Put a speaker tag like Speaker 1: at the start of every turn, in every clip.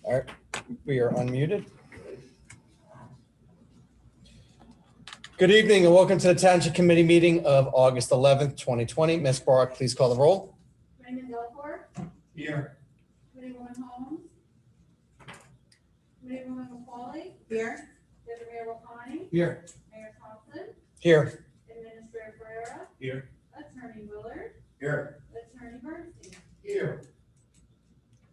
Speaker 1: All right, we are unmuted. Good evening and welcome to the Township Committee meeting of August 11th, 2020. Ms. Barak, please call the roll.
Speaker 2: Raymond Delacour.
Speaker 3: Here.
Speaker 2: Committeewoman Holmes. Committeewoman McCauley.
Speaker 4: Here.
Speaker 2: Deputy Mayor Lapani.
Speaker 3: Here.
Speaker 2: Mayor Thompson.
Speaker 1: Here.
Speaker 2: Administrator Ferreira.
Speaker 3: Here.
Speaker 2: Attorney Willard.
Speaker 3: Here.
Speaker 2: Attorney Bernstein.
Speaker 3: Here.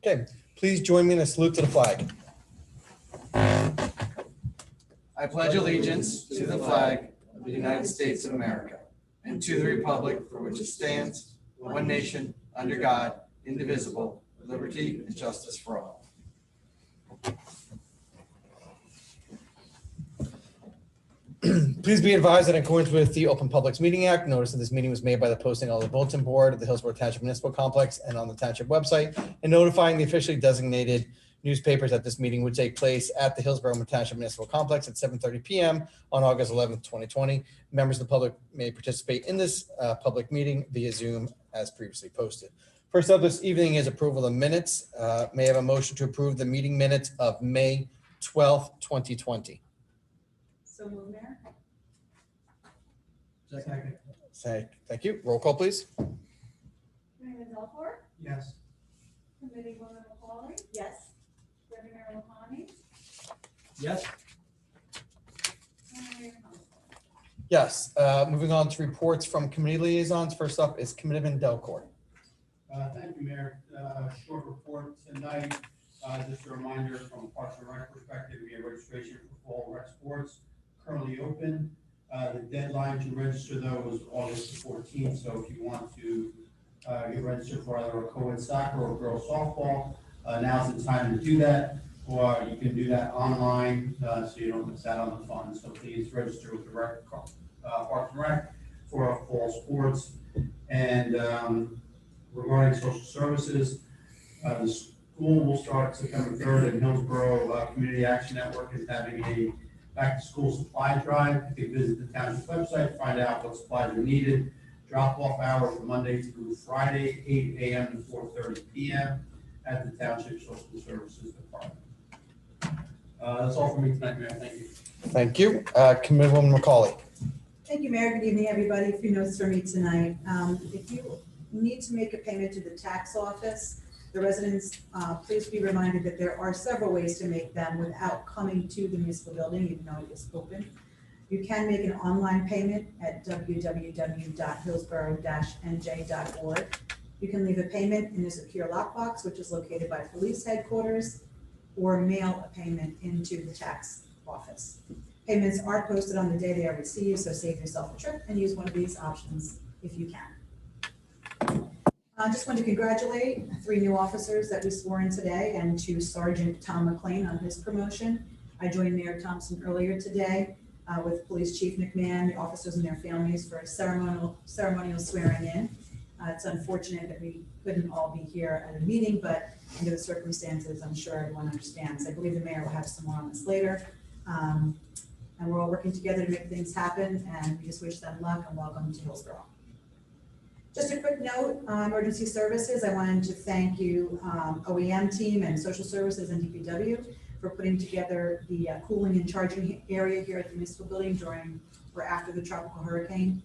Speaker 1: Okay, please join me in a salute to the flag.
Speaker 5: I pledge allegiance to the flag of the United States of America and to the republic for which it stands, one nation, under God, indivisible, with liberty and justice for all.
Speaker 1: Please be advised that in accordance with the Open Publics Meeting Act, notice of this meeting was made by the posting on the bulletin board of the Hillsborough Township Municipal Complex and on the Township website, and notifying the officially designated newspapers that this meeting would take place at the Hillsborough Township Municipal Complex at 7:30 p.m. on August 11th, 2020. Members of the public may participate in this public meeting via Zoom as previously posted. First up this evening is approval of minutes. May I have a motion to approve the meeting minutes of May 12th, 2020?
Speaker 4: So moved, Mayor.
Speaker 3: Second.
Speaker 1: Thank you. Roll call, please.
Speaker 2: Raymond Delacour.
Speaker 3: Yes.
Speaker 2: Committeewoman McCauley.
Speaker 4: Yes.
Speaker 2: Deputy Mayor Lapani.
Speaker 3: Yes.
Speaker 2: And Mayor Thompson.
Speaker 1: Yes. Moving on to reports from committee liaisons. First up is Committeeman Delcourt.
Speaker 6: Thank you, Mayor. Short report tonight. Just a reminder from a Parks and Rec perspective, we have registration for fall rec sports currently open. The deadline to register though was August 14th. So if you want to get registered for either a co-ed soccer or girls softball, now's the time to do that. Or you can do that online, so you don't miss out on the funds. So please register with the Parks and Rec for our fall sports. And regarding social services, the school will start September 3rd, and Hillsborough Community Action Network is having a back-to-school supply drive. You can visit the township website, find out what supplies are needed. Drop-off hours from Monday through Friday, 8 a.m. to 4:30 p.m. at the Township Social Services Department. That's all for me tonight, Mayor. Thank you.
Speaker 1: Thank you. Committeewoman McCauley.
Speaker 4: Thank you, Mayor. Good evening, everybody. A few notes for me tonight. If you need to make a payment to the tax office, the residents, please be reminded that there are several ways to make them without coming to the municipal building, even though it is open. You can make an online payment at www.hillsborough-nj.org. You can leave a payment in a secure lockbox, which is located by police headquarters, or mail a payment into the tax office. Payments are posted on the day they are received, so save yourself a trip and use one of these options if you can. I just want to congratulate 3 new officers that we swore in today and to Sergeant Tom McLean on his promotion. I joined Mayor Thompson earlier today with Police Chief McMahon, the officers and their families for a ceremonial swearing in. It's unfortunate that we couldn't all be here at a meeting, but under the circumstances, I'm sure everyone understands. I believe the mayor will have some more on this later. And we're all working together to make things happen, and we just wish them luck and welcome to Hillsborough. Just a quick note on emergency services. I wanted to thank you, OEM team and social services and DPW for putting together the cooling and charging area here at the municipal building during or after the tropical hurricane.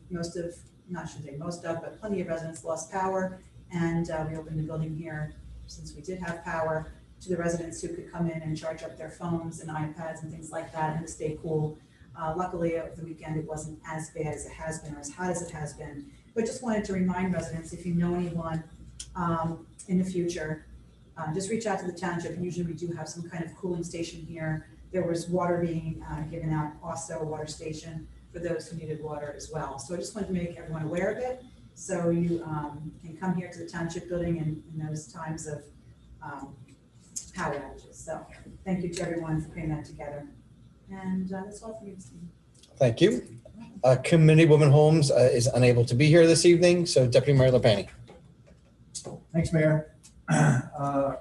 Speaker 4: Most of, but plenty of residents lost power, and we opened the building here since we did have power to the residents who could come in and charge up their phones and iPads and things like that and to stay cool. Luckily, over the weekend, it wasn't as bad as it has been or as hot as it has been. But just wanted to remind residents, if you know anyone in the future, just reach out to the township. Usually we do have some kind of cooling station here. There was water being given out, also a water station for those who needed water as well. So I just wanted to make everyone aware of it. So you can come here to the township building in those times of power outages. So thank you to everyone for putting that together. And that's all for me this evening.
Speaker 1: Thank you. Committeewoman Holmes is unable to be here this evening, so Deputy Mayor Lapani.
Speaker 3: Thanks, Mayor.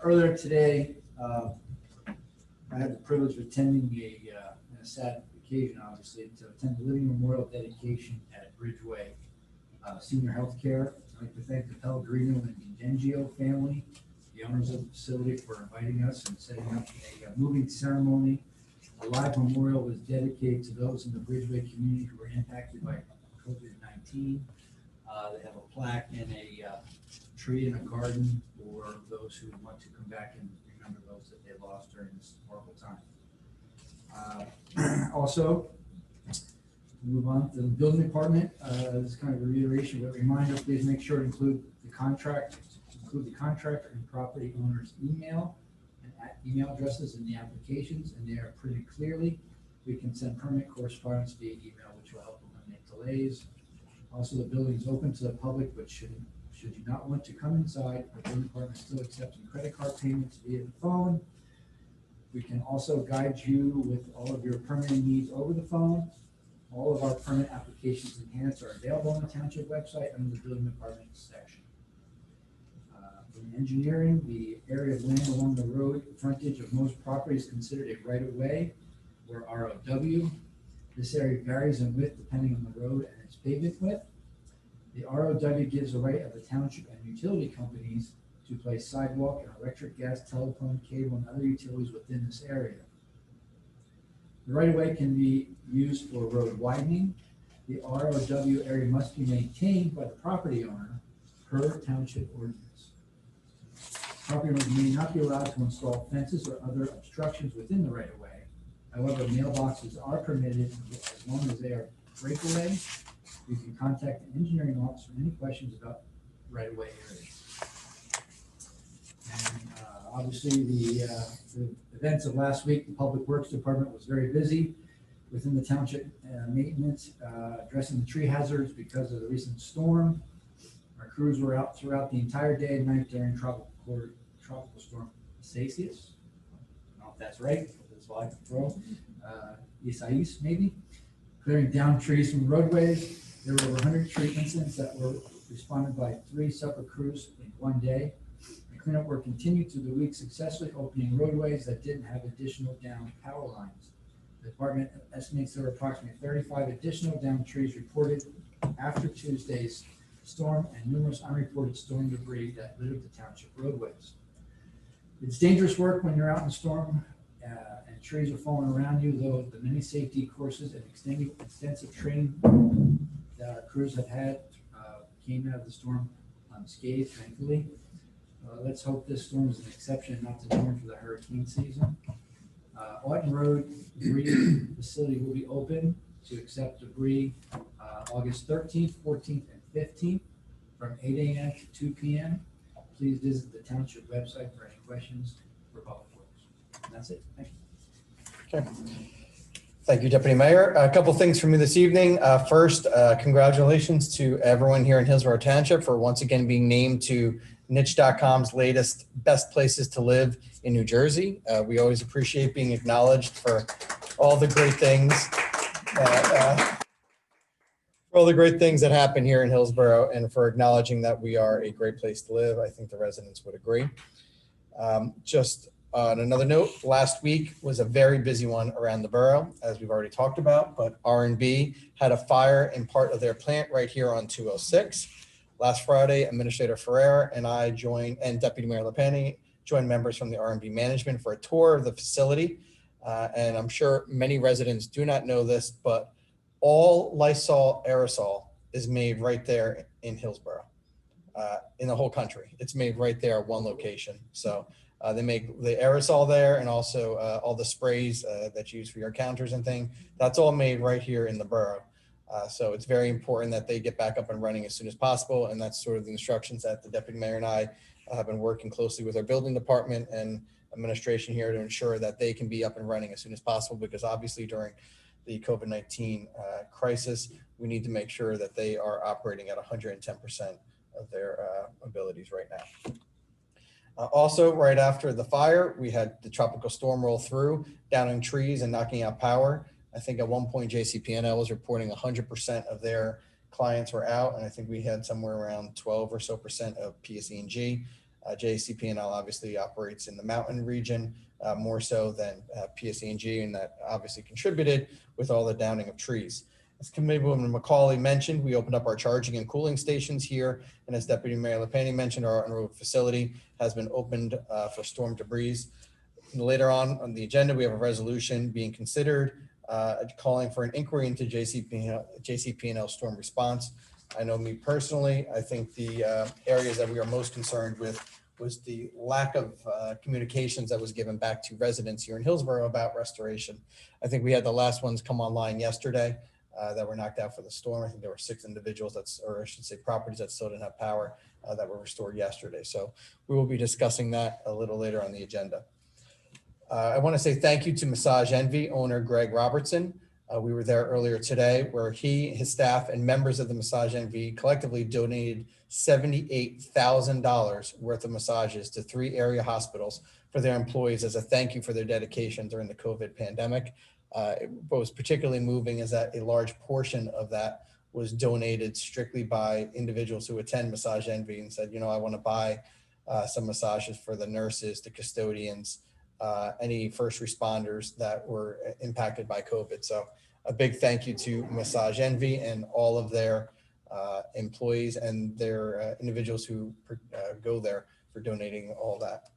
Speaker 3: Earlier today, I had the privilege of attending a sad occasion, obviously, to attend the Living Memorial dedication at Bridgeway Senior Healthcare. I'd like to thank the Pellegrino and D'Angio family the owners of the facility for inviting us and setting up a moving ceremony. A live memorial was dedicated to those in the Bridgeway community who were impacted by COVID-19. They have a plaque and a tree in a garden for those who want to come back and remember those that they lost during this horrible time. Also, move on to the building department. This is kind of a reiteration, but reminder, please make sure to include the contractor and property owner's email and email addresses in the applications, and they are printed clearly. We can send permanent correspondence via email, which will help eliminate delays. Also, the building is open to the public, but should you not want to come inside, the building department is still accepting credit card payments via the phone. We can also guide you with all of your permitting needs over the phone. All of our permit applications enhanced are available on the township website under the building department section. In engineering, the area of land along the road frontage of most properties is considered a right of way or ROW. This area varies in width depending on the road and its pavement width. The ROW gives the right of the township and utility companies to place sidewalk and electric, gas, telephone, cable, and other utilities within this area. The right of way can be used for road widening. The ROW area must be maintained by the property owner per township ordinance. Property owners may not be allowed to install fences or other obstructions within the right of way. However, mailboxes are permitted as long as they are breakaway. You can contact the engineering office for any questions about right of way areas. And obviously the events of last week, the Public Works Department was very busy within the township maintenance, addressing the tree hazards because of the recent storm. Our crews were out throughout the entire day and night during tropical storm Celsius. I don't know if that's right, but that's all I can throw. Isaias, maybe. Clearing down trees from roadways. There were over 100 tree incidents that were responded by 3 separate crews in one day. The cleanup work continued through the week, successfully opening roadways that didn't have additional downed power lines. The department estimates there were approximately 35 additional downed trees reported after Tuesday's storm and numerous unreported storm debris that littered the township roadways. It's dangerous work when you're out in the storm and trees are falling around you, though the many safety courses and extensive training that our crews have had came out of the storm unscathed, thankfully. Let's hope this storm is an exception, not the norm for the hurricane season. Orton Road debris facility will be open to accept debris August 13th, 14th, and 15th from 8 a.m. to 2 p.m. Please visit the township website for any questions for Public Works. And that's it. Thank you.
Speaker 1: Okay. Thank you, Deputy Mayor. A couple things for me this evening. First, congratulations to everyone here in Hillsborough Township for once again being named to niche.com's latest best places to live in New Jersey. We always appreciate being acknowledged for all the great things that happen here in Hillsborough, and for acknowledging that we are a great place to live. I think the residents would agree. Just on another note, last week was a very busy one around the borough, as we've already talked about, but R&B had a fire in part of their plant right here on 206. Last Friday, Administrator Ferrer and I and Deputy Mayor LaPenny joined members from the R&B management for a tour of the facility. And I'm sure many residents do not know this, but all Lysol aerosol is made right there in Hillsborough, in the whole country. It's made right there at one location. So they make the aerosol there, and also all the sprays that you use for your counters and things. That's all made right here in the borough. So it's very important that they get back up and running as soon as possible. And that's sort of the instructions that the Deputy Mayor and I have been working closely with our building department and administration here to ensure that they can be up and running as soon as possible, because obviously during the COVID-19 crisis, we need to make sure that they are operating at 110% of their abilities right now. Also, right after the fire, we had the tropical storm roll through, downing trees and knocking out power. I think at one point JCP&L was reporting 100% of their clients were out, and I think we had somewhere around 12 or so % of PSE&G. JCP&L obviously operates in the mountain region more so than PSE&G, and that obviously contributed with all the downing of trees. As Committeewoman Macaulay mentioned, we opened up our charging and cooling stations here. And as Deputy Mayor Lapani mentioned, our on-road facility has been opened for storm debris. And later on the agenda, we have a resolution being considered calling for an inquiry into JCP&L storm response. I know me personally, I think the areas that we are most concerned with was the lack of communications that was given back to residents here in Hillsborough about restoration. I think we had the last ones come online yesterday that were knocked out for the storm. I think there were 6 individuals or I should say properties that still didn't have power that were restored yesterday. So we will be discussing that a little later on the agenda. I want to say thank you to Massage Envy owner Greg Robertson. We were there earlier today where he, his staff, and members of the Massage Envy collectively donated $78,000 worth of massages to 3 area hospitals for their employees as a thank you for their dedication during the COVID pandemic. What was particularly moving is that a large portion of that was donated strictly by individuals who attend Massage Envy and said, you know, I want to buy some massages for the nurses, the custodians, any first responders that were impacted by COVID. So a big thank you to Massage Envy and all of their employees and their individuals who go there for donating all that.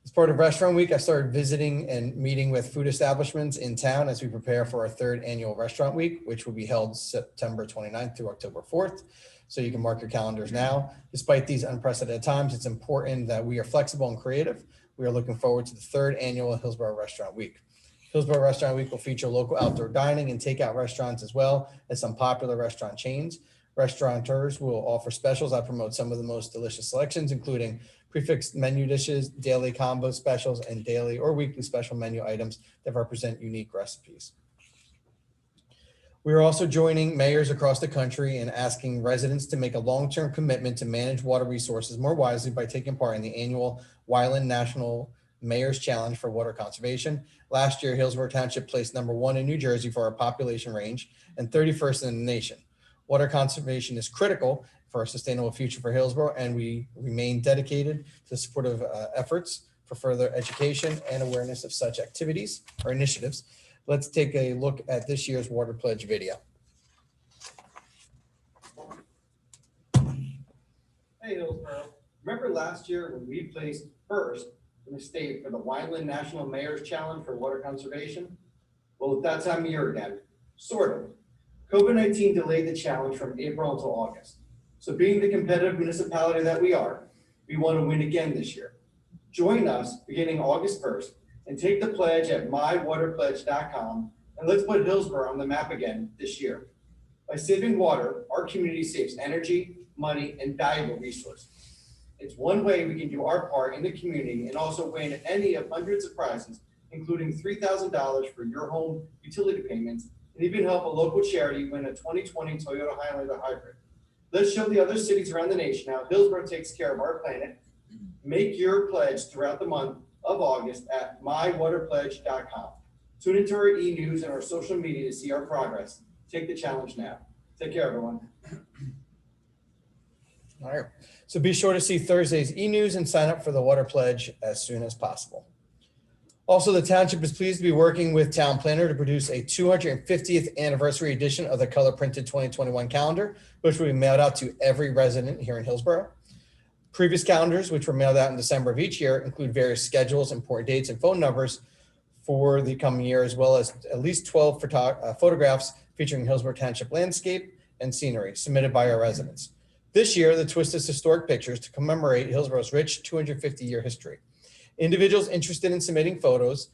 Speaker 1: As part of Restaurant Week, I started visiting and meeting with food establishments in town as we prepare for our 3rd annual Restaurant Week, which will be held September 29th through October 4th. So you can mark your calendars now. Despite these unprecedented times, it's important that we are flexible and creative. We are looking forward to the 3rd annual Hillsborough Restaurant Week. Hillsborough Restaurant Week will feature local outdoor dining and takeout restaurants as well as some popular restaurant chains. Restaurateurs will offer specials that promote some of the most delicious selections, including prefixed menu dishes, daily combo specials, and daily or weekly special menu items that represent unique recipes. We are also joining mayors across the country and asking residents to make a long-term commitment to manage water resources more wisely by taking part in the annual Wyland National Mayor's Challenge for Water Conservation. Last year, Hillsborough Township placed #1 in New Jersey for our population range and 31st in the nation. Water conservation is critical for a sustainable future for Hillsborough, and we remain dedicated to supportive efforts for further education and awareness of such activities or initiatives. Let's take a look at this year's Water Pledge video.
Speaker 7: Hey Hillsborough, remember last year when we placed first in the state for the Wyland National Mayor's Challenge for Water Conservation? Well, it's that time of year again, sort of. COVID-19 delayed the challenge from April until August. So being the competitive municipality that we are, we want to win again this year. Join us beginning August 1st and take the pledge at mywaterpledge.com and let's put Hillsborough on the map again this year. By saving water, our community saves energy, money, and valuable resources. It's one way we can do our part in the community and also win any of hundreds of prizes, including $3,000 for your home utility payments, and even help a local charity win a 2020 Toyota Highlander Hybrid. Let's show the other cities around the nation how Hillsborough takes care of our planet. Make your pledge throughout the month of August at mywaterpledge.com. Tune into our e-news and our social media to see our progress. Take the challenge now. Take care, everyone.
Speaker 1: All right. So be sure to see Thursday's e-news and sign up for the Water Pledge as soon as possible. Also, the township is pleased to be working with Town Planner to produce a 250th anniversary edition of the color printed 2021 calendar, which will be mailed out to every resident here in Hillsborough. Previous calendars, which were mailed out in December of each year, include various schedules, important dates, and phone numbers for the coming year, as well as at least 12 photographs featuring Hillsborough Township landscape and scenery submitted by our residents. This year, the twist is historic pictures to commemorate Hillsborough's rich 250-year history. Individuals interested in submitting photos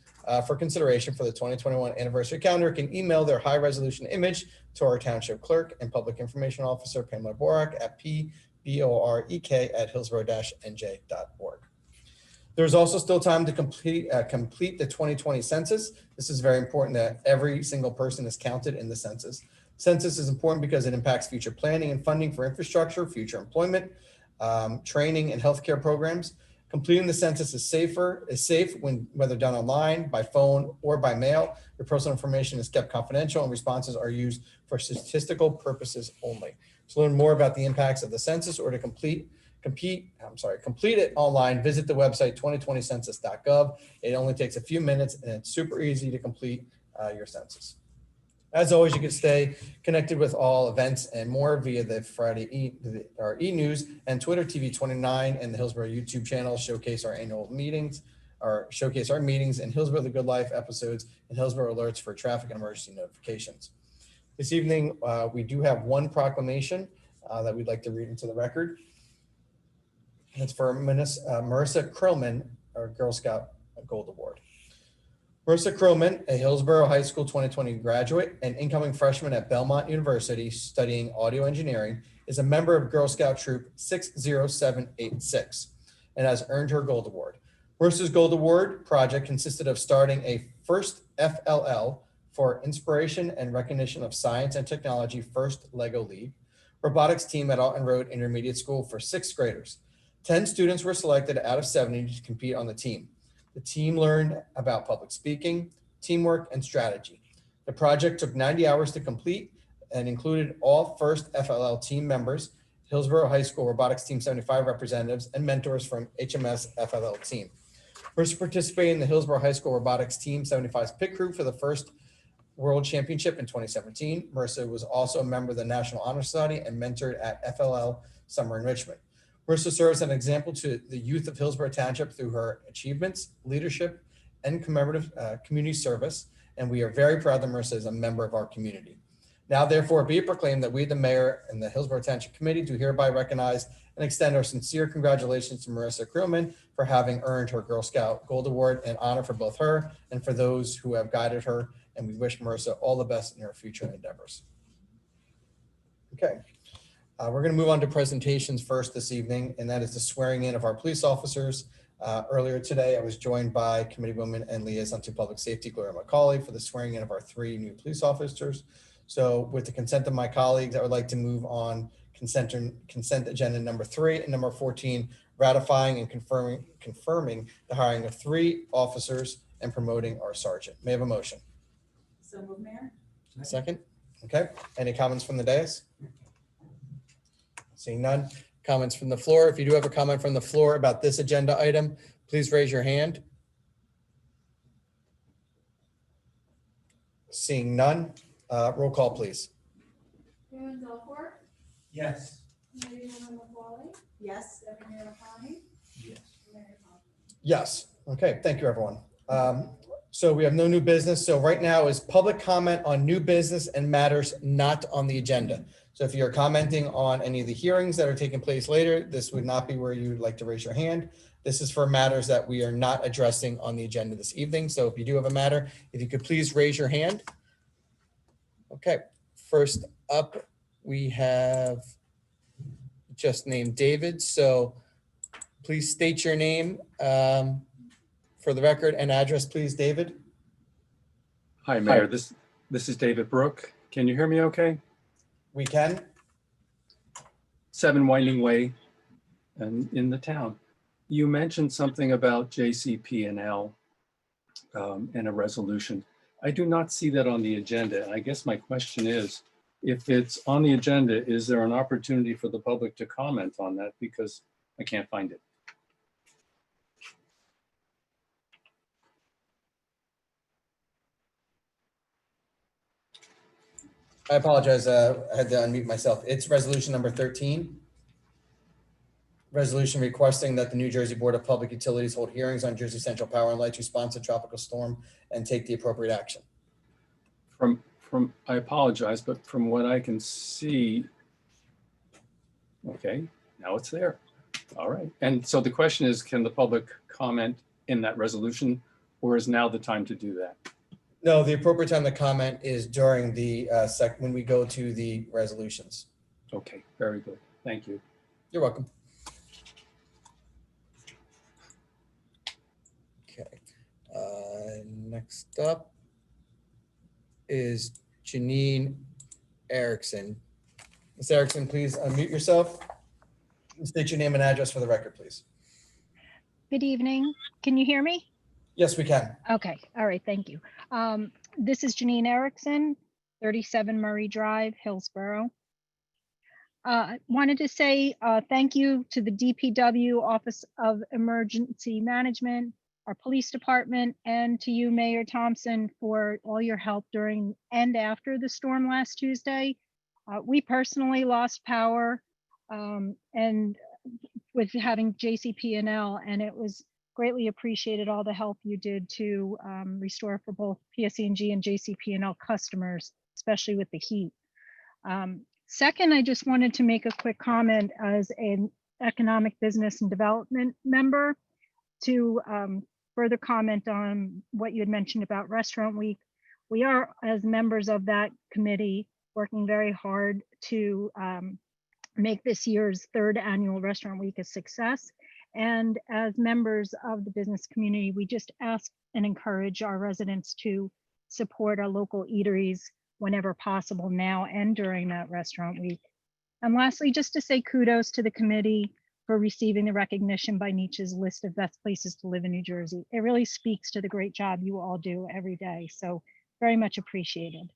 Speaker 1: for consideration for the 2021 anniversary calendar can email their high-resolution image to our township clerk and public information officer, Pamela Borak, at pborek@hillsborough-nj.org. There's also still time to complete the 2020 census. This is very important that every single person is counted in the census. Census is important because it impacts future planning and funding for infrastructure, future employment, training, and healthcare programs. Completing the census is safe when whether done online, by phone, or by mail. Your personal information is kept confidential and responses are used for statistical purposes only. To learn more about the impacts of the census or to complete it online, visit the website 2020census.gov. It only takes a few minutes and it's super easy to complete your census. As always, you can stay connected with all events and more via the our e-news and Twitter TV 29 and the Hillsborough YouTube channel showcase our annual meetings, or showcase our meetings and Hillsborough The Good Life episodes and Hillsborough alerts for traffic and emergency notifications. This evening, we do have one proclamation that we'd like to read into the record. It's for Marissa Krillman, our Girl Scout Gold Award. Marissa Krillman, a Hillsborough High School 2020 graduate and incoming freshman at Belmont University studying audio engineering, is a member of Girl Scout Troop 60786 and has earned her Gold Award. Marissa's Gold Award project consisted of starting a first FLL for Inspiration and Recognition of Science and Technology First LEGO League robotics team at Alton Road Intermediate School for 6th graders. 10 students were selected out of 70 to compete on the team. The team learned about public speaking, teamwork, and strategy. The project took 90 hours to complete and included all first FLL team members, Hillsborough High School Robotics Team 75 representatives, and mentors from HMS FLL team. Marissa participated in the Hillsborough High School Robotics Team 75's pit crew for the first World Championship in 2017. Marissa was also a member of the National Honor Society and mentored at FLL Summer Enrichment. Marissa serves as an example to the youth of Hillsborough Township through her achievements, leadership, and commemorative community service, and we are very proud that Marissa is a member of our community. Now, therefore, be it proclaimed that we, the mayor and the Hillsborough Township Committee, do hereby recognize and extend our sincere congratulations to Marissa Krillman for having earned her Girl Scout Gold Award, an honor for both her and for those who have guided her, and we wish Marissa all the best in her future endeavors. Okay. We're going to move on to presentations first this evening, and that is the swearing in of our police officers. Earlier today, I was joined by Committeewoman and Liaison to Public Safety, Gloria McCauley, for the swearing in of our 3 new police officers. So with the consent of my colleagues, I would like to move on consent agenda number 3 and number 14, ratifying and confirming the hiring of 3 officers and promoting our sergeant. May I have a motion?
Speaker 4: So move, Mayor.
Speaker 1: Second? Okay. Any comments from the dais? Seeing none. Comments from the floor. If you do have a comment from the floor about this agenda item, please raise your hand. Seeing none. Roll call, please.
Speaker 2: Chairman Delphort,
Speaker 6: Yes.
Speaker 2: Committeewoman McCauley,
Speaker 4: Yes.
Speaker 2: Deputy Mayor LaFawney,
Speaker 3: Yes.
Speaker 2: Mayor Thompson.
Speaker 1: Yes. Okay. Thank you, everyone. So we have no new business. So right now is public comment on new business and matters not on the agenda. So if you're commenting on any of the hearings that are taking place later, this would not be where you'd like to raise your hand. This is for matters that we are not addressing on the agenda this evening. So if you do have a matter, if you could please raise your hand. Okay, first up, we have just named David. So please state your name for the record and address, please, David.
Speaker 8: Hi, Mayor. This is David Brook. Can you hear me okay?
Speaker 1: We can.
Speaker 8: 7 Winding Way and in the town. You mentioned something about JCP&L and a resolution. I do not see that on the agenda. And I guess my question is, if it's on the agenda, is there an opportunity for the public to comment on that? Because I can't find it.
Speaker 1: I apologize. I had to unmute myself. It's resolution number 13. Resolution requesting that the New Jersey Board of Public Utilities hold hearings on Jersey Central Power and Light's response to tropical storm and take the appropriate action.
Speaker 8: I apologize, but from what I can see, okay, now it's there. All right. And so the question is, can the public comment in that resolution, or is now the time to do that?
Speaker 1: No, the appropriate time to comment is during the when we go to the resolutions.
Speaker 8: Okay, very good. Thank you.
Speaker 1: You're welcome. Okay. Next up is Janine Erickson. Ms. Erickson, please unmute yourself. State your name and address for the record, please.
Speaker 9: Good evening. Can you hear me?
Speaker 1: Yes, we can.
Speaker 9: Okay. All right. Thank you. This is Janine Erickson, 37 Murray Drive, Hillsborough. Wanted to say thank you to the DPW Office of Emergency Management our police department, and to you, Mayor Thompson, for all your help during and after the storm last Tuesday. We personally lost power and with having JCP&L, and it was greatly appreciated all the help you did to restore for both PSE&G and JCP&L customers, especially with the heat. Second, I just wanted to make a quick comment as an economic business and development member to further comment on what you had mentioned about Restaurant Week. We are, as members of that committee, working very hard to make this year's third annual Restaurant Week a success. And as members of the business community, we just ask and encourage our residents to support our local eateries whenever possible now and during that Restaurant Week. And lastly, just to say kudos to the committee for receiving the recognition by Nietzsche's list of best places to live in New Jersey. It really speaks to the great job you all do every day. So very much appreciated.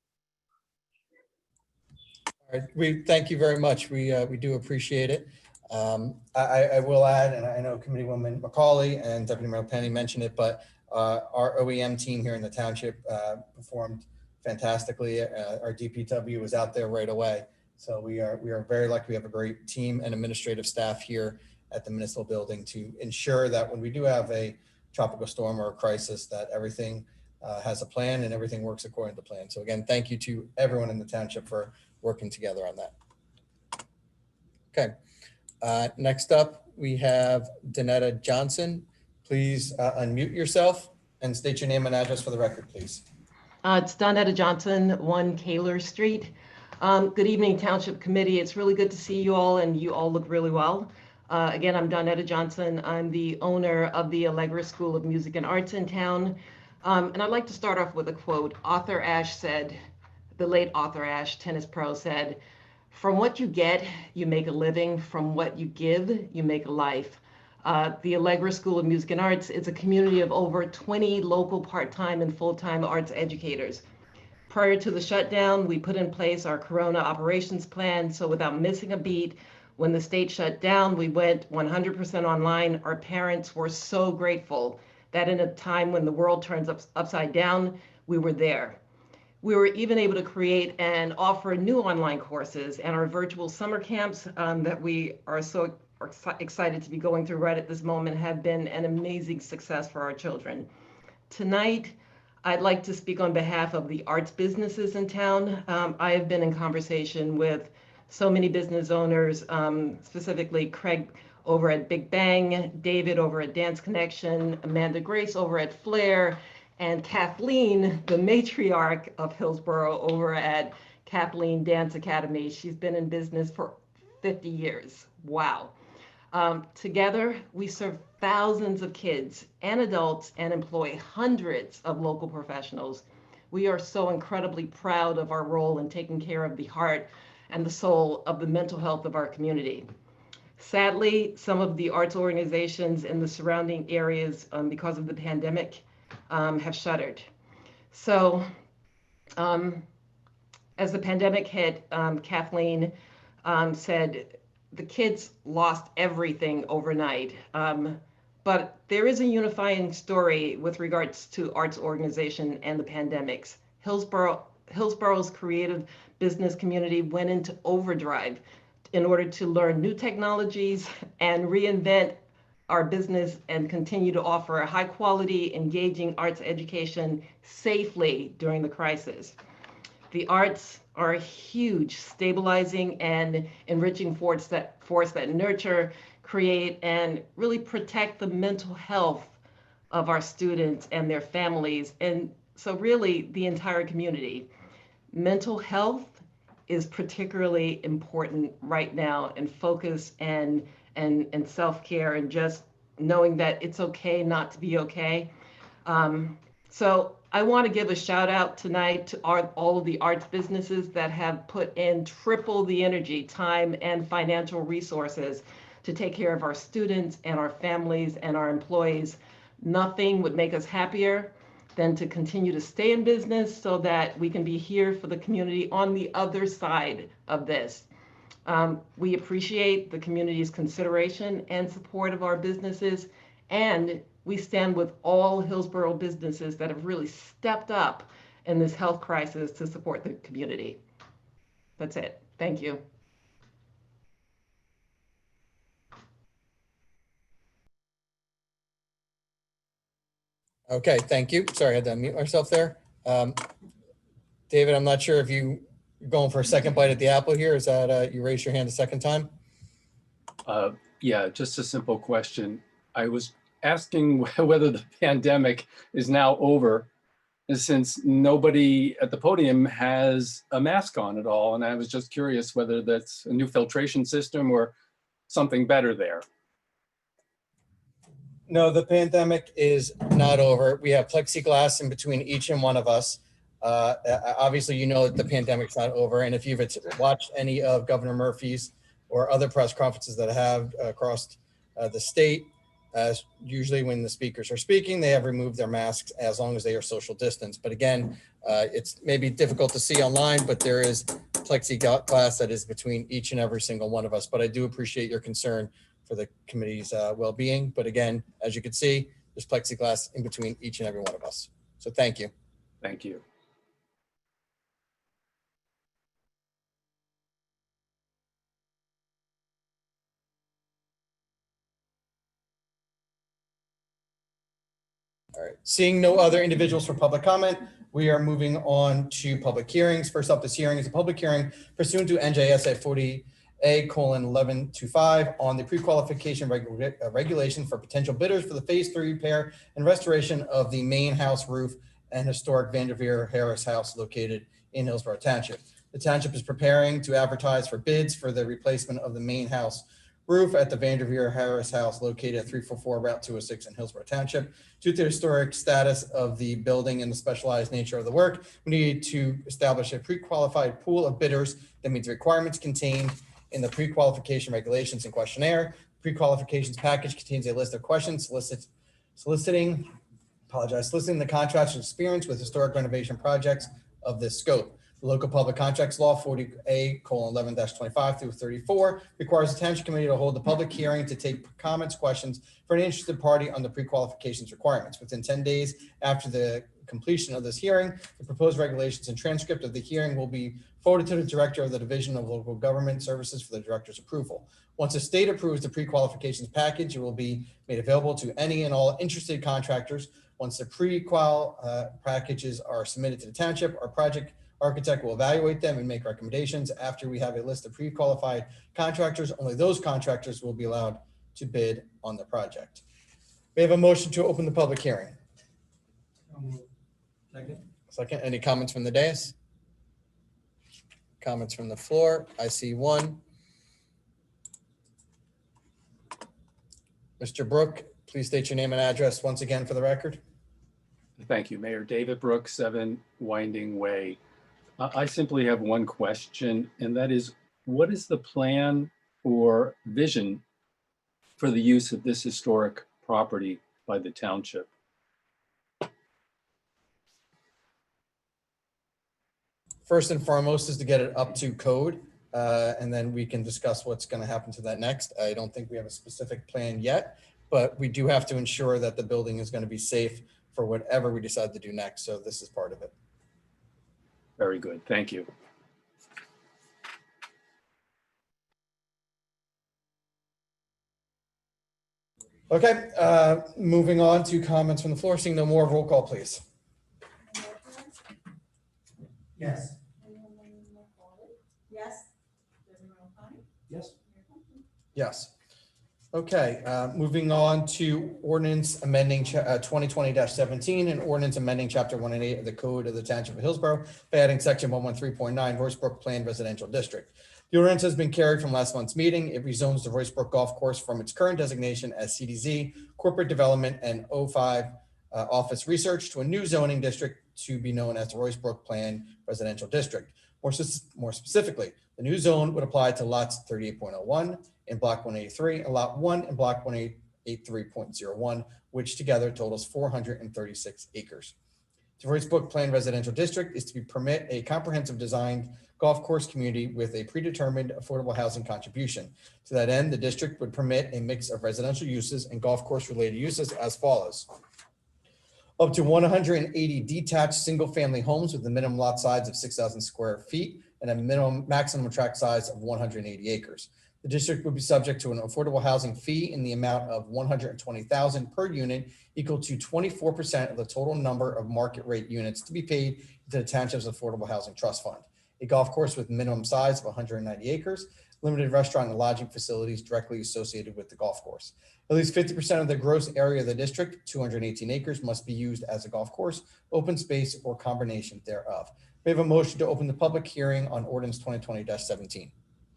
Speaker 1: All right, we thank you very much. We do appreciate it. I will add, and I know Committeewoman Macaulay and Deputy Mayor Penny mentioned it, but our OEM team here in the township performed fantastically. Our DPW was out there right away. So we are very lucky. We have a great team and administrative staff here at the municipal building to ensure that when we do have a tropical storm or a crisis, that everything has a plan and everything works according to plan. So again, thank you to everyone in the township for working together on that. Okay, next up we have Danetta Johnson. Please unmute yourself and state your name and address for the record, please.
Speaker 10: It's Donetta Johnson, 1 Kaler Street. Good evening, Township Committee. It's really good to see you all, and you all look really well. Again, I'm Donetta Johnson. I'm the owner of the Allegra School of Music and Arts in town. And I'd like to start off with a quote. Arthur Ashe said, the late Arthur Ashe, tennis pro, said, "From what you get, you make a living. From what you give, you make a life." The Allegra School of Music and Arts is a community of over 20 local part-time and full-time arts educators. Prior to the shutdown, we put in place our Corona operations plan. So without missing a beat, when the state shut down, we went 100% online. Our parents were so grateful that in a time when the world turns upside down, we were there. We were even able to create and offer new online courses, and our virtual summer camps that we are so excited to be going through right at this moment have been an amazing success for our children. Tonight, I'd like to speak on behalf of the arts businesses in town. I have been in conversation with so many business owners, specifically Craig over at Big Bang, David over at Dance Connection, Amanda Grace over at Flair, and Kathleen, the matriarch of Hillsborough, over at Kathleen Dance Academy. She's been in business for 50 years. Wow. Together, we serve thousands of kids and adults and employ hundreds of local professionals. We are so incredibly proud of our role in taking care of the heart and the soul of the mental health of our community. Sadly, some of the arts organizations in the surrounding areas, because of the pandemic, have shuttered. So as the pandemic hit, Kathleen said the kids lost everything overnight. But there is a unifying story with regards to arts organization and the pandemics. Hillsborough's creative business community went into overdrive in order to learn new technologies and reinvent our business and continue to offer a high quality, engaging arts education safely during the crisis. The arts are a huge stabilizing and enriching force that nurture, create, and really protect the mental health of our students and their families, and so really the entire community. Mental health is particularly important right now, and focus and self-care, and just knowing that it's okay not to be okay. So I want to give a shout out tonight to all of the arts businesses that have put in triple the energy, time, and financial resources to take care of our students and our families and our employees. Nothing would make us happier than to continue to stay in business so that we can be here for the community on the other side of this. We appreciate the community's consideration and support of our businesses, and We stand with all Hillsborough businesses that have really stepped up in this health crisis to support the community. That's it. Thank you.
Speaker 1: Okay, thank you. Sorry, I had to unmute myself there. David, I'm not sure if you're going for a second bite at the apple here. Is that you raised your hand a second time?
Speaker 8: Yeah, just a simple question. I was asking whether the pandemic is now over, since nobody at the podium has a mask on at all. And I was just curious whether that's a new filtration system or something better there.
Speaker 1: No, the pandemic is not over. We have plexiglass in between each and one of us. Obviously, you know that the pandemic's not over. And if you've watched any of Governor Murphy's or other press conferences that I have across the state, usually when the speakers are speaking, they have removed their masks as long as they are social distance. But again, it's maybe difficult to see online, but there is plexiglass that is between each and every single one of us. But I do appreciate your concern for the committee's well-being. But again, as you can see, there's plexiglass in between each and every one of us. So thank you.
Speaker 8: Thank you.
Speaker 1: All right, seeing no other individuals for public comment, we are moving on to public hearings. First up, this hearing is a public hearing pursuant to NJSA 40A:1125 on the pre-qualification regulation for potential bidders for the Phase 3 repair and restoration of the main house roof and historic Vanderveer Harris House located in Hillsborough Township. The township is preparing to advertise for bids for the replacement of the main house roof at the Vanderveer Harris House located at 344 Route 206 in Hillsborough Township. Due to the historic status of the building and the specialized nature of the work, we need to establish a pre-qualified pool of bidders that meets the requirements contained in the pre-qualification regulations and questionnaire. Pre-qualifications package contains a list of questions soliciting the contractor's experience with historic renovation projects of this scope. The local public contracts law 40A:11-25 through 34 requires the Township Committee to hold a public hearing to take comments, questions for an interested party on the pre-qualifications requirements. Within 10 days after the completion of this hearing, the proposed regulations and transcript of the hearing will be forwarded to the Director of the Division of Local Government Services for the Director's approval. Once the state approves the pre-qualifications package, it will be made available to any and all interested contractors. Once the pre-qual packages are submitted to the Township, our project architect will evaluate them and make recommendations. After we have a list of pre-qualified contractors, only those contractors will be allowed to bid on the project. We have a motion to open the public hearing. Second, any comments from the dais? Comments from the floor? I see one. Mr. Brook, please state your name and address once again for the record.
Speaker 8: Thank you, Mayor. David Brooks, 7 Winding Way. I simply have one question, and that is, what is the plan or vision for the use of this historic property by the township?
Speaker 1: First and foremost is to get it up to code, and then we can discuss what's going to happen to that next. I don't think we have a specific plan yet, but we do have to ensure that the building is going to be safe for whatever we decide to do next. So this is part of it.
Speaker 8: Very good. Thank you.
Speaker 1: Okay, moving on to comments from the floor. Seeing no more, roll call, please.
Speaker 6: Yes.
Speaker 4: Yes.
Speaker 3: Yes.
Speaker 1: Yes. Okay, moving on to ordinance amending 2020-17 and ordinance amending chapter 108 of the Code of the Township of Hillsborough by adding section 113.9 Roycebrook Planned Residential District. The ordinance has been carried from last month's meeting. It rezones the Roycebrook Golf Course from its current designation as CDZ, Corporate Development and O5 Office Research to a new zoning district to be known as the Roycebrook Planned Residential District. More specifically, the new zone would apply to lots 38.01 in block 183 and lot 1 in block 183.01, which together totals 436 acres. The Roycebrook Planned Residential District is to permit a comprehensive design golf course community with a predetermined affordable housing contribution. To that end, the district would permit a mix of residential uses and golf course related uses as follows. Up to 180 detached single-family homes with a minimum lot size of 6,000 square feet and a maximum tract size of 180 acres. The district would be subject to an affordable housing fee in the amount of $120,000 per unit, equal to 24% of the total number of market rate units to be paid to the Township's Affordable Housing Trust Fund. A golf course with minimum size of 190 acres, limited restaurant and lodging facilities directly associated with the golf course. At least 50% of the gross area of the district, 218 acres, must be used as a golf course, open space, or combination thereof. We have a motion to open the public hearing on ordinance 2020-17.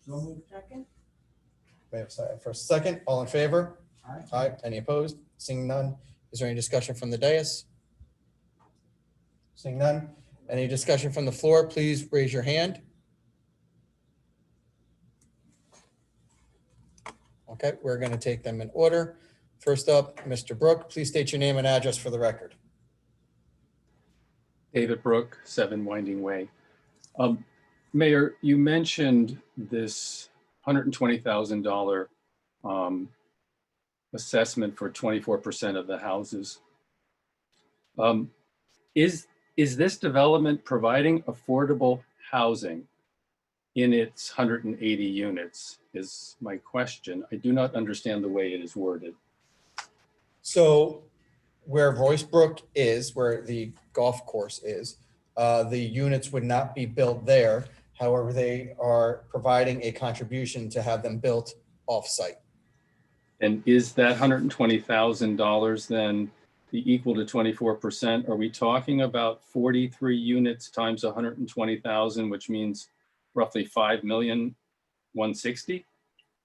Speaker 3: So moved.
Speaker 4: Second?
Speaker 1: We have a first, second, all in favor?
Speaker 3: Aye.
Speaker 1: Aye. Any opposed? Seeing none. Is there any discussion from the dais? Seeing none. Any discussion from the floor? Please raise your hand. Okay, we're going to take them in order. First up, Mr. Brook, please state your name and address for the record.
Speaker 8: David Brook, 7 Winding Way. Mayor, you mentioned this $120,000 assessment for 24% of the houses. Is this development providing affordable housing in its 180 units is my question. I do not understand the way it is worded.
Speaker 1: So where Royce Brook is, where the golf course is, the units would not be built there. However, they are providing a contribution to have them built off-site.
Speaker 8: And is that $120,000 then the equal to 24%? Are we talking about 43 units times 120,000, which means roughly 5,160,000?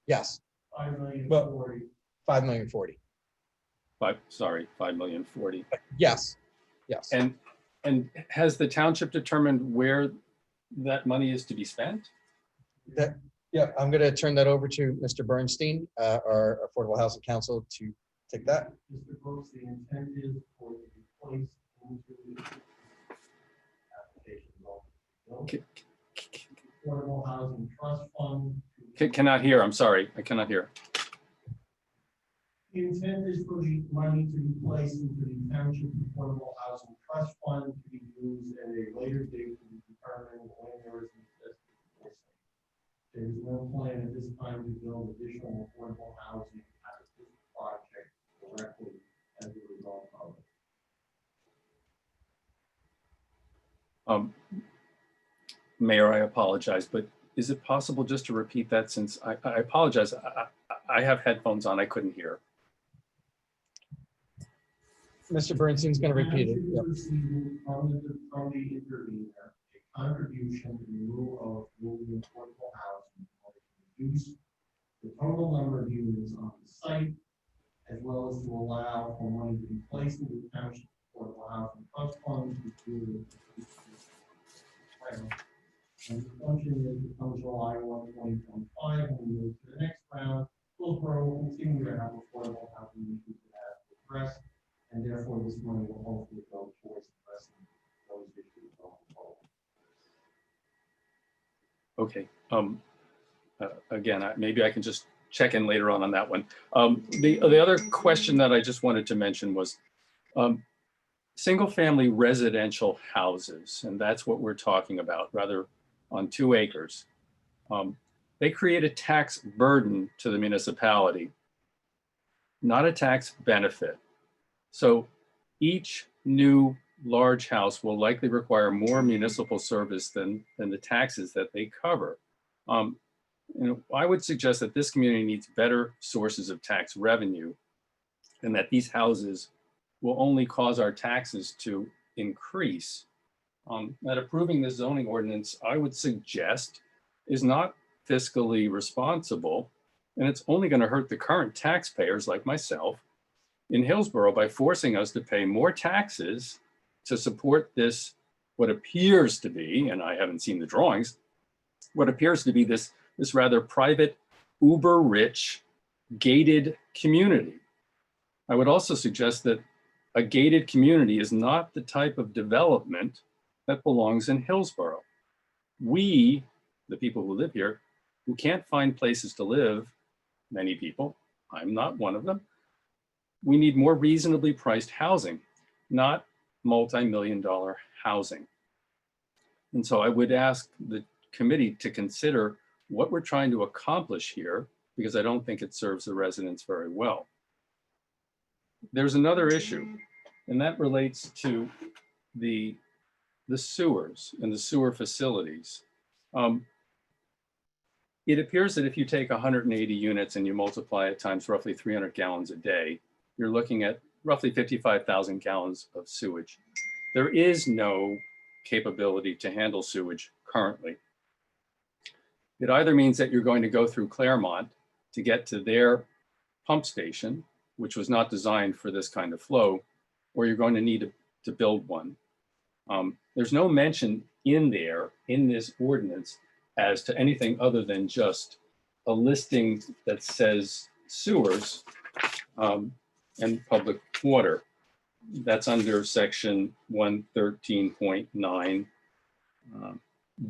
Speaker 1: Yes.
Speaker 6: 5,040,000.
Speaker 1: 5,040,000.
Speaker 8: Sorry, 5,040,000.
Speaker 1: Yes. Yes.
Speaker 8: And has the township determined where that money is to be spent?
Speaker 1: Yeah, I'm going to turn that over to Mr. Bernstein, our Affordable Housing Council, to take that.
Speaker 6: Mr. Brooks, the intent is for it to be placed into the application. Affordable Housing Trust Fund.
Speaker 8: Cannot hear, I'm sorry, I cannot hear.
Speaker 6: The intent is for the money to be placed into the Township Affordable Housing Trust Fund to be used at a later date to be determined when there is necessity. There is no plan at this time to build additional affordable housing out of this project directly as a result of it.
Speaker 8: Mayor, I apologize, but is it possible just to repeat that, since I apologize, I have headphones on, I couldn't hear.
Speaker 1: Mr. Bernstein's going to repeat it. Yep.
Speaker 6: Receiving from the intervener a contribution in lieu of moving affordable housing in order to reduce the total number of units on the site, as well as to allow for money to be placed in the Township Affordable Housing Trust Fund to do and the function is to come July 1, 2025, when we move to the next round, Hillsborough will continue to have affordable housing issues that have to address, and therefore this money will hopefully go towards addressing those issues going forward.
Speaker 8: Okay. Again, maybe I can just check in later on that one. The other question that I just wanted to mention was single-family residential houses, and that's what we're talking about, rather on 2 acres. They create a tax burden to the municipality, not a tax benefit. So each new large house will likely require more municipal service than the taxes that they cover. I would suggest that this community needs better sources of tax revenue, and that these houses will only cause our taxes to increase. That approving this zoning ordinance, I would suggest, is not fiscally responsible, and it's only going to hurt the current taxpayers like myself in Hillsborough by forcing us to pay more taxes to support this, what appears to be, and I haven't seen the drawings, what appears to be this rather private, uber rich, gated community. I would also suggest that a gated community is not the type of development that belongs in Hillsborough. we, the people who live here, who can't find places to live, many people, I'm not one of them, we need more reasonably priced housing, not multi-million-dollar housing. And so I would ask the committee to consider what we're trying to accomplish here, because I don't think it serves the residents very well. There's another issue, and that relates to the sewers and the sewer facilities. It appears that if you take 180 units and you multiply it times roughly 300 gallons a day, you're looking at roughly 55,000 gallons of sewage. There is no capability to handle sewage currently. It either means that you're going to go through Claremont to get to their pump station, which was not designed for this kind of flow, or you're going to need to build one. There's no mention in this ordinance as to anything other than just a listing that says sewers and public water. That's under section 113.9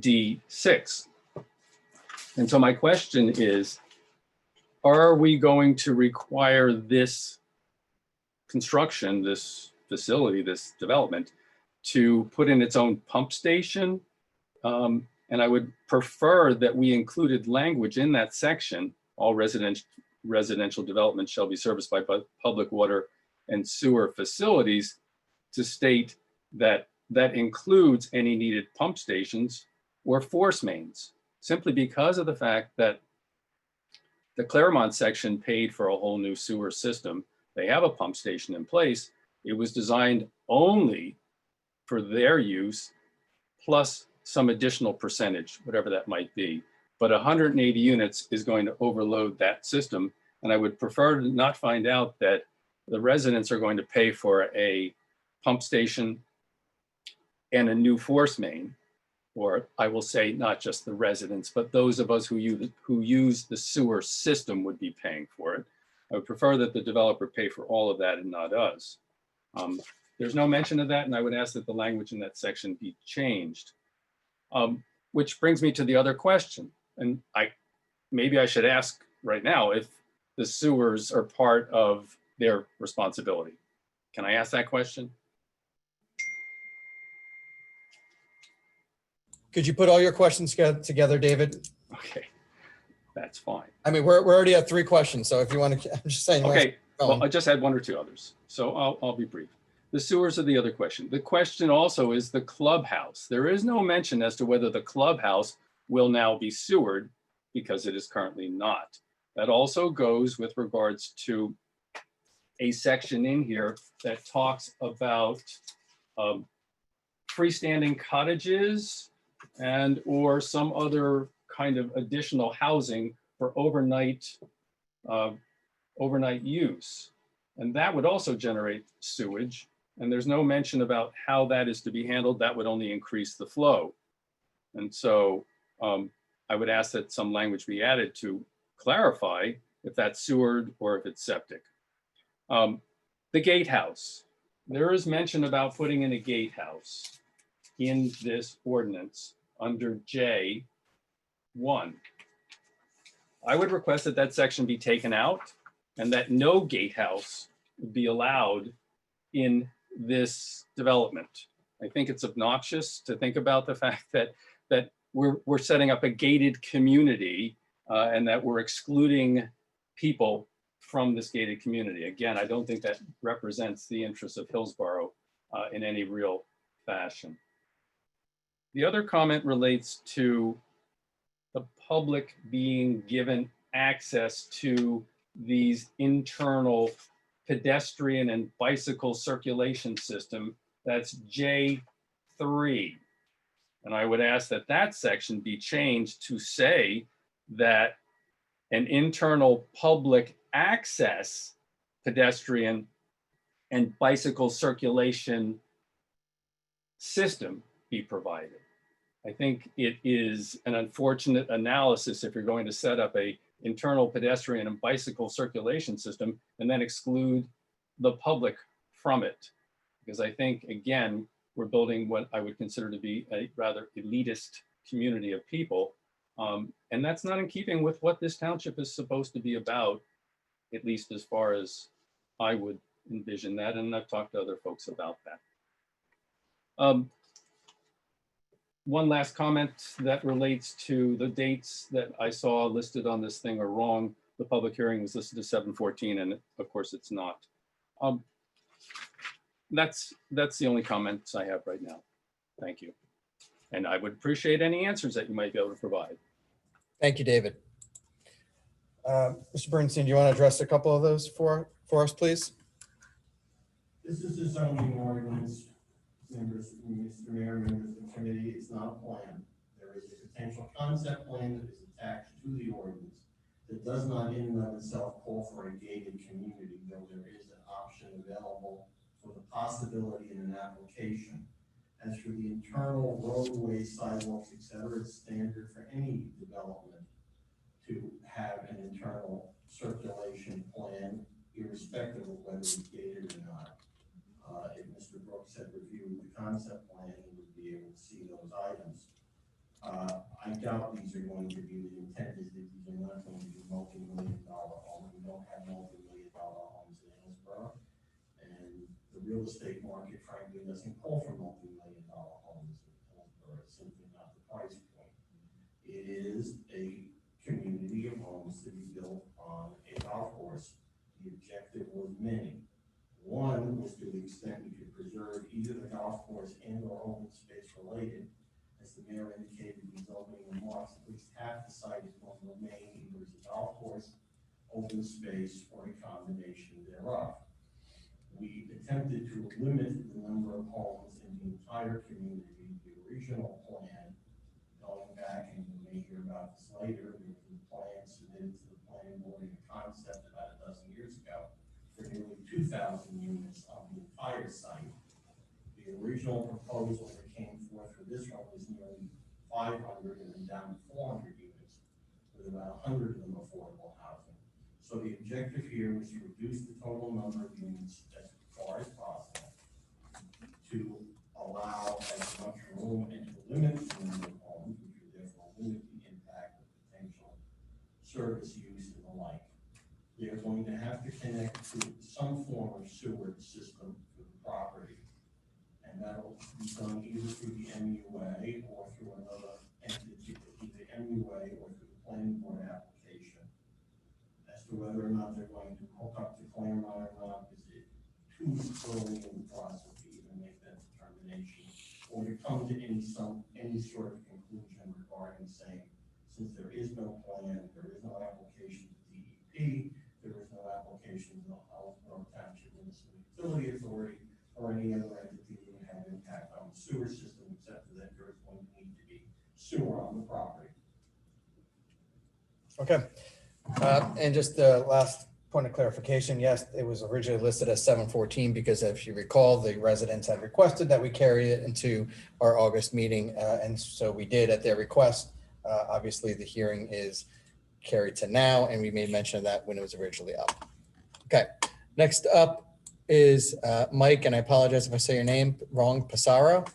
Speaker 8: D6. And so my question is, are we going to require this construction, this facility, this development, to put in its own pump station? And I would prefer that we included language in that section, all residential development shall be serviced by public water and sewer facilities, to state that that includes any needed pump stations or force mains, simply because of the fact that the Claremont section paid for a whole new sewer system. They have a pump station in place. It was designed only for their use, plus some additional percentage, whatever that might be. But 180 units is going to overload that system. And I would prefer to not find out that the residents are going to pay for a pump station and a new force main, or I will say not just the residents, but those of us who use the sewer system would be paying for it. I would prefer that the developer pay for all of that and not us. There's no mention of that, and I would ask that the language in that section be changed. Which brings me to the other question, and maybe I should ask right now if the sewers are part of their responsibility. Can I ask that question?
Speaker 1: Could you put all your questions together, David?
Speaker 8: Okay, that's fine.
Speaker 1: I mean, we're already at 3 questions, so if you want to, I'm just saying.
Speaker 8: Okay, well, I just had 1 or 2 others, so I'll be brief. The sewers are the other question. The question also is the clubhouse. There is no mention as to whether the clubhouse will now be sewered, because it is currently not. That also goes with regards to a section in here that talks about freestanding cottages and or some other kind of additional housing for overnight use. And that would also generate sewage. And there's no mention about how that is to be handled. That would only increase the flow. And so I would ask that some language be added to clarify if that's sewered or if it's septic. The gatehouse. There is mention about putting in a gatehouse in this ordinance under J1. I would request that that section be taken out and that no gatehouse be allowed in this development. I think it's obnoxious to think about the fact that we're setting up a gated community and that we're excluding people from this gated community. Again, I don't think that represents the interests of Hillsborough in any real fashion. The other comment relates to the public being given access to these internal pedestrian and bicycle circulation system. That's J3. And I would ask that that section be changed to say that an internal public access pedestrian and bicycle circulation system be provided. I think it is an unfortunate analysis if you're going to set up a internal pedestrian and bicycle circulation system and then exclude the public from it. Because I think, again, we're building what I would consider to be a rather elitist community of people. And that's not in keeping with what this township is supposed to be about, at least as far as I would envision that. And I've talked to other folks about that. One last comment that relates to the dates that I saw listed on this thing are wrong. The public hearing was listed as 7/14, and of course it's not. That's the only comments I have right now. Thank you. And I would appreciate any answers that you might be able to provide.
Speaker 1: Thank you, David. Mr. Bernstein, do you want to address a couple of those for us, please?
Speaker 7: This is a zoning ordinance, members, Mr. Mayor, members of the committee. It's not a plan. There is a potential concept plan that is attached to the ordinance that does not in and of itself call for a gated community, though there is an option available for the possibility in an application. As for the internal roadways, sidewalks, et cetera, it's standard for any development to have an internal circulation plan, irrespective of whether it's gated or not. If Mr. Brooks had reviewed the concept plan, he would be able to see those items. I doubt these are going to be, the intent is that these are not going to be multi-million-dollar homes. We don't have multi-million-dollar homes in Hillsborough. And the real estate market, frankly, doesn't call for multi-million-dollar homes in Hillsborough. It's simply not the price point. It is a community of homes to be built on a golf course. The objective was many. One was to the extent we could preserve either the golf course and or open space related. As the mayor indicated in his opening remarks, at least half the site is going to remain either as a golf course, open space, or a combination thereof. We attempted to limit the number of homes in the entire community. The original plan, going back, and you may hear about this later, there was a plan submitted to the planning board in a concept about a dozen years ago for nearly 2,000 units on the entire site. The original proposal that came forth for this one was nearly 500 and then down to 400 units, with about 100 of them affordable housing. So the objective here was to reduce the total number of units as far as possible, to allow as much room and to limit the number of homes, which would therefore limit the impact of potential service use and the like. They are going to have to connect to some form of sewer system for the property. And that'll be done either through the MUA or through another entity, either MUA or through the planning board application. As to whether or not they're going to hook up to Claremont or not, is it too early in the process to even make that determination, or to come to any sort of conclusion regarding saying, since there is no plan, there is no application to DEP, there is no application to the Township Municipal Utility Authority or any other entity that would have impact on the sewer system, except that there is going to need to be sewer on the property.
Speaker 1: Okay. And just the last point of clarification, yes, it was originally listed as 7/14 because if you recall, the residents had requested that we carry it into our August meeting. And so we did at their request. Obviously, the hearing is carried to now, and we made mention of that when it was originally up. Okay, next up is Mike, and I apologize if I say your name wrong, Pissarro.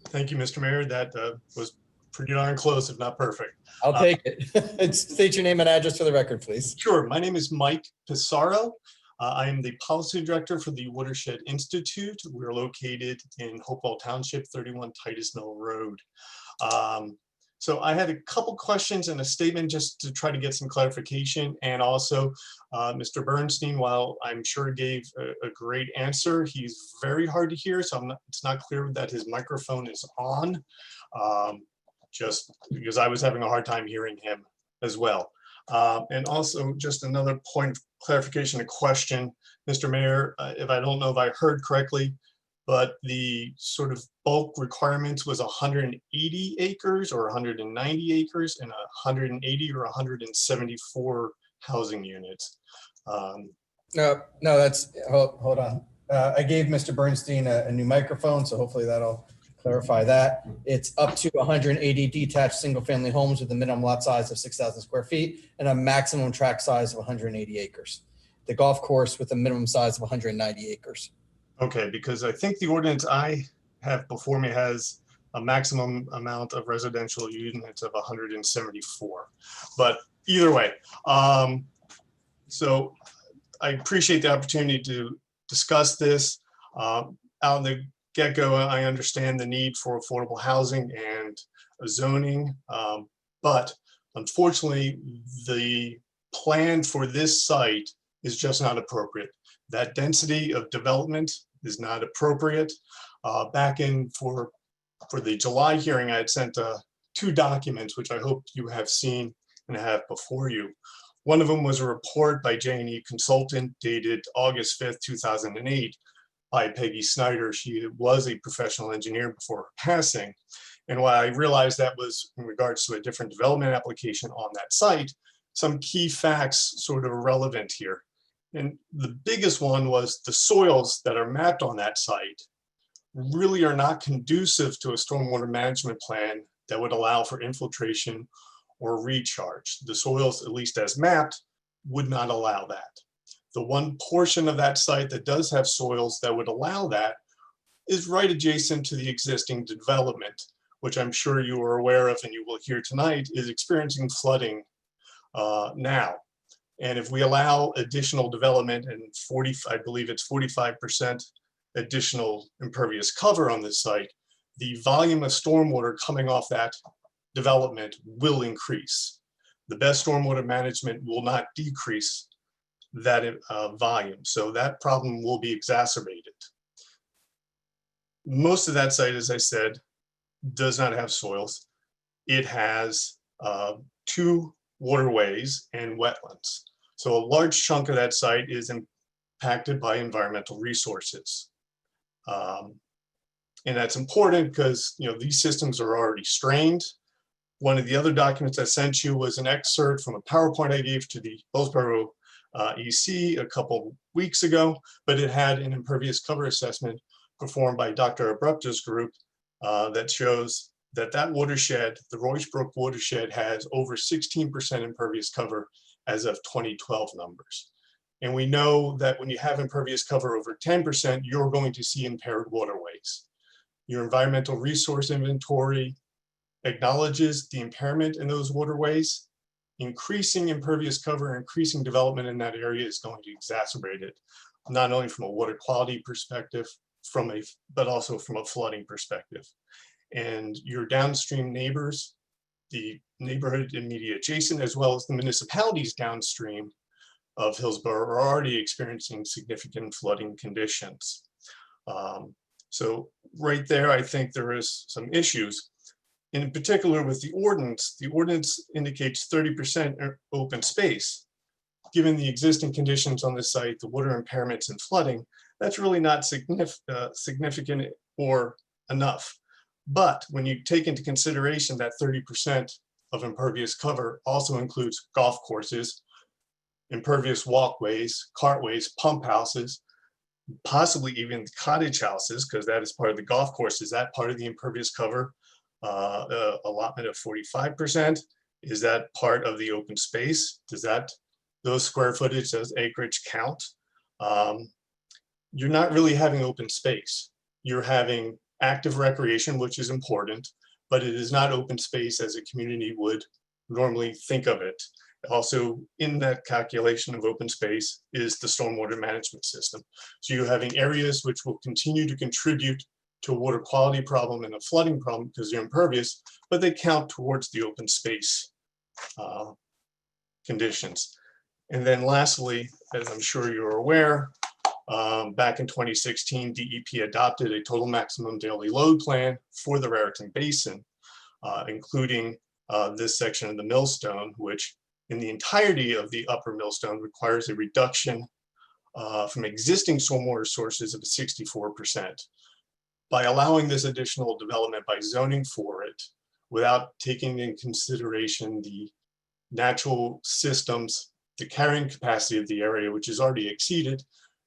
Speaker 11: Thank you, Mr. Mayor. That was pretty darn close, if not perfect.
Speaker 1: I'll take it. State your name and address for the record, please.
Speaker 11: Sure. My name is Mike Pissarro. I am the policy director for the Watershed Institute. We're located in Hopewell Township, 31 Titus Mill Road. So I had a couple questions and a statement just to try to get some clarification. And also, Mr. Bernstein, while I'm sure gave a great answer, he's very hard to hear. So it's not clear that his microphone is on, just because I was having a hard time hearing him as well. And also just another point of clarification, a question, Mr. Mayor, if I don't know if I heard correctly, but the sort of bulk requirements was 180 acres or 190 acres and 180 or 174 housing units.
Speaker 1: No, that's, hold on. I gave Mr. Bernstein a new microphone, so hopefully that'll clarify that. It's up to 180 detached single-family homes with a minimum lot size of 6,000 square feet and a maximum tract size of 180 acres. The golf course with a minimum size of 190 acres.
Speaker 11: Okay, because I think the ordinance I have before me has a maximum amount of residential units of 174. But either way, so I appreciate the opportunity to discuss this. Out of the get-go, I understand the need for affordable housing and zoning, but unfortunately, the plan for this site is just not appropriate. That density of development is not appropriate. Back in for the July hearing, I had sent 2 documents, which I hope you have seen and have before you. One of them was a report by J&E Consultant dated August 5th, 2008 by Peggy Snyder. She was a professional engineer before her passing. And while I realized that was in regards to a different development application on that site, some key facts sort of relevant here. And the biggest one was the soils that are mapped on that site really are not conducive to a stormwater management plan that would allow for infiltration or recharge. The soils, at least as mapped, would not allow that. The one portion of that site that does have soils that would allow that is right adjacent to the existing development, which I'm sure you are aware of and you will hear tonight is experiencing flooding now. And if we allow additional development and I believe it's 45% additional impervious cover on this site, the volume of stormwater coming off that development will increase. The best stormwater management will not decrease that volume. So that problem will be exacerbated. Most of that site, as I said, does not have soils. It has 2 waterways and wetlands. So a large chunk of that site is impacted by environmental resources. And that's important because these systems are already strained. One of the other documents I sent you was an excerpt from a PowerPoint I gave to the Hillsborough EC a couple weeks ago, but it had an impervious cover assessment performed by Dr. Abrupta's group that shows that watershed, the Royce Brook watershed, has over 16% impervious cover as of 2012 numbers. And we know that when you have impervious cover over 10%, you're going to see impaired waterways. Your environmental resource inventory acknowledges the impairment in those waterways. Increasing impervious cover, increasing development in that area is going to exacerbate it, not only from a water quality perspective, but also from a flooding perspective. And your downstream neighbors, the neighborhood immediate adjacent, as well as the municipalities downstream of Hillsborough, are already experiencing significant flooding conditions. So right there, I think there is some issues. In particular with the ordinance indicates 30% open space. Given the existing conditions on the site, the water impairments and flooding, that's really not significant or enough. But when you take into consideration that 30% of impervious cover also includes golf courses, impervious walkways, cartways, pump houses, possibly even cottage houses, because that is part of the golf course. Is that part of the impervious cover allotment of 45%? Is that part of the open space? Does those square footage, those acreage count? You're not really having open space. You're having active recreation, which is important, but it is not open space as a community would normally think of it. Also in that calculation of open space is the stormwater management system. So you're having areas which will continue to contribute to a water quality problem and a flooding problem because they're impervious, but they count towards the open space conditions. And then lastly, as I'm sure you're aware, back in 2016, DEP adopted a total maximum daily load plan for the Raritan Basin, including this section of the Millstone, which in the entirety of the upper Millstone requires a reduction from existing stormwater sources of 64%. By allowing this additional development by zoning for it, without taking in consideration the natural systems, the carrying capacity of the area, which is already exceeded,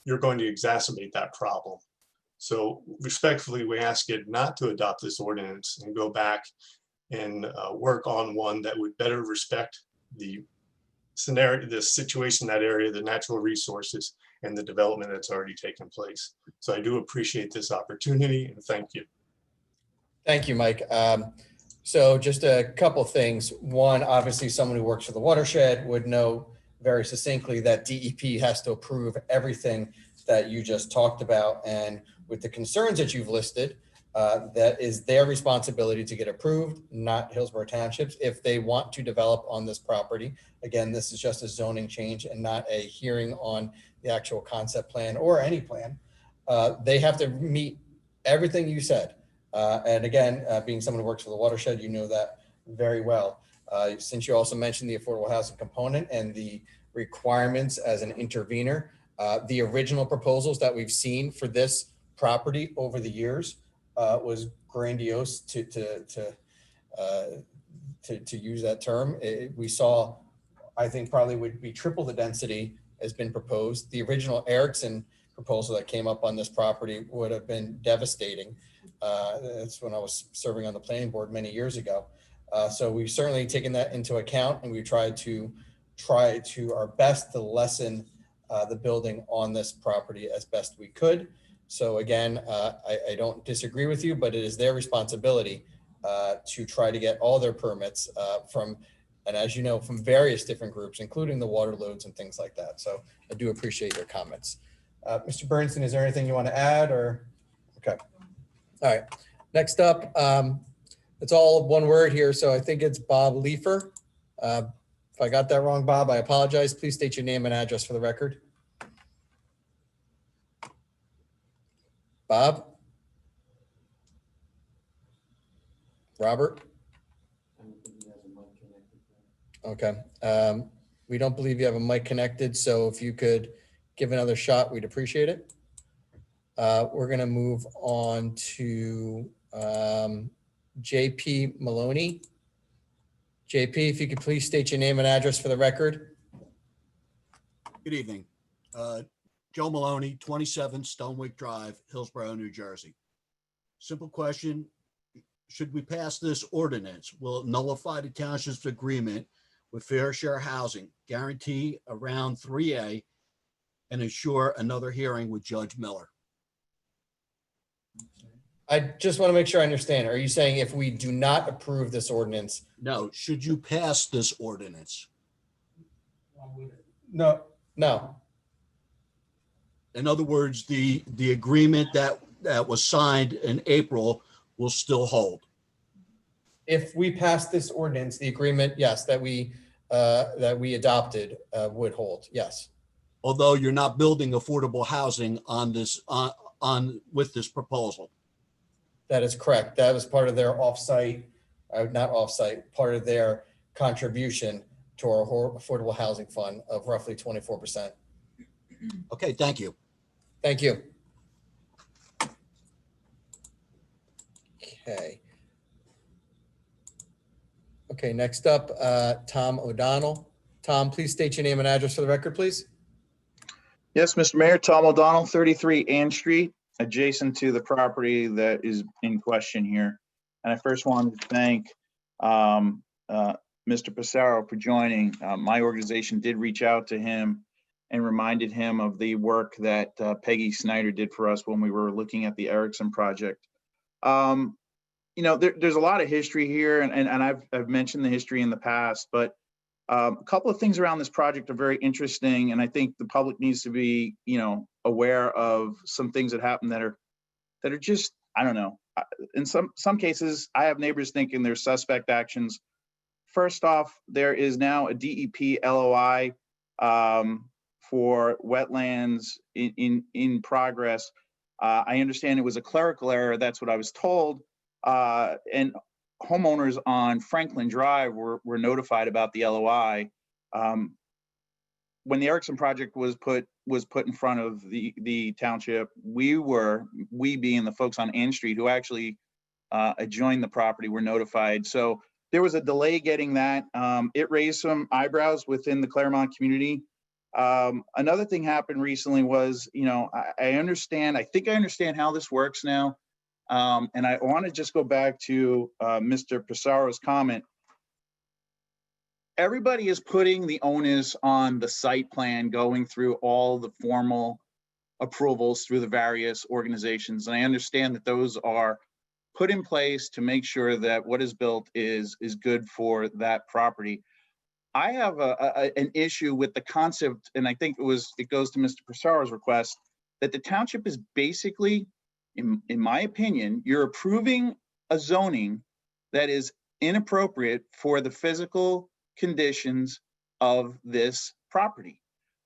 Speaker 11: you're going to exacerbate that problem. So respectfully, we ask you not to adopt this ordinance and go back and work on one that would better respect the scenario, the situation in that area, the natural resources, and the development that's already taken place. So I do appreciate this opportunity and thank you.
Speaker 1: Thank you, Mike. So just a couple things. One, obviously, someone who works for the watershed would know very succinctly that DEP has to approve everything that you just talked about. And with the concerns that you've listed, that is their responsibility to get approved, not Hillsborough Township's, if they want to develop on this property. Again, this is just a zoning change and not a hearing on the actual concept plan or any plan. They have to meet everything you said. And again, being someone who works for the watershed, you know that very well. Since you also mentioned the affordable housing component and the requirements as an intervener, the original proposals that we've seen for this property over the years was grandiose to use that term. We saw, I think probably would be triple the density has been proposed. The original Erickson proposal that came up on this property would have been devastating. That's when I was serving on the planning board many years ago. So we've certainly taken that into account, and we tried to our best to lessen the building on this property as best we could. So again, I don't disagree with you, but it is their responsibility to try to get all their permits from, and as you know, from various different groups, including the water loads and things like that. So I do appreciate your comments. Mr. Bernstein, is there anything you want to add or? Okay. All right. Next up, it's all one word here. So I think it's Bob Leifer. If I got that wrong, Bob, I apologize. Please state your name and address for the record. Bob? Robert? Okay. We don't believe you have a mic connected, so if you could give another shot, we'd appreciate it. We're going to move on to JP Maloney. JP, if you could please state your name and address for the record.
Speaker 12: Good evening. Joe Maloney, 27 Stonewick Drive, Hillsborough, New Jersey. Simple question. Should we pass this ordinance? Will it nullify the township's agreement with Fair Share Housing, guarantee around 3A, and ensure another hearing with Judge Miller?
Speaker 1: I just want to make sure I understand. Are you saying if we do not approve this ordinance?
Speaker 12: No, should you pass this ordinance?
Speaker 1: No. No.
Speaker 12: In other words, the agreement that was signed in April will still hold.
Speaker 1: If we pass this ordinance, the agreement, yes, that we adopted would hold. Yes.
Speaker 12: Although you're not building affordable housing on this with this proposal.
Speaker 1: That is correct. That was part of their part of their contribution to our affordable housing fund of roughly 24%.
Speaker 12: Okay, thank you.
Speaker 1: Thank you. Okay. Okay, next up, Tom O'Donnell. Tom, please state your name and address for the record, please.
Speaker 13: Yes, Mr. Mayor, Tom O'Donnell, 33 Ann Street, adjacent to the property that is in question here. And I first wanted to thank Mr. Pissarro for joining. My organization did reach out to him and reminded him of the work that Peggy Snyder did for us when we were looking at the Erickson project. You know, there's a lot of history here, and I've mentioned the history in the past, but a couple of things around this project are very interesting, and I think the public needs to be, you know, aware of some things that happen that are just, I don't know. In some cases, I have neighbors thinking they're suspect actions. First off, there is now a DEP LOI for wetlands in progress. I understand it was a clerical error. That's what I was told. And homeowners on Franklin Drive were notified about the LOI. When the Erickson project was put in front of the township, we being the folks on Ann Street who actually adjoined the property were notified. So there was a delay getting that. It raised some eyebrows within the Claremont community. Another thing happened recently was, you know, I think I understand how this works now. And I want to just go back to Mr. Pissarro's comment. Everybody is putting the onus on the site plan, going through all the formal approvals through the various organizations. And I understand that those are put in place to make sure that what is built is good for that property. I have an issue with the concept, and I think it goes to Mr. Pursaro's request, that the township is basically, in my opinion, you're approving a zoning that is inappropriate for the physical conditions of this property.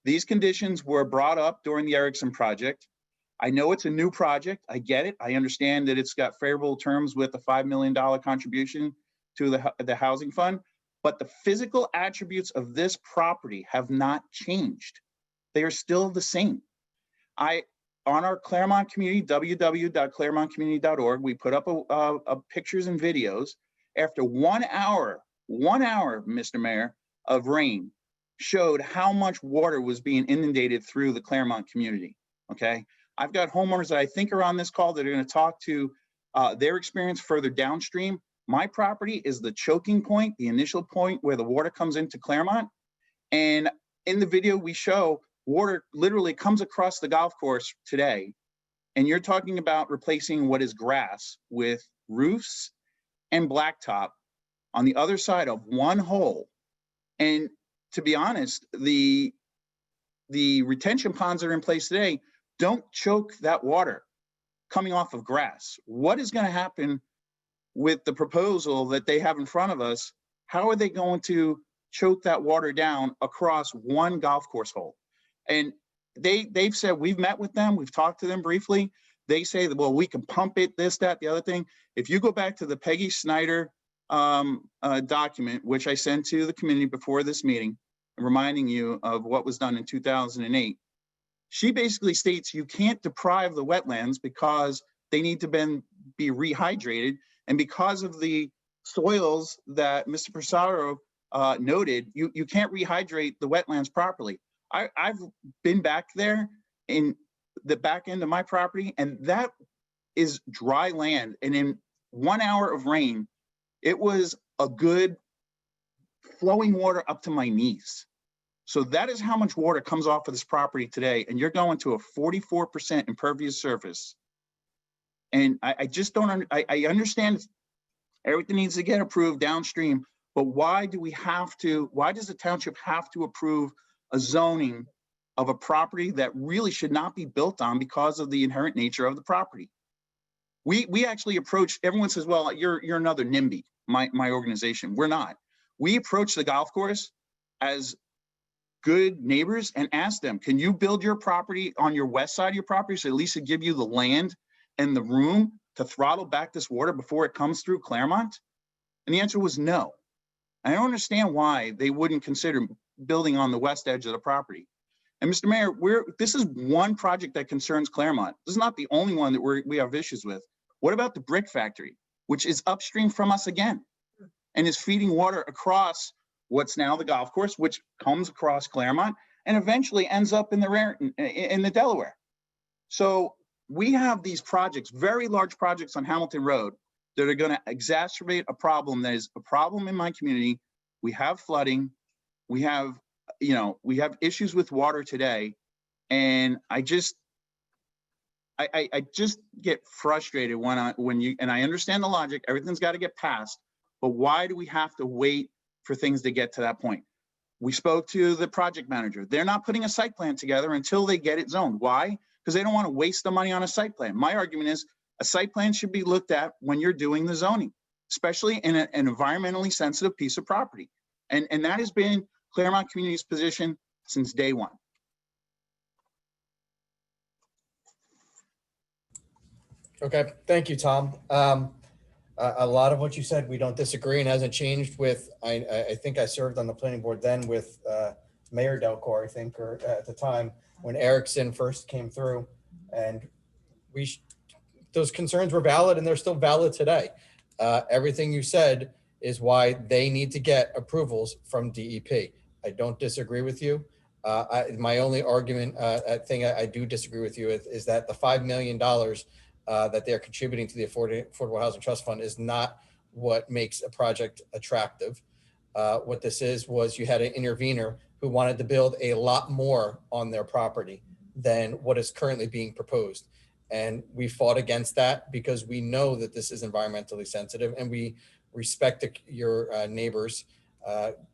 Speaker 13: These conditions were brought up during the Erickson project. I know it's a new project. I get it. I understand that it's got favorable terms with a $5 million contribution to the housing fund, but the physical attributes of this property have not changed. They are still the same. On our Claremont community, www.claremontcommunity.org, we put up a pictures and videos. After 1 hour, Mr. Mayor, of rain, showed how much water was being inundated through the Claremont community, okay? I've got homeowners that I think are on this call that are gonna talk to their experience further downstream. My property is the choking point, the initial point where the water comes into Claremont. And in the video we show, water literally comes across the golf course today. And you're talking about replacing what is grass with roofs and blacktop on the other side of one hole. And to be honest, the retention ponds that are in place today don't choke that water coming off of grass. What is going to happen with the proposal that they have in front of us? How are they going to choke that water down across one golf course hole? And they've said, we've met with them, we've talked to them briefly. They say that, well, we can pump it, this, that, the other thing. If you go back to the Peggy Snyder document, which I sent to the community before this meeting, reminding you of what was done in 2008, she basically states you can't deprive the wetlands because they need to be rehydrated. And because of the soils that Mr. Persaro noted, you can't rehydrate the wetlands properly. I've been back there in the back end of my property, and that is dry land. And in 1 hour of rain, it was a good flowing water up to my knees. So that is how much water comes off of this property today. And you're going to a 44% impervious surface. And I just don't, I understand everything needs to get approved downstream, but why does the township have to approve a zoning of a property that really should not be built on because of the inherent nature of the property? We actually approached, everyone says, well, you're another NIMBY, my organization. We're not. We approached the golf course as good neighbors and asked them, can you build your property on your west side of your property so at least it give you the land and the room to throttle back this water before it comes through Claremont? And the answer was no. I don't understand why they wouldn't consider building on the west edge of the property. And Mr. Mayor, this is one project that concerns Claremont. This is not the only one that we have issues with. What about the brick factory, which is upstream from us again and is feeding water across what's now the golf course, which comes across Claremont and eventually ends up in the Delaware. So we have these projects, very large projects on Hamilton Road that are going to exacerbate a problem that is a problem in my community. We have flooding. We have issues with water today. And I just get frustrated and I understand the logic, everything's got to get passed, but why do we have to wait for things to get to that point? We spoke to the project manager. They're not putting a site plan together until they get it zoned. Why? Because they don't want to waste the money on a site plan. My argument is a site plan should be looked at when you're doing the zoning, especially in an environmentally sensitive piece of property. And that has been Claremont Community's position since day one.
Speaker 1: Okay, thank you, Tom. A lot of what you said, we don't disagree and hasn't changed with, I think I served on the planning board then with Mayor Delcor, I think, or at the time when Erickson first came through, and those concerns were valid and they're still valid today. Everything you said is why they need to get approvals from DEP. I don't disagree with you. My only argument, I do disagree with you with is that the $5 million that they're contributing to the Affordable Housing Trust Fund is not what makes a project attractive. What this was you had an intervener who wanted to build a lot more on their property than what is currently being proposed. And we fought against that because we know that this is environmentally sensitive, and we respect your neighbors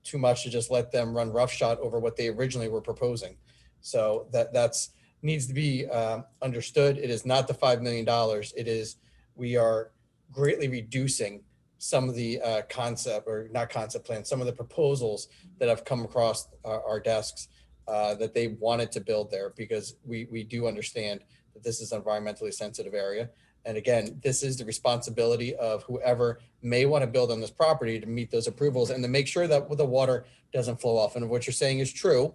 Speaker 1: too much to just let them run roughshod over what they originally were proposing. So that's needs to be understood. It is not the $5 million. It is, we are greatly reducing some of the some of the proposals that have come across our desks that they wanted to build there, because we do understand that this is an environmentally sensitive area. And again, this is the responsibility of whoever may want to build on this property to meet those approvals and to make sure that the water doesn't flow off. And if what you're saying is true,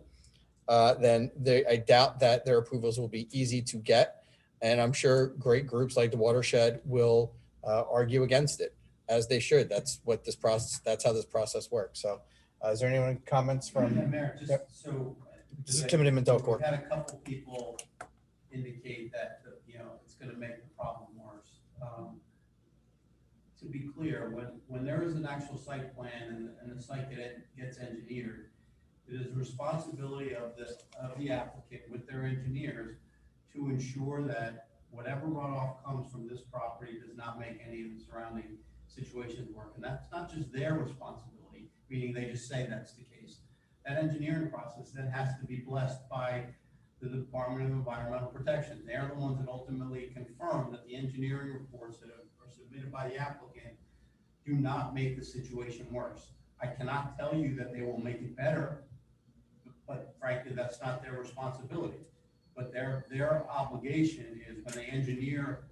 Speaker 1: then I doubt that their approvals will be easy to get. And I'm sure great groups like the Watershed will argue against it, as they should. That's what this process, that's how this process works. So is there anyone comments from?
Speaker 6: Yeah, Mayor, just
Speaker 1: Yep.
Speaker 6: so.
Speaker 1: This is Timothy Mendelcourt.
Speaker 6: We've had a couple people indicate that, it's gonna make the problem worse. To be clear, when there is an actual site plan and the site gets engineered, it is the responsibility of the applicant with their engineers to ensure that whatever runoff comes from this property does not make any of the surrounding situations work. And that's not just their responsibility, meaning they just say that's the case. That engineering process then has to be blessed by the Department of Environmental Protection. They're the ones that ultimately confirm that the engineering reports that are submitted by the applicant do not make the situation worse. I cannot tell you that they will make it better, but frankly, that's not their responsibility. But their obligation is, when they engineer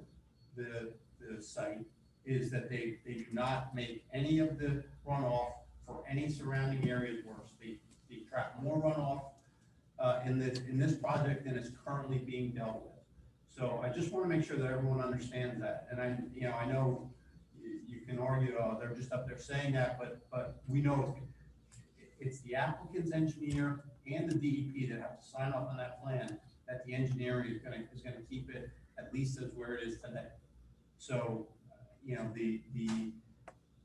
Speaker 6: the site, is that they do not make any of the runoff for any surrounding areas worse. They trap more runoff in this project than is currently being dealt with. So I just want to make sure that everyone understands that. And I know you can argue, they're just up there saying that, but we know it's the applicant's engineer and the DEP that have to sign off on that plan, that the engineering is going to keep it at least as where it is today. So,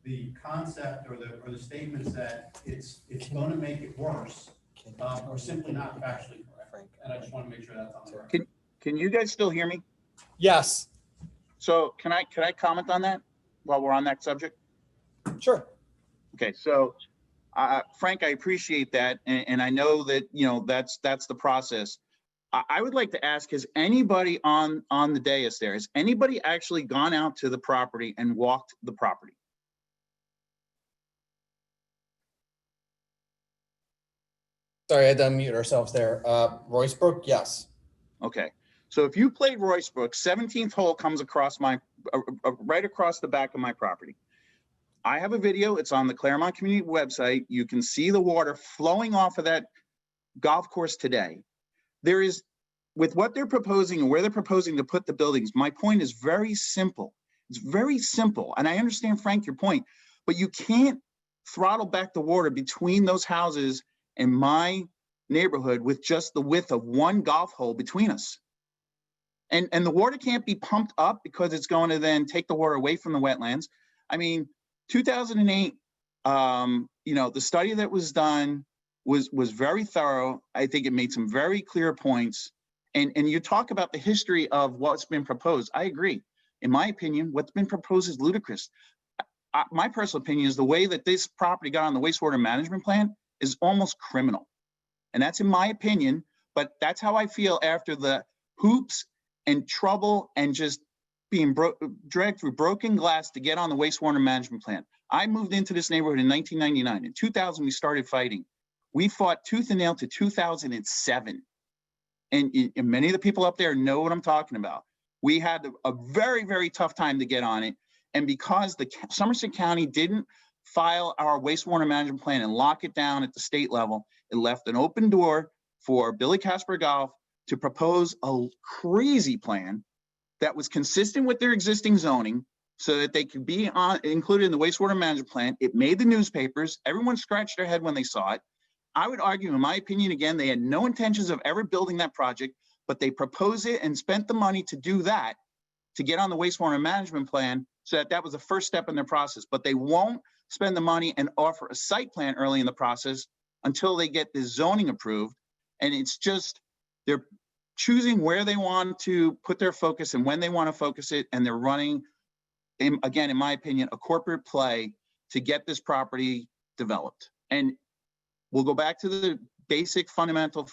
Speaker 6: the concept or the statements that it's going to make it worse are simply not factually correct. And I just want to make sure that's on the record.
Speaker 13: Can you guys still hear me?
Speaker 1: Yes. So
Speaker 13: can I comment on that while we're on that subject?
Speaker 1: Sure.
Speaker 13: Okay, so Frank, I appreciate that, and I know that that's the process. I would like to ask: has anybody on the dais there? Has anybody actually gone out to the property and walked the property?
Speaker 1: Sorry, I had to unmute ourselves there. Royce Brook, yes.
Speaker 13: Okay, so if you played Royce Brook, 17th hole comes across right across the back of my property. I have a video. It's on the Claremont Community website. You can see the water flowing off of that golf course today. There is, with what they're proposing and where they're proposing to put the buildings, my point is very simple. It's very simple. And I understand, Frank, your point, but you can't throttle back the water between those houses and my neighborhood with just the width of one golf hole between us. And the water can't be pumped up because it's going to then take the water away from the wetlands. I mean, 2008, the study that was done was very thorough. I think it made some very clear points. And you talk about the history of what's been proposed. I agree. In my opinion, what's been proposed is ludicrous. My personal opinion is the way that this property got on the wastewater management plan is almost criminal. And that's in my opinion, but that's how I feel after the hoops and trouble and just being dragged through broken glass to get on the wastewater management plan. I moved into this neighborhood in 1999. In 2000, we started fighting. We fought tooth and nail to 2007. And many of the people up there know what I'm talking about. We had a very, very tough time to get on it. And because the Somerset County didn't file our wastewater management plan and lock it down at the state level, it left an open door for Billy Casper Golf to propose a crazy plan that was consistent with their existing zoning so that they could be included in the wastewater management plan. It made the newspapers. Everyone scratched their head when they saw it. I would argue, in my opinion, again, they had no intentions of ever building that project, but they proposed it and spent the money to do that, to get on the wastewater management plan, so that was the first step in their process. But they won't spend the money and offer a site plan early in the process until they get the zoning approved. And it's just, choosing where they want to put their focus and when they want to focus it, and they're running, again, in my opinion, a corporate play to get this property developed. And we'll go back to the basic fundamental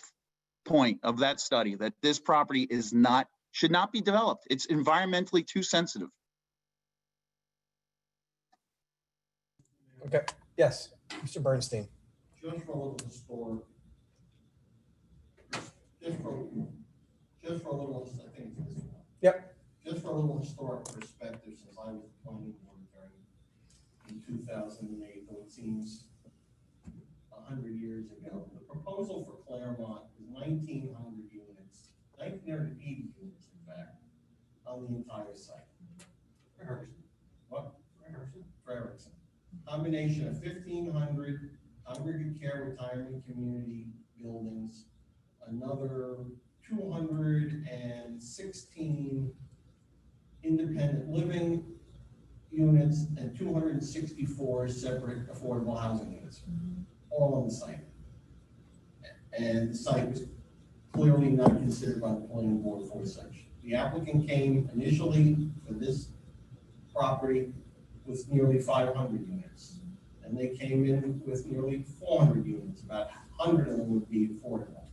Speaker 13: point of that study, that this property should not be developed. It's environmentally too sensitive.
Speaker 1: Okay, yes, Mr. Bernstein.
Speaker 6: Just for a little historic. Just for a little, I think it's this one.
Speaker 1: Yep.
Speaker 6: Just for a little historic perspective, since I was planning board during in 2008, though it seems 100 years ago. The proposal for Claremont was 1,900 units, 1,980 units, in fact, on the entire site. For Erickson. What? For Erickson. For Erickson. Combination of 1,500 congregate care retirement community buildings, another 216 independent living units, and 264 separate affordable housing units, all on the site. And the site was clearly not considered by the planning board for such. The applicant came initially for this property with nearly 500 units, and they came in with nearly 400 units. About 100 of them would be affordable.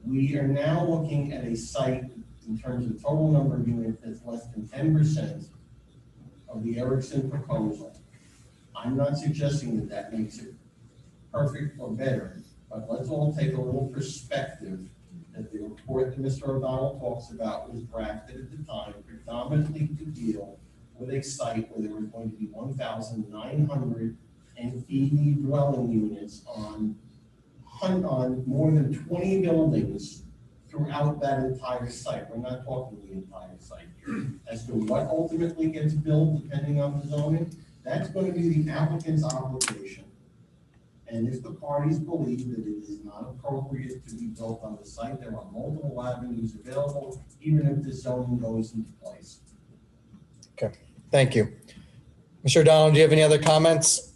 Speaker 6: We are now looking at a site in terms of total number of units that's less than 10% of the Erickson proposal. I'm not suggesting that that makes it perfect or better, but let's all take a little perspective that the report that Mr. O'Donnell talks about was drafted at the time predominantly to deal with a site where there were going to be 1,980 dwelling units on more than 20 buildings throughout that entire site. We're not talking the entire site here. As to what ultimately gets built, depending on the zoning, that's going to be the applicant's obligation. And if the parties believe that it is not appropriate to be built on the site, there are multiple avenues available, even if the zoning goes into place.
Speaker 1: Okay, thank you. Mr. O'Donnell, do you have any other comments?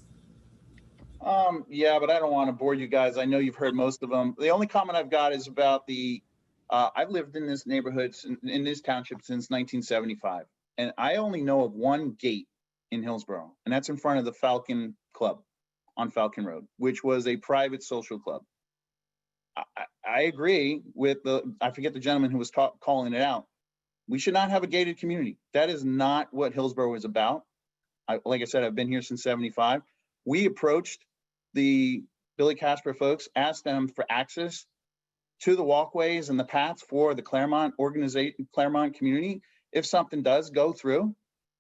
Speaker 13: Yeah, but I don't want to bore you guys. I know you've heard most of them. The only comment I've got is about I've lived in this neighborhood, in this township since 1975. And I only know of one gate in Hillsborough, and that's in front of the Falcon Club on Falcon Road, which was a private social club. I agree with I forget the gentleman who was calling it out. We should not have a gated community. That is not what Hillsborough is about. Like I said, I've been here since 75. We approached the Billy Casper folks, asked them for access to the walkways and the paths for the Claremont organization, Claremont community. If something does go through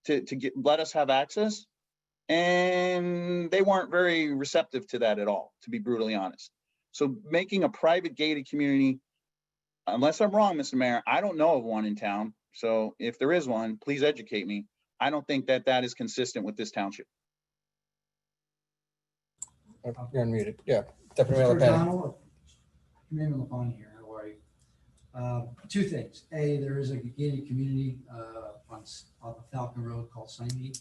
Speaker 13: to let us have access, and they weren't very receptive to that at all, to be brutally honest. So making a private gated community, unless I'm wrong, Mr. Mayor, I don't know of one in town. So if there is one, please educate me. I don't think that that is consistent with this township.
Speaker 1: You're unmuted. Yeah, Deputy Mayor
Speaker 3: Mr.
Speaker 1: LaPena.
Speaker 3: O'Donnell, Commander LaPona here. How are you? Two things. A, there is a gated community on the Falcon Road called Sunnymead,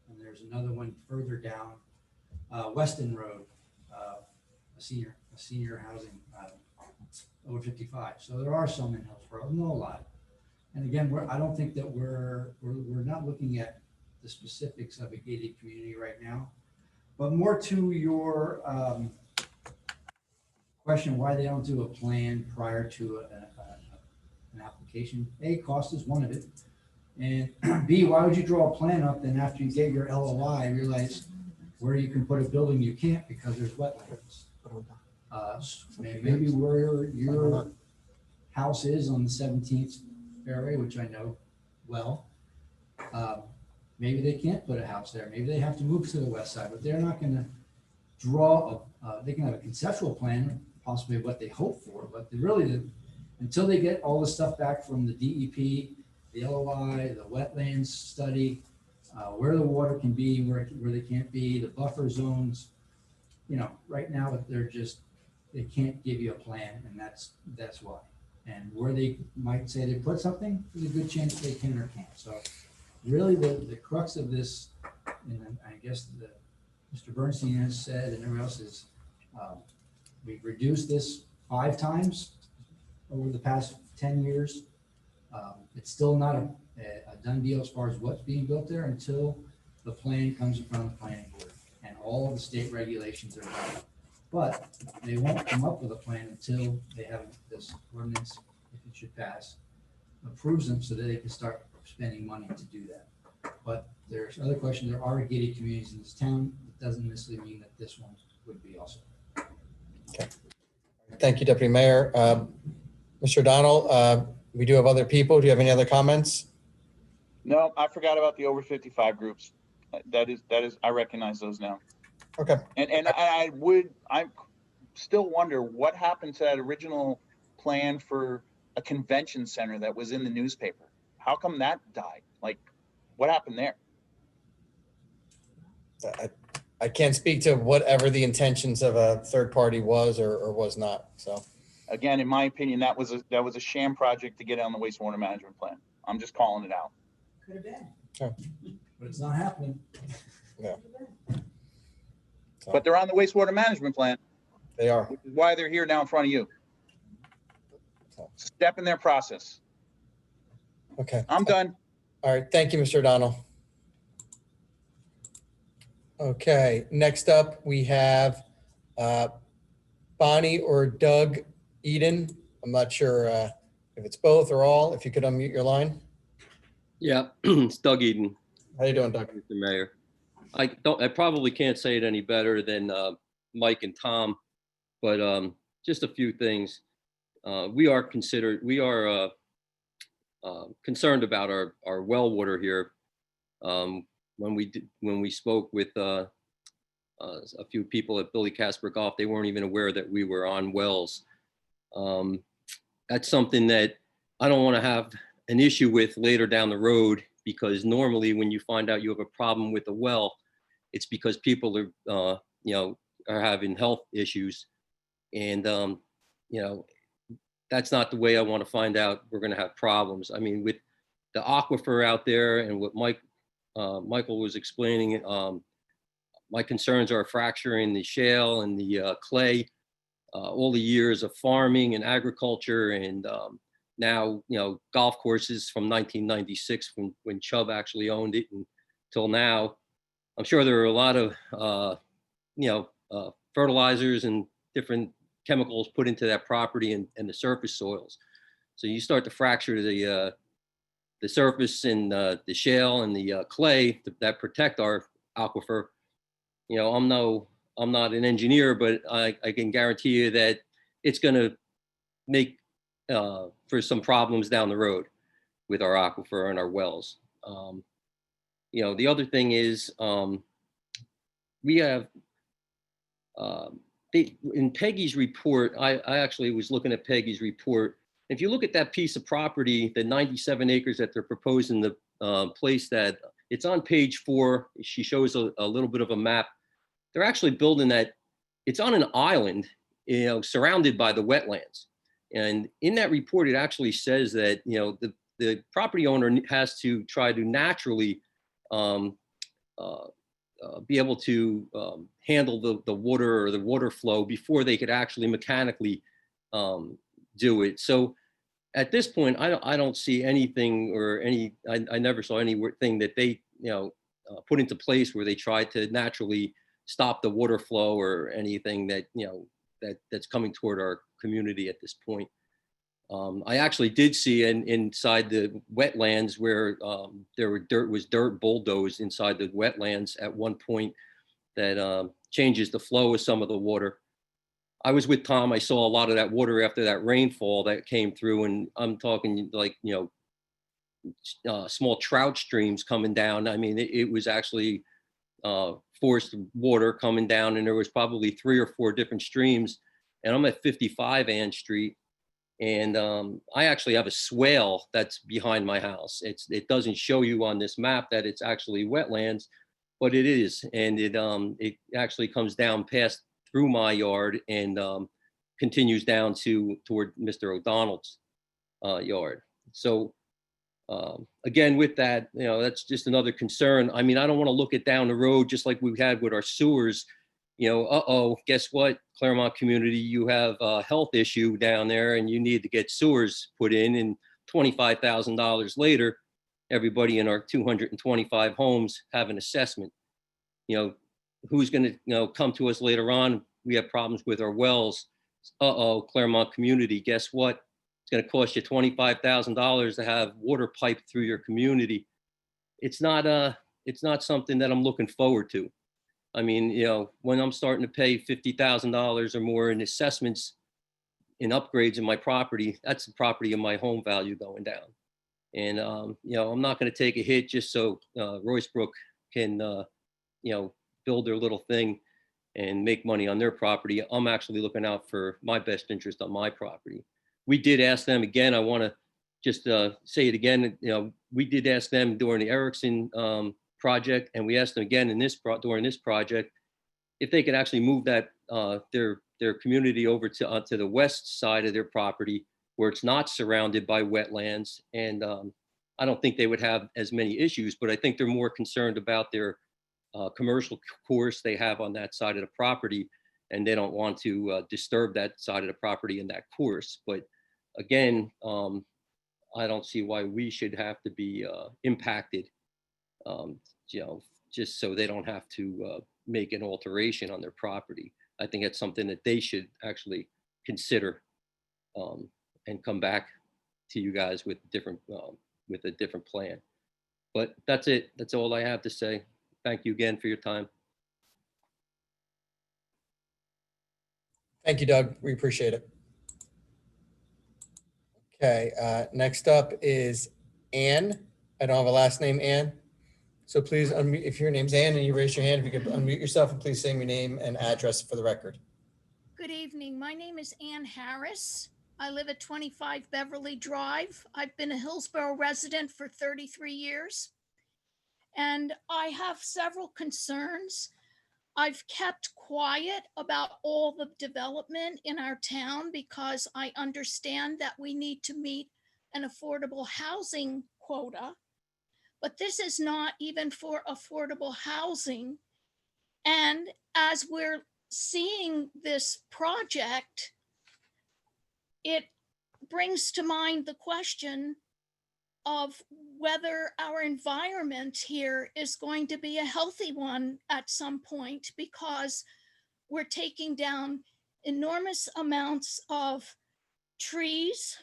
Speaker 3: and there's another one further down Weston Road, a senior housing over 55. So there are some in Hillsborough, not a lot. And again, I don't think that we're not looking at the specifics of a gated community right now, but more to your question, why they don't do a plan prior to an application. A, cost is one of it. And B, why would you draw a plan up then after you get your LOI, realize where you can put a building you can't because there's wetlands? Maybe where your house is on the 17th fairway, which I know well, maybe they can't put a house there. Maybe they have to move to the west side, but they're not going to draw they can have a conceptual plan, possibly what they hope for, but until they get all the stuff back from the DEP, the LOI, the wetlands study, where the water can be, where they can't be, the buffer zones, right now they can't give you a plan, and that's why. And where they might say they put something, there's a good chance they can or can't. So really the crux of this, and I guess Mr. Bernstein has said, and everyone else is, we've reduced this 5 times over the past 10 years. It's still not a done deal as far as what's being built there until the plan comes in front of the planning board and all of the state regulations are done. But they won't come up with a plan until they have this ordinance, if it should pass, approves them so that they can start spending money to do that. But there's other questions. There are gated communities in this town. It doesn't necessarily mean that this one would be also.
Speaker 1: Thank you, Deputy Mayor. Mr. O'Donnell, we do have other people. Do you have any other comments?
Speaker 13: No, I forgot about the over 55 groups. That is, I recognize those now.
Speaker 1: Okay.
Speaker 13: And I still wonder what happened to that original plan for a convention center that was in the newspaper. How come that died? Like, what happened there?
Speaker 1: I can't speak to whatever the intentions of a third party was or was not. So
Speaker 13: Again, in my opinion, that was a sham project to get on the wastewater management plan. I'm just calling it out.
Speaker 4: Could have been.
Speaker 3: But it's not happening.
Speaker 13: But they're on the wastewater management plan,
Speaker 1: they are.
Speaker 13: which is why they're here now in front of you. Step in their process.
Speaker 1: Okay.
Speaker 13: I'm done.
Speaker 1: All right. Thank you, Mr. O'Donnell. Okay. Next up, we have Bonnie or Doug Eden. I'm not sure if it's both or all. If you could unmute your line.
Speaker 14: Yeah, it's Doug Eden,
Speaker 1: How you doing, Doug?
Speaker 14: Mr. Mayor. I probably can't say it any better than Mike and Tom, but just a few things. We are concerned about our well water here. When we spoke with a few people at Billy Casper Golf, they weren't even aware that we were on wells. That's something that I don't want to have an issue with later down the road, because normally when you find out you have a problem with a well, it's because people are, are having health issues. And, that's not the way I want to find out we're going to have problems. I mean, with the aquifer out there and what Michael was explaining, my concerns are fracturing the shale and the clay, all the years of farming and agriculture, and now, golf courses from 1996 when Chubb actually owned it until now. I'm sure there are a lot of, fertilizers and different chemicals put into that property and the surface soils. So you start to fracture the surface and the shale and the clay that protect our aquifer. I'm not an engineer, but I can guarantee you that it's going to make for some problems down the road with our aquifer and our wells. The other thing is we have in Peggy's report. I actually was looking at Peggy's report. If you look at that piece of property, the 97 acres that they're proposing to place that, it's on page 4. She shows a little bit of a map. They're actually building that. It's on an island, surrounded by the wetlands. And in that report, it actually says that, the property owner has to try to naturally be able to handle the water or the water flow before they could actually mechanically do it. So at this point, I don't see anything or I never saw anything that they, put into place where they tried to naturally stop the water flow or anything that, that's coming toward our community at this point. I actually did see inside the wetlands where there was dirt bulldozed inside the wetlands at one point that changes the flow of some of the water. I was with Tom. I saw a lot of that water after that rainfall that came through, and I'm talking like, small trout streams coming down. I mean, it was actually forced water coming down, and there was probably 3 or 4 different streams. And I'm at 55 Ann Street. And I actually have a swale that's behind my house. It doesn't show you on this map that it's actually wetlands, but it is. And it actually comes down through my yard and continues down toward Mr. O'Donnell's yard. So again, with that, that's just another concern. I mean, I don't want to look it down the road, just like we had with our sewers. guess what, Claremont community, you have a health issue down there and you need to get sewers put in, and $25,000 later, everybody in our 225 homes have an assessment. Who's going to, come to us later on? We have problems with our wells. Claremont community, guess what? It's going to cost you $25,000 to have water piped through your community. It's not something that I'm looking forward to. I mean, when I'm starting to pay $50,000 or more in assessments in upgrades in my property, that's the property of my home value going down. And, I'm not going to take a hit just so Roycebrook can, build their little thing and make money on their property. I'm actually looking out for my best interest on my property. We did ask them again. I want to just say it again. We did ask them during the Erickson project, and we asked them again during this project if they could actually move that their community over to the west side of their property where it's not surrounded by wetlands. And I don't think they would have as many issues, but I think they're more concerned about their commercial course they have on that side of the property, and they don't want to disturb that side of the property in that course. But again, I don't see why we should have to be impacted, just so they don't have to make an alteration on their property. I think that's something that they should actually consider and come back to you guys with a different plan. But that's it. That's all I have to say. Thank you again for your time.
Speaker 1: Thank you, Doug. We appreciate it. Okay, next up is Ann. I don't have a last name, Ann. So please unmute, if your name's Ann and you raise your hand, if you could unmute yourself and please say your name and address for the record.
Speaker 15: Good evening. My name is Ann Harris. I live at 25 Beverly Drive. I've been a Hillsborough resident for 33 years. And I have several concerns. I've kept quiet about all the development in our town because I understand that we need to meet an affordable housing quota. But this is not even for affordable housing. And as we're seeing this project, it brings to mind the question of whether our environment here is going to be a healthy one at some point, because we're taking down enormous amounts of trees.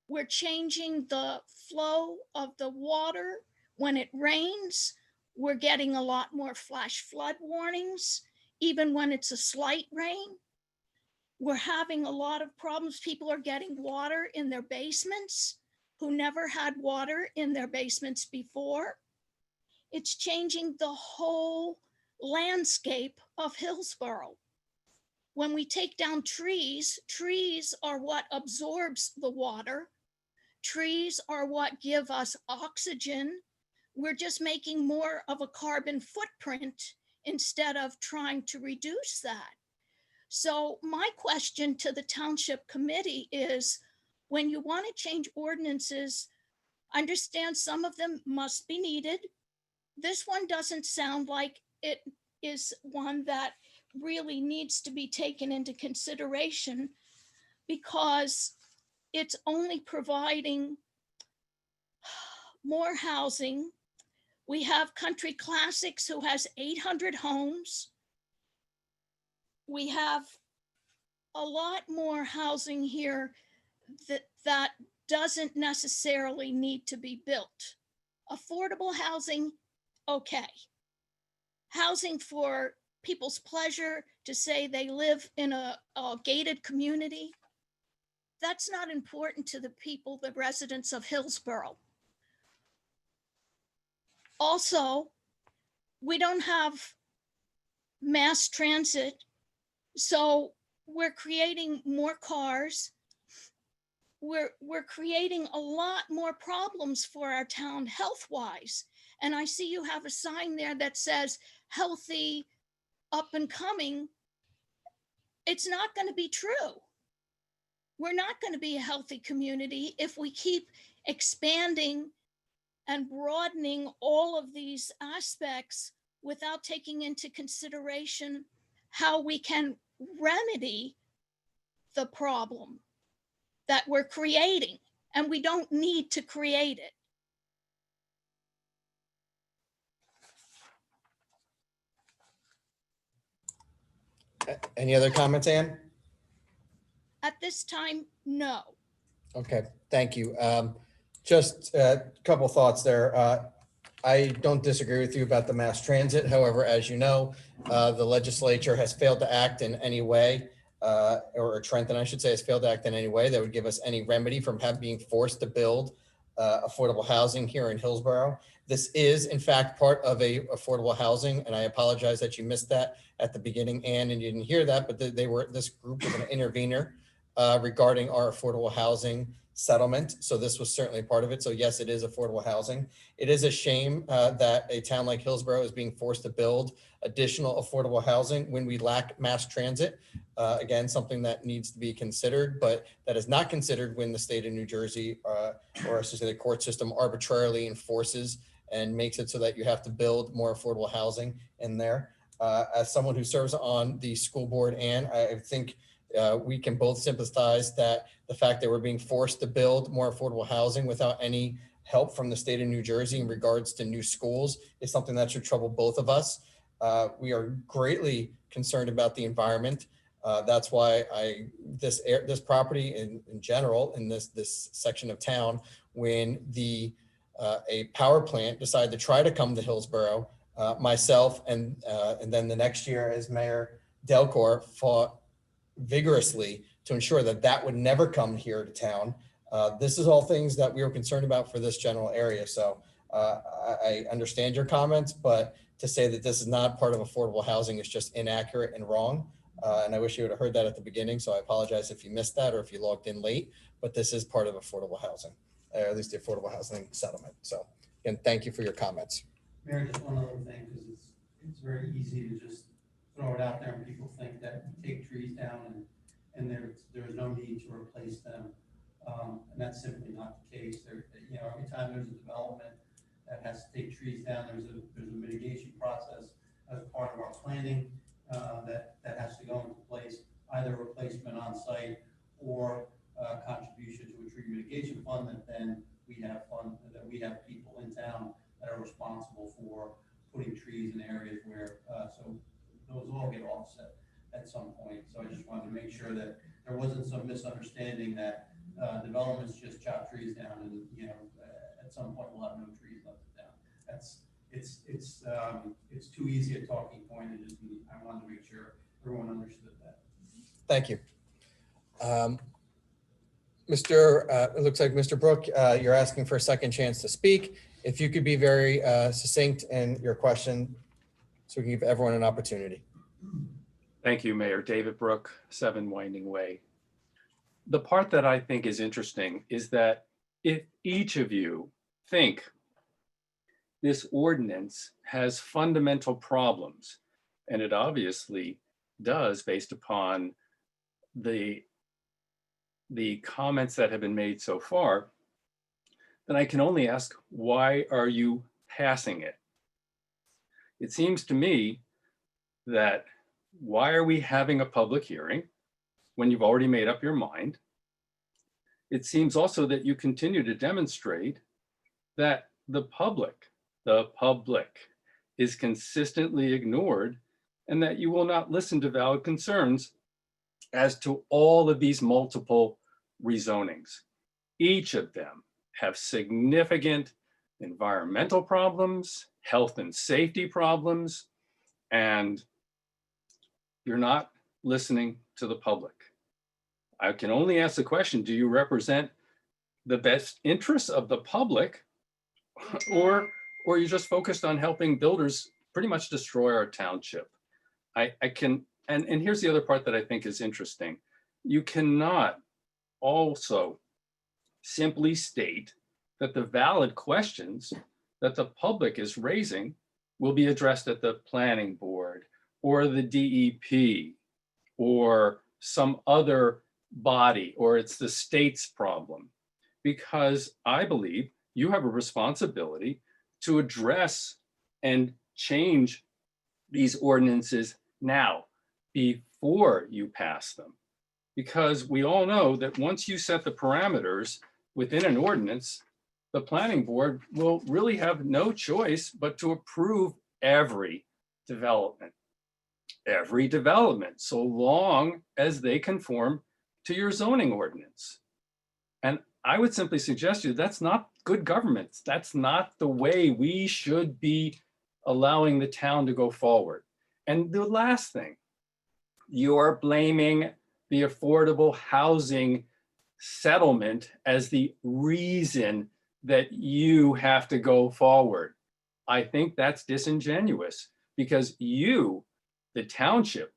Speaker 15: We're changing the flow of the water. When it rains, we're getting a lot more flash flood warnings, even when it's a slight rain. We're having a lot of problems. People are getting water in their basements who never had water in their basements before. It's changing the whole landscape of Hillsborough. When we take down trees, trees are what absorbs the water. Trees are what give us oxygen. We're just making more of a carbon footprint instead of trying to reduce that. So my question to the Township Committee is, when you want to change ordinances, I understand some of them must be needed. This one doesn't sound like it is one that really needs to be taken into consideration, because it's only providing more housing. We have Country Classics, who has 800 homes. We have a lot more housing here that doesn't necessarily need to be built. Affordable housing, okay. Housing for people's pleasure, to say they live in a gated community, that's not important to the people, the residents of Hillsborough. Also, we don't have mass transit, so we're creating more cars. We're creating a lot more problems for our town health-wise. And I see you have a sign there that says healthy, up and coming. It's not going to be true. We're not going to be a healthy community if we keep expanding and broadening all of these aspects without taking into consideration how we can remedy the problem that we're creating, and we don't need to create it.
Speaker 1: Any other comments, Ann?
Speaker 15: At this time, no.
Speaker 1: Okay, thank you. Just a couple thoughts there. I don't disagree with you about the mass transit. However, as you know, the legislature has failed to act in any way, or Trenton, I should say, has failed to act in any way that would give us any remedy from being forced to build affordable housing here in Hillsborough. This is, in fact, part of a affordable housing, and I apologize that you missed that at the beginning, Ann, and you didn't hear that, but this group was an intervener regarding our affordable housing settlement. So this was certainly part of it. So yes, it is affordable housing. It is a shame that a town like Hillsborough is being forced to build additional affordable housing when we lack mass transit. Again, something that needs to be considered, but that is not considered when the state of New Jersey, or I should say the court system, arbitrarily enforces and makes it so that you have to build more affordable housing in there. As someone who serves on the school board, and I think we can both sympathize that the fact that we're being forced to build more affordable housing without any help from the state of New Jersey in regards to new schools is something that should trouble both of us. We are greatly concerned about the environment. That's why this property in general, in this section of town, when a power plant decided to try to come to Hillsborough, myself and then the next year as Mayor Delcor fought vigorously to ensure that that would never come here to town. This is all things that we were concerned about for this general area. So I understand your comments, but to say that this is not part of affordable housing is just inaccurate and wrong. And I wish you would have heard that at the beginning. So I apologize if you missed that or if you logged in late, but this is part of affordable housing, or at least the affordable housing settlement. So again, thank you for your comments.
Speaker 6: Mayor, just one other thing, because it's very easy to just throw it out there and people think that we take trees down and there's no need to replace them. And that's simply not the case. Every time there's a development that has to take trees down, there's a mitigation process as part of our planning that has to go into place, either replacement on site or contribution to a tree mitigation fund that then we have people in town that are responsible for putting trees in areas where, so those all get offset at some point. So I just wanted to make sure that there wasn't some misunderstanding that developments just chop trees down and, at some point we'll have no trees left down. It's too easy a talking point, and I wanted to make sure everyone understood that.
Speaker 1: Thank you. It looks like Mr. Brook, you're asking for a second chance to speak. If you could be very succinct in your question, so we can give everyone an opportunity.
Speaker 8: Thank you, Mayor. David Brook, 7 Winding Way. The part that I think is interesting is that if each of you think this ordinance has fundamental problems, and it obviously does based upon the comments that have been made so far, then I can only ask, why are you passing it? It seems to me that why are we having a public hearing when you've already made up your mind? It seems also that you continue to demonstrate that the public is consistently ignored, and that you will not listen to valid concerns as to all of these multiple rezonings. Each of them have significant environmental problems, health and safety problems, and you're not listening to the public. I can only ask the question, do you represent the best interests of the public, or are you just focused on helping builders pretty much destroy our township? And here's the other part that I think is interesting. You cannot also simply state that the valid questions that the public is raising will be addressed at the planning board or the DEP or some other body, or it's the state's problem. Because I believe you have a responsibility to address and change these ordinances now. before you pass them. Because we all know that once you set the parameters within an ordinance, the planning board will really have no choice but to approve every development, so long as they conform to your zoning ordinance. And I would simply suggest to you, that's not good government. That's not the way we should be allowing the town to go forward. And the last thing, you are blaming the affordable housing settlement as the reason that you have to go forward. I think that's disingenuous because you, the township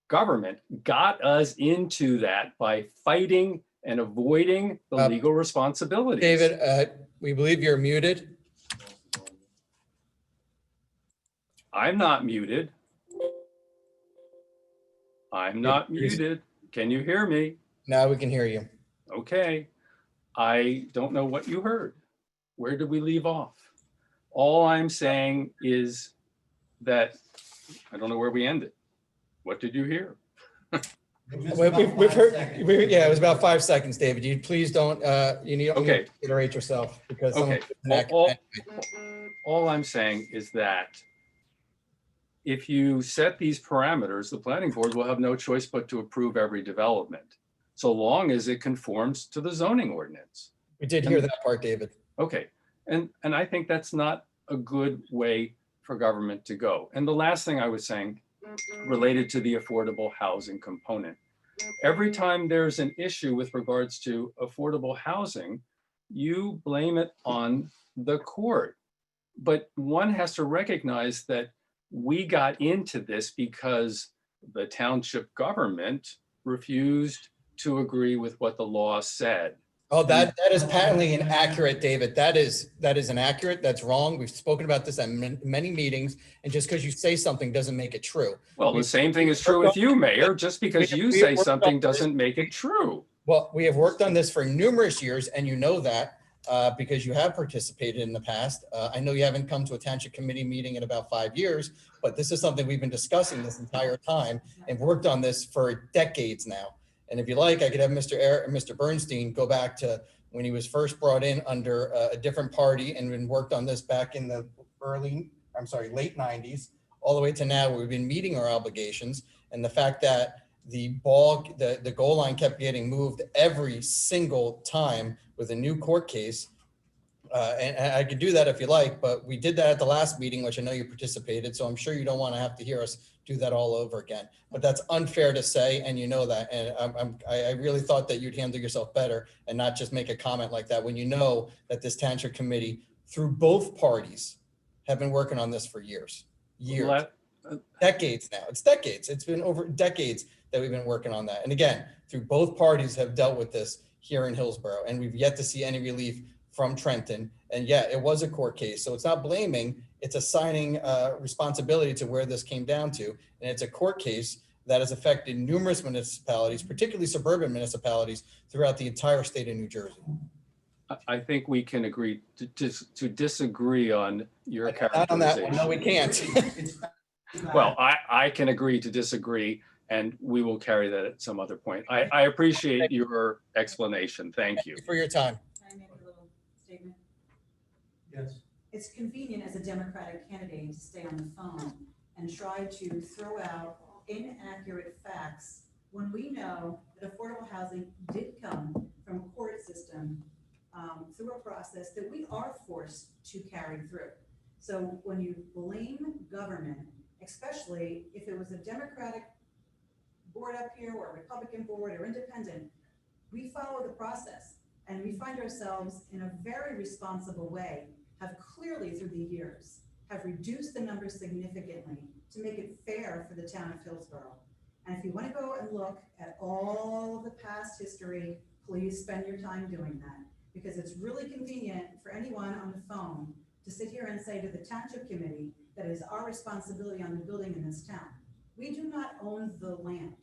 Speaker 8: government, got us into that by fighting and avoiding the legal responsibilities.
Speaker 1: David, we believe you're muted.
Speaker 8: I'm not muted. I'm not muted. Can you hear me?
Speaker 1: Now we can hear you.
Speaker 8: Okay. I don't know what you heard. Where did we leave off? All I'm saying is that I don't know where we ended. What did you hear?
Speaker 1: We've heard, yeah, it was about 5 seconds, David. You please don't, you need to iterate yourself because.
Speaker 8: Okay. All I'm saying is that if you set these parameters, the planning board will have no choice but to approve every development, so long as it conforms to the zoning ordinance.
Speaker 1: We did hear that part, David.
Speaker 8: Okay. And I think that's not a good way for government to go. And the last thing I was saying related to the affordable housing component. Every time there's an issue with regards to affordable housing, you blame it on the court. But one has to recognize that we got into this because the township government refused to agree with what the law said.
Speaker 1: Oh, that is patently inaccurate, David. That is inaccurate. That's wrong. We've spoken about this at many meetings, and just because you say something doesn't make it true.
Speaker 8: Well, the same thing is true with you, Mayor. Just because you say something doesn't make it true.
Speaker 1: Well, we have worked on this for numerous years, and you know that because you have participated in the past. I know you haven't come to a township committee meeting in about 5 years, but this is something we've been discussing this entire time and worked on this for decades now. And if you like, I could have Mr. Bernstein go back to when he was first brought in under a different party and been worked on this back in the late 90s, all the way to now. We've been meeting our obligations, and the fact that the goal line kept getting moved every single time with a new court case. And I could do that if you like, but we did that at the last meeting, which I know you participated. So I'm sure you don't want to have to hear us do that all over again. But that's unfair to say, and you know that. And I really thought that you'd handle yourself better and not just make a comment like that when you know that this township committee, through both parties, have been working on this for years. Decades now. It's decades. It's been over decades that we've been working on that. And again, through both parties have dealt with this here in Hillsborough, and we've yet to see any relief from Trenton. And yeah, it was a court case. So it's not blaming, it's assigning responsibility to where this came down to. And it's a court case that has affected numerous municipalities, particularly suburban municipalities throughout the entire state of New Jersey.
Speaker 8: I think we can agree to disagree on your characterization.
Speaker 1: Not on that one. No, we can't.
Speaker 8: Well, I can agree to disagree, and we will carry that at some other point. I appreciate your explanation. Thank you.
Speaker 1: Thank you for your time.
Speaker 4: Can I make a little statement?
Speaker 6: Yes.
Speaker 4: It's convenient as a Democratic candidate to stay on the phone and try to throw out inaccurate facts when we know that affordable housing did come from a court system through a process that we are forced to carry through. So when you blame government, especially if it was a Democratic board up here or a Republican board or independent, we follow the process and we find ourselves in a very responsible way, have clearly through the years, have reduced the numbers significantly to make it fair for the town of Hillsborough. And if you want to go and look at all of the past history, please spend your time doing that, because it's really convenient for anyone on the phone to sit here and say to the township committee that it is our responsibility on the building in this town. We do not own the land.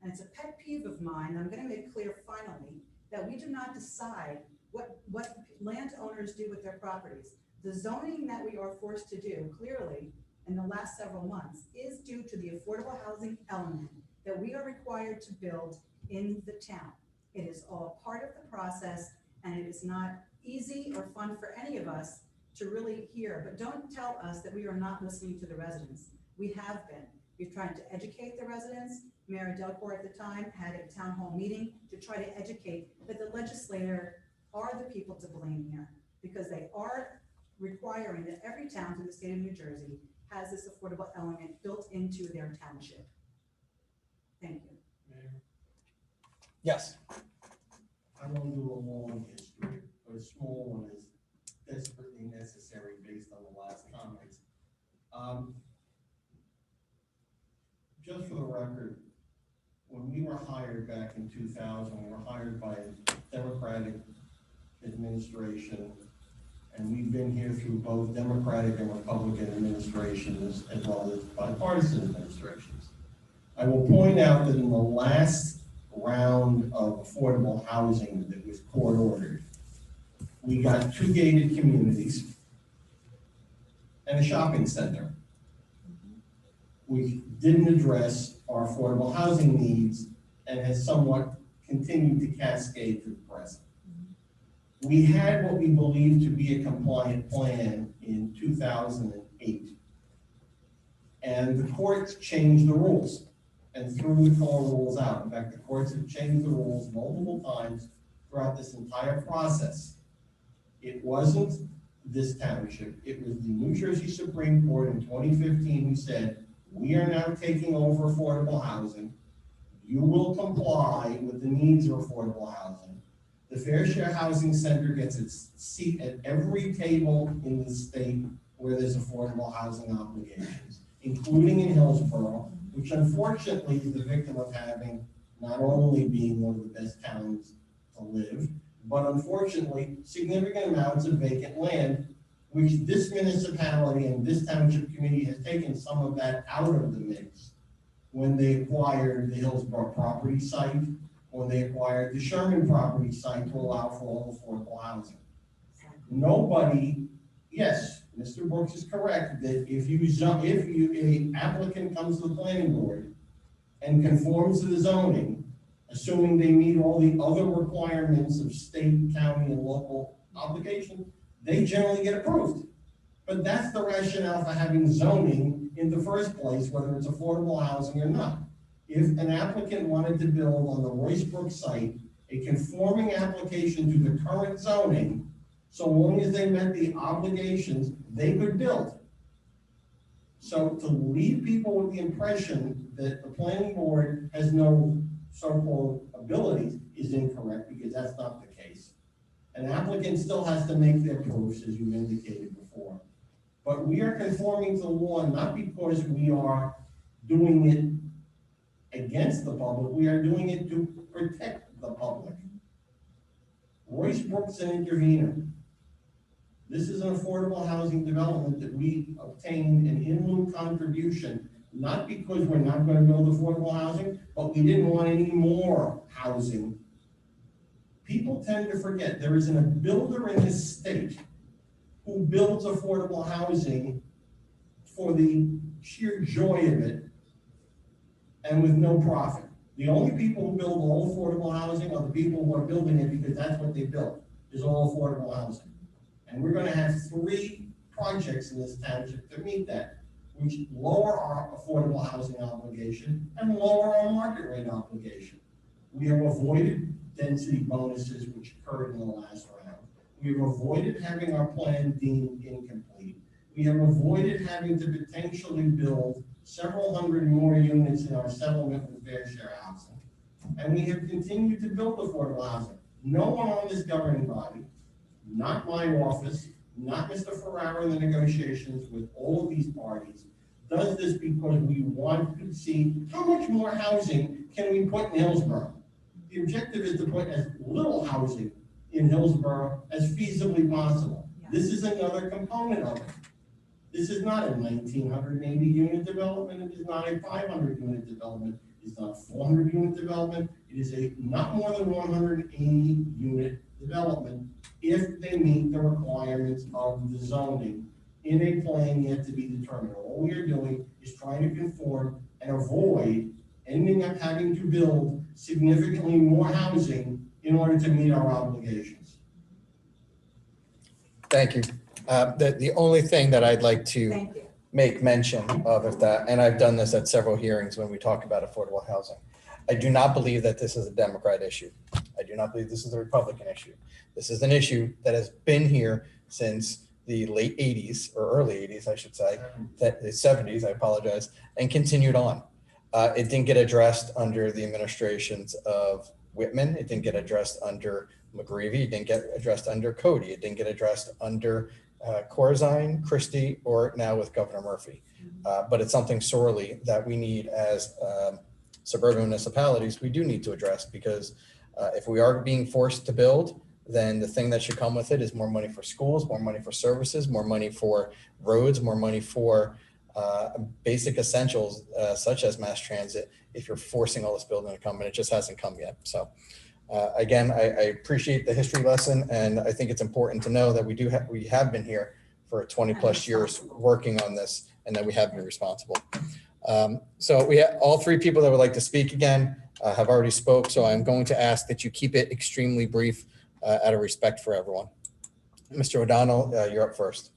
Speaker 4: And it's a pet peeve of mine, I'm going to make clear finally, that we do not decide what landowners do with their properties. The zoning that we are forced to do clearly, in the last several months is due to the affordable housing element that we are required to build in the town. It is all part of the process, and it is not easy or fun for any of us to really hear. But don't tell us that we are not listening to the residents. We have been. We've tried to educate the residents. Mayor Delcor at the time had a town hall meeting to try to educate that the legislator are the people to blame here, because they are requiring that every town in the state of New Jersey has this affordable element built into their township. Thank you.
Speaker 6: Mayor,
Speaker 1: Yes.
Speaker 6: I won't do a long history, but a small one is desperately necessary based on the last comments. Just for the record, when we were hired back in 2000, we were hired by a Democratic administration, and we've been here through both Democratic and Republican administrations, as well as bipartisan administrations. I will point out that in the last round of affordable housing that was court ordered, we got 2 gated communities and a shopping center. We didn't address our affordable housing needs and has somewhat continued to cascade to the present. We had what we believed to be a compliant plan in 2008. And the courts changed the rules and threw the core rules out. In fact, the courts have changed the rules multiple times throughout this entire process. It wasn't this township, it was the New Jersey Supreme Court in 2015 who said, we are now taking over affordable housing. You will comply with the needs of affordable housing. The Fair Share Housing Center gets its seat at every table in the state where there's affordable housing obligations, including in Hillsborough, which unfortunately is the victim of having not only being one of the best towns to live, but unfortunately significant amounts of vacant land, which this municipality and this township committee has taken some of that out of the mix when they acquired the Hillsborough property site, when they acquired the Sherman property site to allow for all affordable housing. Nobody, yes, Mr. Brooks is correct that if an applicant comes to the planning board and conforms to the zoning, assuming they meet all the other requirements of state, county, and local obligation, they generally get approved. But that's the rationale for having zoning in the first place, whether it's affordable housing or not. If an applicant wanted to build on the Roycebrook site a conforming application to the current zoning, so long as they met the obligations, they could build. So to leave people with the impression that the planning board has no so-called abilities is incorrect, because that's not the case. An applicant still has to make their proofs, as you indicated before. But we are conforming to the law not because we are doing it against the public, we are doing it to protect the public. Roycebrook's an intervener. This is an affordable housing development that we obtained an in lieu contribution, not because we're not going to build affordable housing, but we didn't want any more housing. People tend to forget there isn't a builder in this state who builds affordable housing for the sheer joy of it and with no profit. The only people who build all affordable housing are the people who are building it because that's what they built, is all affordable housing. And we're going to have 3 projects in this township to meet that, which lower our affordable housing obligation and lower our market rate obligation. We have avoided density bonuses, which occurred in the last round. We have avoided having our plan deemed incomplete. We have avoided having to potentially build several hundred more units in our settlement with fair share housing. And we have continued to build affordable housing. No one on this governing body, not my office, not Mr. Ferrara in the negotiations with all of these parties, does this because we want to see how much more housing can we put in Hillsborough. The objective is to put as little housing in Hillsborough as feasibly possible. This is another component of it. This is not a 1,980 unit development. It is not a 500 unit development. It's not a 400 unit development. It is a not more than 180 unit development if they meet the requirements of the zoning in a plan yet to be determined. All we are doing is trying to conform and avoid ending up having to build significantly more housing in order to meet our obligations.
Speaker 1: Thank you. The only thing that I'd like to
Speaker 4: Thank you.
Speaker 1: make mention of is that, and I've done this at several hearings when we talk about affordable housing, I do not believe that this is a Democrat issue. I do not believe this is a Republican issue. This is an issue that has been here since the late 80s or early 80s, I should say, that the 70s, I apologize, and continued on. It didn't get addressed under the administrations of Whitman. It didn't get addressed under McGreevey. It didn't get addressed under Cody. It didn't get addressed under Corzine, Christie, or now with Governor Murphy. But it's something sorely that we need as suburban municipalities, we do need to address, because if we are being forced to build, then the thing that should come with it is more money for schools, more money for services, more money for roads, more money for basic essentials such as mass transit, if you're forcing all this building to come, and it just hasn't come yet. So again, I appreciate the history lesson, and I think it's important to know that we have been here for 20 plus years working on this, and that we have been responsible. So we have all three people that would like to speak again have already spoke. So I'm going to ask that you keep it extremely brief out of respect for everyone. Mr. O'Donnell, you're up first.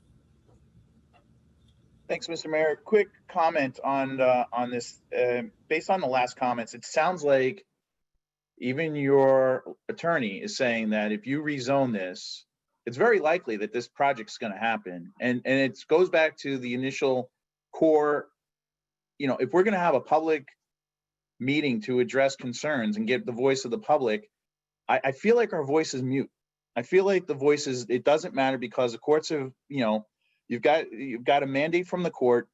Speaker 13: Thanks, Mr. Mayor. Quick comment on this. Based on the last comments, it sounds like even your attorney is saying that if you rezone this, it's very likely that this project's going to happen. And it goes back to the initial core. You know, if we're going to have a public meeting to address concerns and get the voice of the public, I feel like our voice is mute. I feel like the voice is, it doesn't matter, because the courts have, you know, you've got a mandate from the court.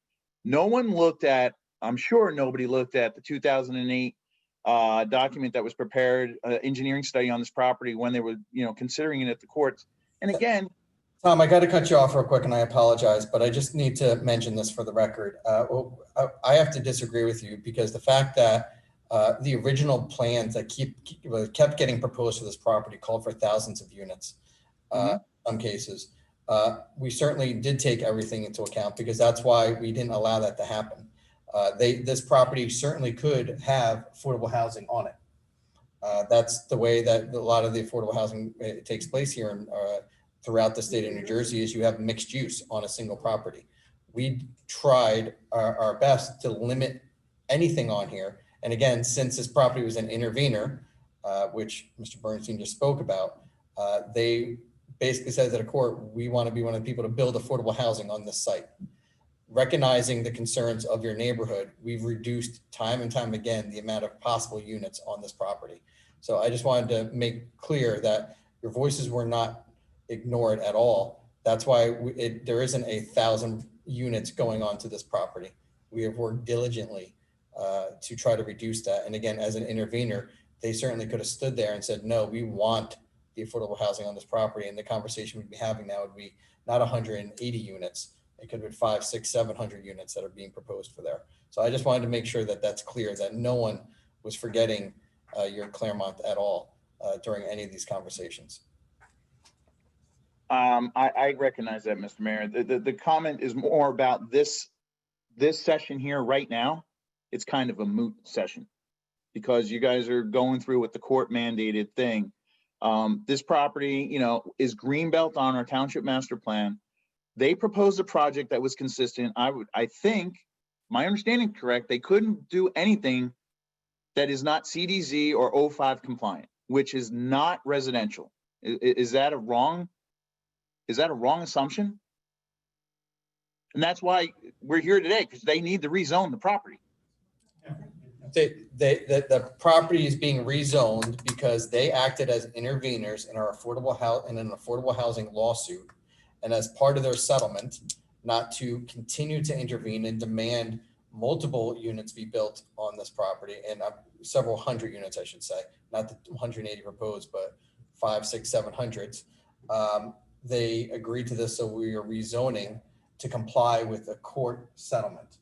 Speaker 13: No one looked at, I'm sure nobody looked at the 2008 document that was prepared, engineering study on this property when they were, you know, considering it at the courts. And again,
Speaker 1: Tom, I got to cut you off real quick, and I apologize, but I just need to mention this for the record. I have to disagree with you, because the fact that the original plans that kept getting proposed for this property called for thousands of units, some cases. We certainly did take everything into account, because that's why we didn't allow that to happen. This property certainly could have affordable housing on it. That's the way that a lot of the affordable housing takes place here in throughout the state of New Jersey, is you have mixed use on a single property. We tried our best to limit anything on here. And again, since this property was an intervener, which Mr. Bernstein just spoke about, they basically said to the court, we want to be one of the people to build affordable housing on this site. Recognizing the concerns of your neighborhood, we've reduced time and time again the amount of possible units on this property. So I just wanted to make clear that your voices were not ignored at all. That's why there isn't 1,000 units going on to this property. We have worked diligently to try to reduce that. And again, as an intervener, they certainly could have stood there and said, no, we want the affordable housing on this property. And the conversation we'd be having now would be not 180 units. It could be 500, 600, 700 units that are being proposed for there. So I just wanted to make sure that that's clear, that no one was forgetting your Claremont at all during any of these conversations.
Speaker 13: I recognize that, Mr. Mayor. The comment is more about this session here right now. It's kind of a moot session, because you guys are going through with the court mandated thing. This property, you know, is greenbelt on our township master plan. They proposed a project that was consistent. I think, my understanding correct, they couldn't do anything that is not CDZ or 05 compliant, which is not residential. Is that a wrong assumption? And that's why we're here today, because they need to rezone the property.
Speaker 1: The property is being rezoned because they acted as interveners in an affordable housing lawsuit, and as part of their settlement, not to continue to intervene and demand multiple units be built on this property, and several hundred units, I should say, not the 180 proposed, but 500, 600, 700s. They agreed to this, so we are rezoning to comply with the court settlement.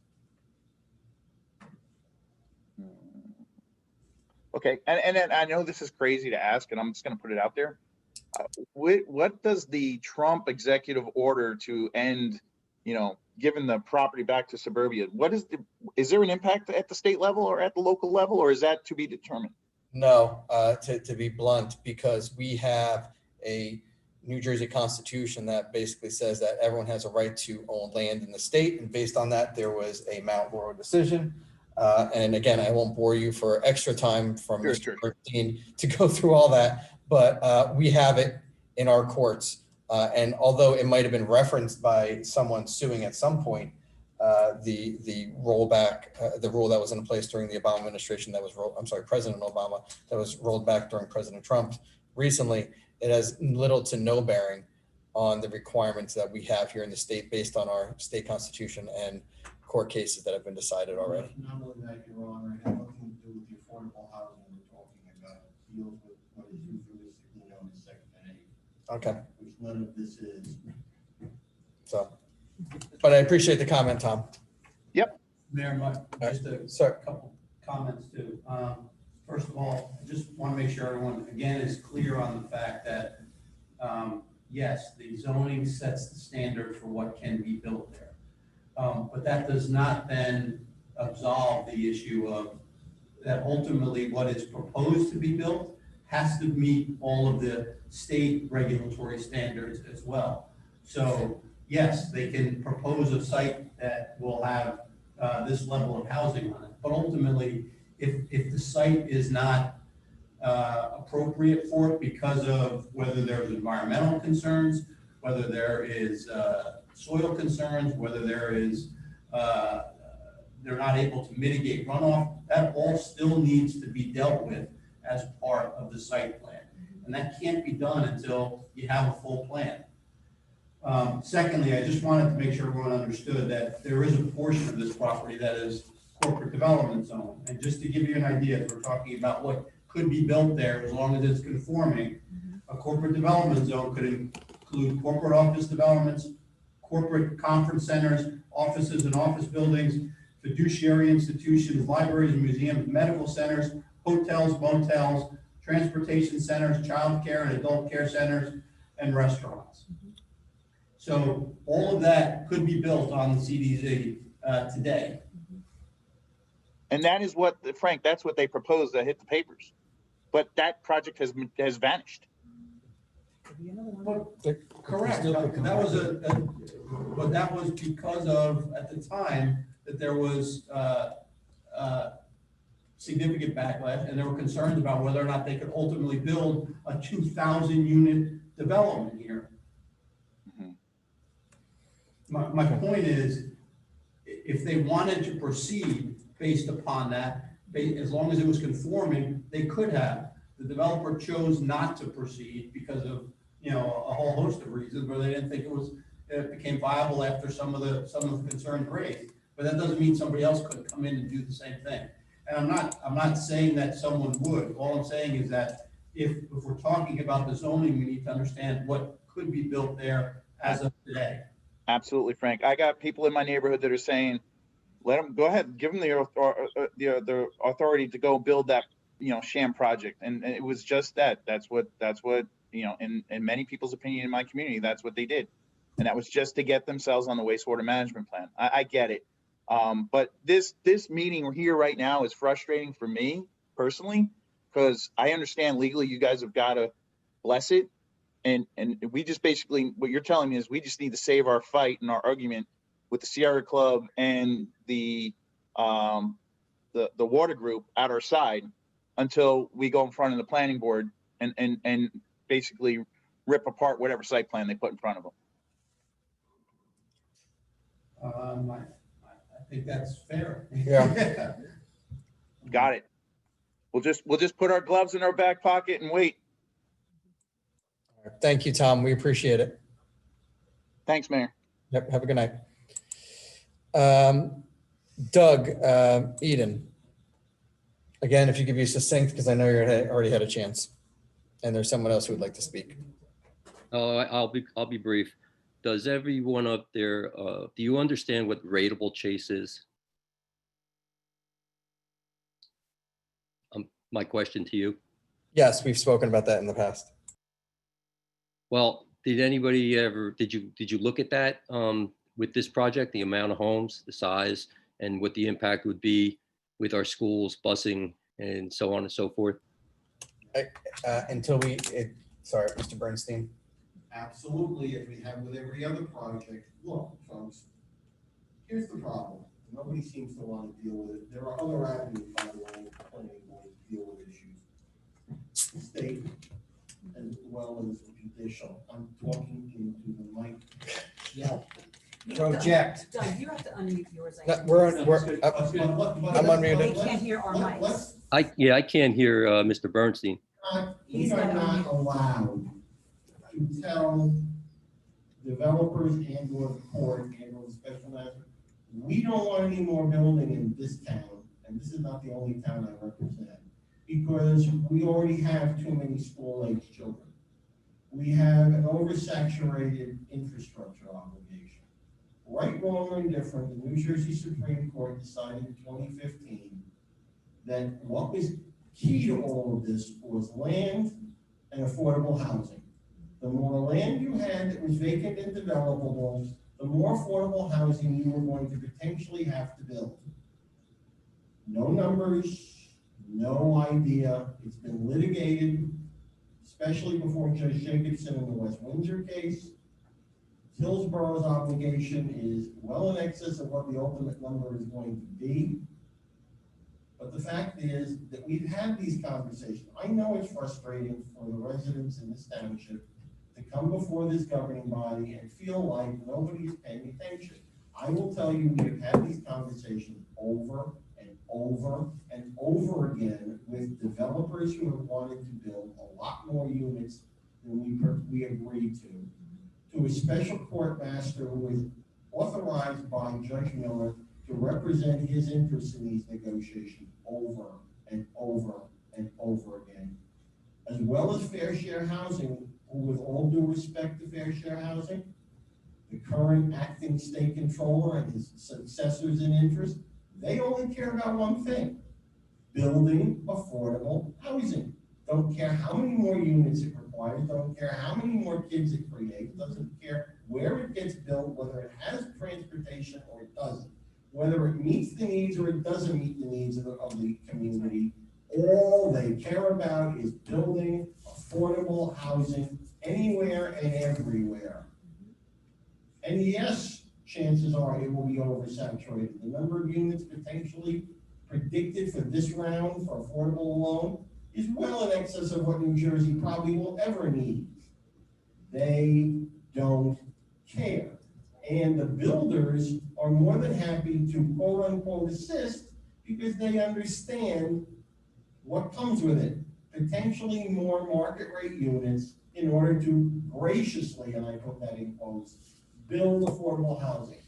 Speaker 13: Okay, and I know this is crazy to ask, and I'm just going to put it out there. What does the Trump executive order to end given the property back to suburbia, is there an impact at the state level or at the local level, or is that to be determined?
Speaker 1: No, to be blunt, because we have a New Jersey Constitution that basically says that everyone has a right to own land in the state. And based on that, there was a Mount Laurel decision. And again, I won't bore you for extra time from Mr. Bernstein to go through all that, but we have it in our courts. And although it might have been referenced by someone suing at some point, the rollback, the rule that was in place during the Obama administration President Obama, that was rolled back during President Trump recently, it has little to no bearing on the requirements that we have here in the state based on our state constitution and court cases that have been decided already.
Speaker 6: Not only that, Your Honor, it has nothing to do with the affordable housing we're talking about. It deals with what is euphemistically known as Section 8.
Speaker 1: Okay.
Speaker 6: Which none of this is.
Speaker 1: So, but I appreciate the comment, Tom.
Speaker 13: Yep.
Speaker 6: Mayor, just a couple comments too. First of all, I just want to make sure everyone, again, is clear on the fact that, yes, the zoning sets the standard for what can be built there. But that does not then absolve the issue of that ultimately what is proposed to be built has to meet all of the state regulatory standards as well. So yes, they can propose a site that will have this level of housing on it, but ultimately, if the site is not appropriate for it because of whether there's environmental concerns, whether there is soil concerns, whether there is they're not able to mitigate runoff, that all still needs to be dealt with as part of the site plan. And that can't be done until you have a full plan. Secondly, I just wanted to make sure everyone understood that there is a portion of this property that is corporate development zone. And just to give you an idea, as we're talking about what could be built there, as long as it's conforming, a corporate development zone could include corporate office developments, corporate conference centers, offices and office buildings, fiduciary institutions, libraries and museums, medical centers, hotels, motels, transportation centers, child care and adult care centers, and restaurants. So all of that could be built on the CDZ today.
Speaker 13: And that is what, Frank, that's what they proposed that hit the papers. But that project has vanished.
Speaker 6: Correct. That was but that was because of, at the time, that there was significant backlash, and there were concerns about whether or not they could ultimately build a 2,000 unit development here. My point is, if they wanted to proceed based upon that, as long as it was conforming, they could have. The developer chose not to proceed because of, a whole host of reasons, where they didn't think it became viable after some of the concerns raised. But that doesn't mean somebody else couldn't come in and do the same thing. And I'm not saying that someone would. All I'm saying is that if we're talking about the zoning, we need to understand what could be built there as of today.
Speaker 13: Absolutely, Frank. I got people in my neighborhood that are saying, let them go ahead, give them the authority to go build that, sham project. And it was just that. That's what, in many people's opinion in my community, that's what they did. And that was just to get themselves on the wastewater management plan. I get it. But this meeting here right now is frustrating for me personally, because I understand legally you guys have got to bless it. And we just basically, what you're telling me is we just need to save our fight and our argument with the Sierra Club and the water group at our side until we go in front of the planning board and basically rip apart whatever site plan they put in front of them.
Speaker 6: I think that's fair.
Speaker 1: Yeah.
Speaker 13: Got it. We'll just put our gloves in our back pocket and wait.
Speaker 1: Thank you, Tom. We appreciate it.
Speaker 13: Thanks, Mayor.
Speaker 1: Yep. Have a good night. Doug, Eden. Again, if you could be succinct, because I know you already had a chance, and there's someone else who would like to speak.
Speaker 14: Oh, I'll be brief. Does everyone up there, do you understand what rateable chase is? My question to you.
Speaker 1: Yes, we've spoken about that in the past.
Speaker 14: Well, did anybody ever, did you look at that with this project, the amount of homes, the size, and what the impact would be with our schools, busing, and so on and so forth?
Speaker 1: Sorry, Mr. Bernstein.
Speaker 7: Absolutely, as we have with every other project. Look, folks, here's the problem. Nobody seems to want to deal with it. There are other avenues, by the way, planning board to deal with issues. State as well as judicial. I'm talking into the mic.
Speaker 3: Yeah.
Speaker 7: Project.
Speaker 4: Doug, you have to unmute yours.
Speaker 1: No, I'm unmuted.
Speaker 4: They can't hear our mics.
Speaker 14: I can't hear Mr. Bernstein.
Speaker 7: We are not allowed to tell developers and or the court and or the special master, we don't want any more building in this town, and this is not the only town I represent, because we already have too many school-age children. We have an oversaturated infrastructure obligation. Right, wrong, or indifferent, the New Jersey Supreme Court decided in 2015 that what was key to all of this was land and affordable housing. The more land you had that was vacant and developable, the more affordable housing you were going to potentially have to build. No numbers, no idea. It's been litigated, especially before Judge Jacobson in the West Windsor case. Hillsborough's obligation is well in excess of what the ultimate number is going to be. But the fact is that we've had these conversations. I know it's frustrating for the residents in this township to come before this governing body and feel like nobody is paying attention. I will tell you, we have had these conversations over and over and over again with developers who have wanted to build a lot more units than we agreed to a special court master who was authorized by Judge Miller to represent his interests in these negotiations over and over and over again, as well as fair share housing, who, with all due respect to fair share housing, the current acting state controller and his successors in interest, they only care about one thing: building affordable housing. Don't care how many more units it requires, don't care how many more kids it creates, doesn't care where it gets built, whether it has transportation or it doesn't, whether it meets the needs or it doesn't meet the needs of the community. All they care about is building affordable housing anywhere and everywhere. And yes, chances are it will be oversaturated. The number of units potentially predicted for this round for affordable alone is well in excess of what New Jersey probably will ever need. They don't care. And the builders are more than happy to quote unquote assist because they understand what comes with it. Potentially more market rate units in order to graciously, and I put that in quotes, build affordable housing.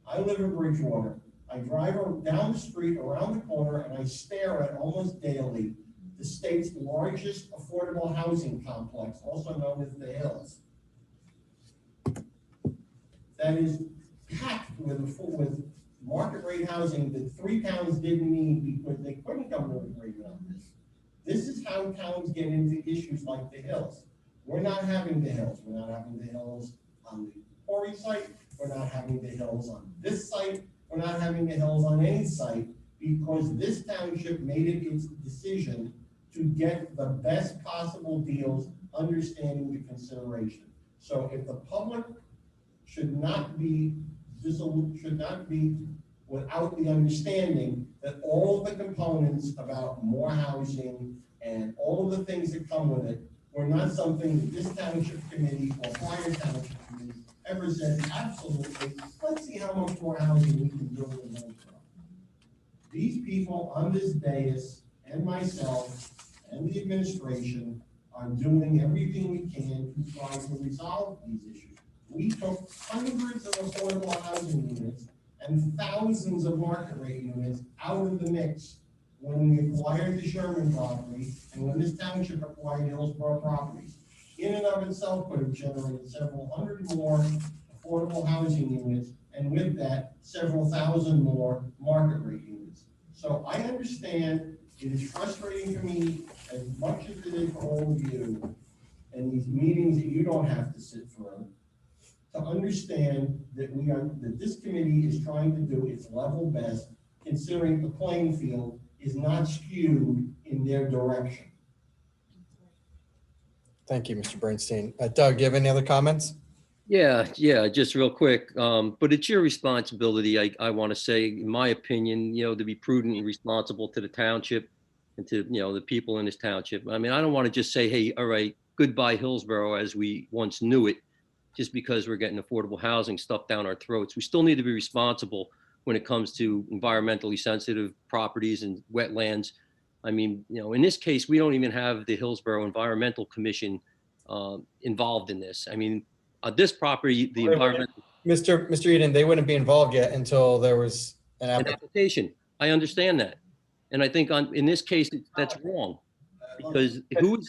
Speaker 7: I live in Bridgewater. I drive down the street around the corner and I stare at almost daily the state's largest affordable housing complex, also known as the Hills. That is packed with market rate housing that 3 towns didn't need because they couldn't come to an agreement on this. This is how towns get into issues like the Hills. We're not having the Hills. We're not having the Hills on the quarry site. We're not having the Hills on this site. We're not having the Hills on any site because this township made it its decision to get the best possible deals, understanding the consideration. So if the public should not be without the understanding that all of the components about more housing and all of the things that come with it were not something that this township committee or prior township committee ever said, absolutely, let's see how much more housing we can build in Hillsborough. These people on this dais and myself and the administration are doing everything we can to try to resolve these issues. We took hundreds of affordable housing units and thousands of market rate units out of the mix when we acquired the Sherman property and when this township acquired Hillsborough properties. In and of itself could have generated several hundred more affordable housing units, and with that, several thousand more market rate units. So I understand it is frustrating for me as much as it is for all of you in these meetings that you don't have to sit through, to understand that that this committee is trying to do its level best, considering the playing field is not skewed in their direction.
Speaker 1: Thank you, Mr. Bernstein. Doug, do you have any other comments?
Speaker 14: Yeah, just real quick. But it's your responsibility, I want to say, in my opinion, to be prudent and responsible to the township and to, the people in this township. I mean, I don't want to just say, hey, all right, goodbye Hillsborough as we once knew it, just because we're getting affordable housing stuffed down our throats. We still need to be responsible when it comes to environmentally sensitive properties and wetlands. I mean, in this case, we don't even have the Hillsborough Environmental Commission involved in this. I mean, this property, the environmental.
Speaker 1: Mr. Eden, they wouldn't be involved yet until there was an
Speaker 14: application. I understand that. And I think in this case, that's wrong. Because who,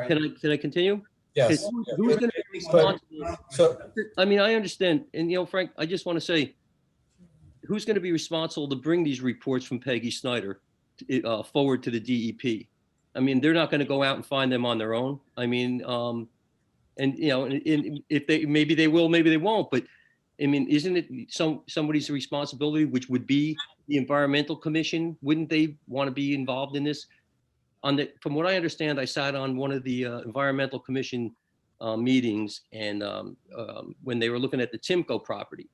Speaker 14: can I continue?
Speaker 1: Yes.
Speaker 14: Who's going to be responsible? So, I mean, I understand. And, Frank, I just want to say, who's going to be responsible to bring these reports from Peggy Snyder forward to the DEP? I mean, they're not going to go out and find them on their own. I mean, and if they, maybe they will, maybe they won't, but I mean, isn't it somebody's responsibility, which would be the Environmental Commission? Wouldn't they want to be involved in this? From what I understand, I sat on one of the Environmental Commission meetings, and when they were looking at the Timco property,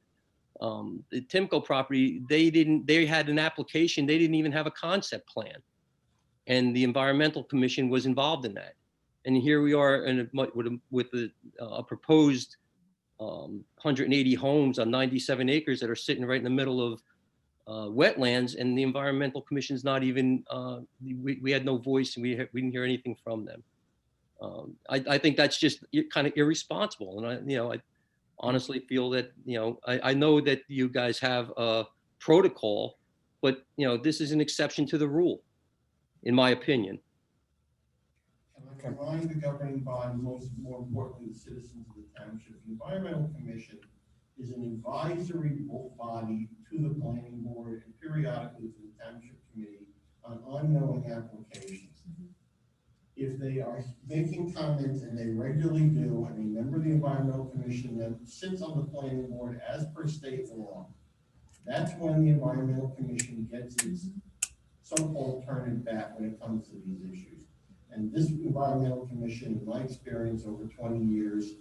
Speaker 14: they had an application, they didn't even have a concept plan. And the Environmental Commission was involved in that. And here we are with a proposed 180 homes on 97 acres that are sitting right in the middle of wetlands, and the Environmental Commission's not even, we had no voice, and we didn't hear anything from them. I think that's just kind of irresponsible. And I honestly feel that, I know that you guys have a protocol, but this is an exception to the rule, in my opinion.
Speaker 7: And relying the governing body, more importantly, the citizens of the township. The Environmental Commission is an advisory body to the planning board and periodically to the township committee on ongoing applications. If they are making comments, and they regularly do, and a member of the Environmental Commission that sits on the planning board as per state law, that's when the Environmental Commission gets its so-called turn it back when it comes to these issues. And this Environmental Commission, in my experience over 20 years,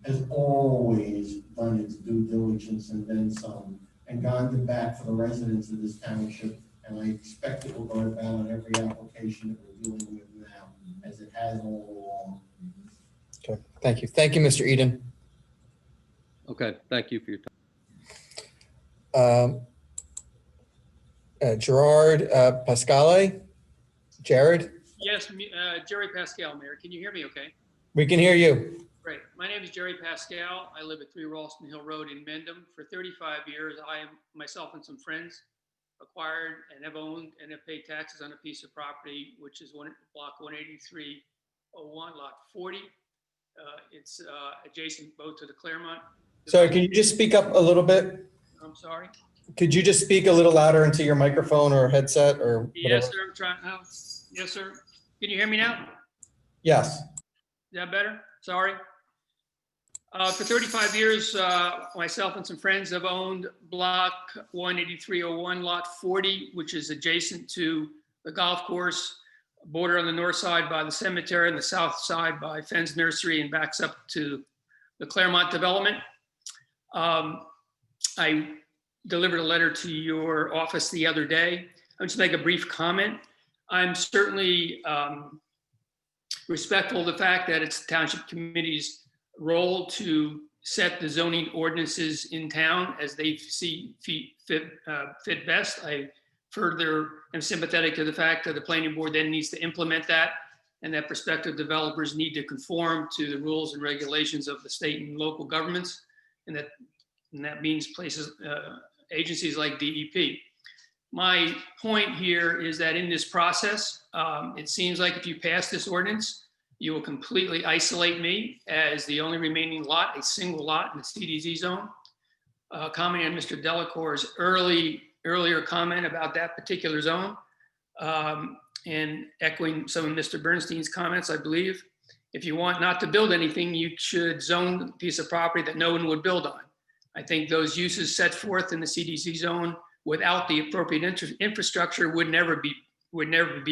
Speaker 7: has always done its due diligence and then some, and gone to bat for the residents of this township. And I expect it will go to bat on every application that we're dealing with now, as it has all along.
Speaker 1: Okay, thank you. Thank you, Mr. Eden.
Speaker 14: Okay, thank you for your time.
Speaker 1: Gerard Pascale. Jared?
Speaker 16: Yes, Jerry Pascal, Mayor. Can you hear me okay?
Speaker 1: We can hear you.
Speaker 16: Great. My name is Jerry Pascal. I live at 3 Ralston Hill Road in Mendham. For 35 years, I, myself and some friends, acquired and have owned and have paid taxes on a piece of property, which is block 18301, lot 40. It's adjacent both to the Claremont.
Speaker 1: Sorry, can you just speak up a little bit?
Speaker 16: I'm sorry.
Speaker 1: Could you just speak a little louder into your microphone or headset or whatever?
Speaker 16: Yes, sir. I'm trying. Yes, sir. Can you hear me now?
Speaker 1: Yes.
Speaker 16: Is that better? Sorry. For 35 years, myself and some friends have owned block 18301, lot 40, which is adjacent to the golf course, border on the north side by the cemetery and the south side by Fenn's Nursery, and backs up to the Claremont development. I delivered a letter to your office the other day. I'll just make a brief comment. I'm certainly respectful of the fact that it's the Township Committee's role to set the zoning ordinances in town as they see fit best. I further am sympathetic to the fact that the planning board then needs to implement that, and that prospective developers need to conform to the rules and regulations of the state and local governments, and that means places, agencies like DEP. My point here is that in this process, it seems like if you pass this ordinance, you will completely isolate me as the only remaining lot, a single lot in the CDZ zone. Commenting on Mr. Delacour's earlier comment about that particular zone, and echoing some of Mr. Bernstein's comments, I believe, If you want not to build anything, you should zone a piece of property that no one would build on. I think those uses set forth in the CDC zone without the appropriate infrastructure would never be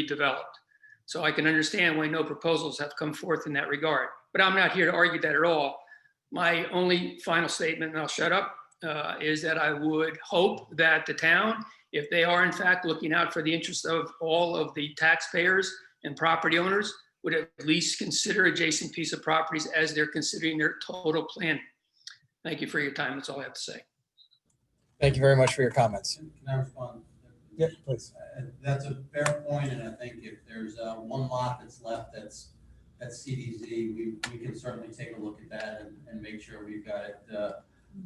Speaker 16: developed. So I can understand why no proposals have come forth in that regard, but I'm not here to argue that at all. My only final statement, and I'll shut up, is that I would hope that the town, if they are in fact looking out for the interest of all of the taxpayers and property owners, would at least consider adjacent piece of properties as they're considering their total plan. Thank you for your time. That's all I have to say.
Speaker 1: Thank you very much for your comments.
Speaker 6: Can I respond?
Speaker 1: Yep, please.
Speaker 6: That's a fair point, and I think if there's one lot that's left that's CDZ, we can certainly take a look at that and make sure we've got it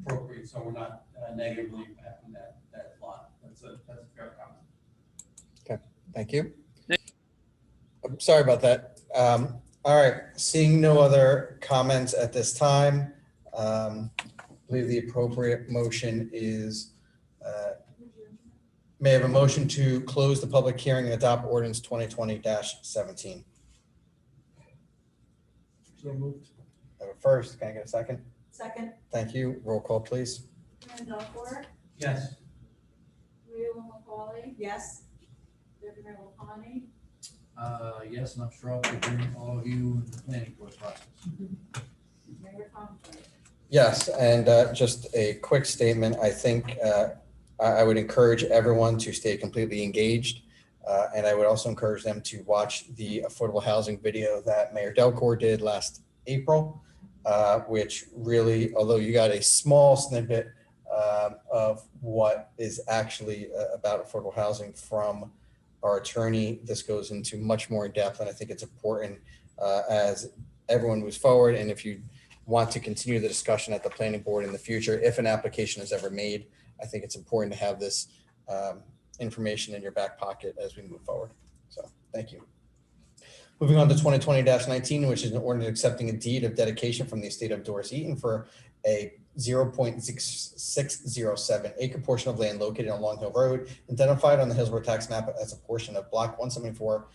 Speaker 6: appropriate, so we're not negatively impacting that lot. That's a fair comment.
Speaker 1: Okay, thank you. I'm sorry about that. All right, seeing no other comments at this time, I believe the appropriate motion is, may I have a motion to close the public hearing and adopt ordinance 2020-17.
Speaker 3: So moved.
Speaker 1: I have a first, can I get a second?
Speaker 4: Second.
Speaker 1: Thank you. Roll call, please.
Speaker 2: Aaron Delport,
Speaker 6: Yes.
Speaker 2: Leila McCauley,
Speaker 4: Yes.
Speaker 2: Deputy Mayor LaPlante,
Speaker 3: Yes, and I'm sure I'll be hearing all of you in the planning board process.
Speaker 2: Mayor Thompson.
Speaker 1: Yes, and just a quick statement. I think I would encourage everyone to stay completely engaged. And I would also encourage them to watch the affordable housing video that Mayor Delcor did last April, which really, although you got a small snippet of what is actually about affordable housing from our attorney, this goes into much more in depth. And I think it's important as everyone moves forward. And if you want to continue the discussion at the planning board in the future, if an application is ever made, I think it's important to have this information in your back pocket as we move forward. So thank you. Moving on to 2020-19, which is an ordinance accepting a deed of dedication from the estate of Doris Eaton for a 0.607 acre portion of land located on Long Hill Road, identified on the Hillsborough tax map as a portion of block 174,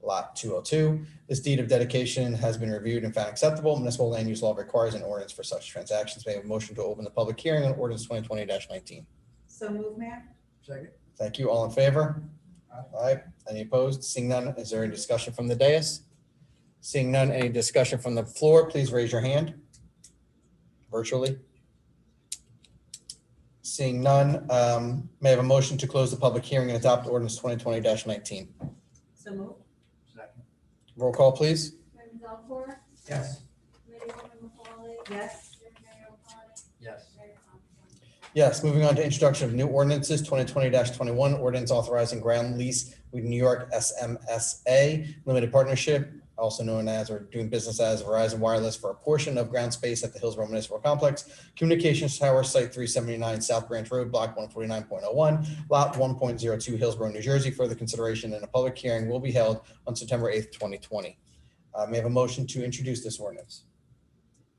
Speaker 1: lot 202. This deed of dedication has been reviewed and found acceptable. Municipal land use law requires an ordinance for such transactions. May I have a motion to open the public hearing on ordinance 2020-19.
Speaker 4: So move, Mayor.
Speaker 3: Second.
Speaker 1: Thank you. All in favor? Aye. Any opposed? Seeing none, is there any discussion from the dais? Seeing none, any discussion from the floor, please raise your hand virtually. Seeing none, may I have a motion to close the public hearing and adopt ordinance 2020-19.
Speaker 4: So move.
Speaker 3: Second.
Speaker 1: Roll call, please.
Speaker 2: Aaron Delport,
Speaker 6: Yes.
Speaker 2: Leila McCauley,
Speaker 4: Yes.
Speaker 2: Deputy Mayor LaPlante,
Speaker 3: Yes.
Speaker 2: Mayor Thompson.
Speaker 1: Yes, moving on to introduction of new ordinances, 2020-21, ordinance authorizing ground lease with New York SMSA Limited Partnership, also known as or doing business as Verizon Wireless, for a portion of ground space at the Hillsborough Municipal Complex, Communications Tower, Site 379 South Branch Road, Block 149.01, Lot 1.02, Hillsborough, New Jersey. Further consideration and a public hearing will be held on September 8th, 2020. May I have a motion to introduce this ordinance?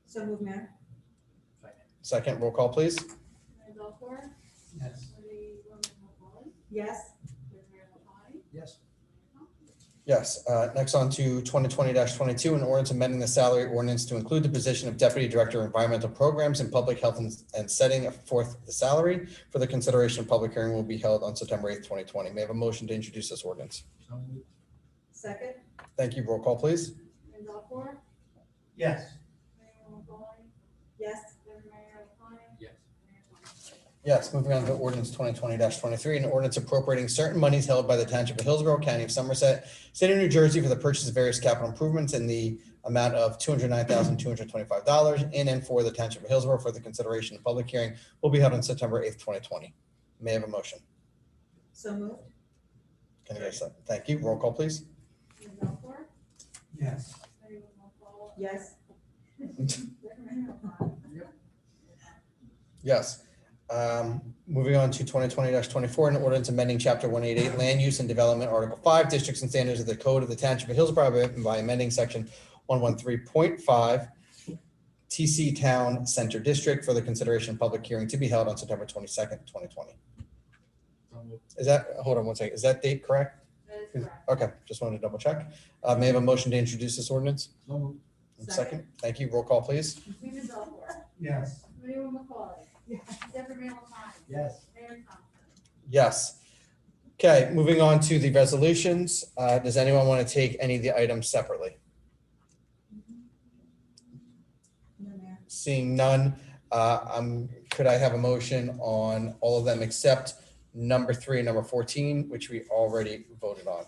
Speaker 4: So move, Mayor.
Speaker 1: Second, roll call, please.
Speaker 2: Aaron Delport,
Speaker 6: Yes.
Speaker 2: Leila McCauley,
Speaker 4: Yes.
Speaker 2: Deputy Mayor LaPlante,
Speaker 3: Yes.
Speaker 2: Mayor Thompson.
Speaker 1: Yes, next on to 2020-22, an ordinance amending the salary ordinance to include the position of Deputy Director of Environmental Programs and Public Health and setting forth the salary. For the consideration of public hearing will be held on September 8th, 2020. May I have a motion to introduce this ordinance?
Speaker 3: So moved.
Speaker 4: Second.
Speaker 1: Thank you. Roll call, please.
Speaker 2: Aaron Delport,
Speaker 6: Yes.
Speaker 2: Leila McCauley,
Speaker 4: Yes.
Speaker 2: Deputy Mayor LaPlante,
Speaker 3: Yes.
Speaker 2: Mayor Thompson.
Speaker 1: Yes, moving on to ordinance 2020-23, an ordinance appropriating certain monies held by the Township of Hillsborough, County of Somerset, State of New Jersey for the purchase of various capital improvements in the amount of $209,225 in and for the Township of Hillsborough. For the consideration of public hearing will be held on September 8th, 2020. May I have a motion?
Speaker 4: So moved.
Speaker 1: Can I get a second? Thank you. Roll call, please.
Speaker 2: Aaron Delport,
Speaker 6: Yes.
Speaker 2: Leila McCauley,
Speaker 4: Yes.
Speaker 2: Deputy Mayor LaPlante,
Speaker 1: Yes. Moving on to 2020-24, an ordinance amending Chapter 188 Land Use and Development, Article 5, Districts and Standards of the Code of the Township of Hillsborough by amending Section 113.5 TC Town Center District. For the consideration of public hearing to be held on September 22nd, 2020.
Speaker 3: So moved.
Speaker 1: Is that, hold on one second, is that date correct?
Speaker 2: that is correct.
Speaker 1: Okay, just wanted to double check. May I have a motion to introduce this ordinance?
Speaker 3: So moved.
Speaker 1: Second, thank you. Roll call, please.
Speaker 2: Stephen Belfour.
Speaker 6: Yes.
Speaker 2: Mayor McCoy. Deputy Mayor LaFawn.
Speaker 3: Yes.
Speaker 2: Mayor Thompson.
Speaker 1: Yes. Okay, moving on to the resolutions. Does anyone want to take any of the items separately?
Speaker 4: No, Mayor.
Speaker 1: Seeing none, could I have a motion on all of them except number 3 and number 14, which we already voted on?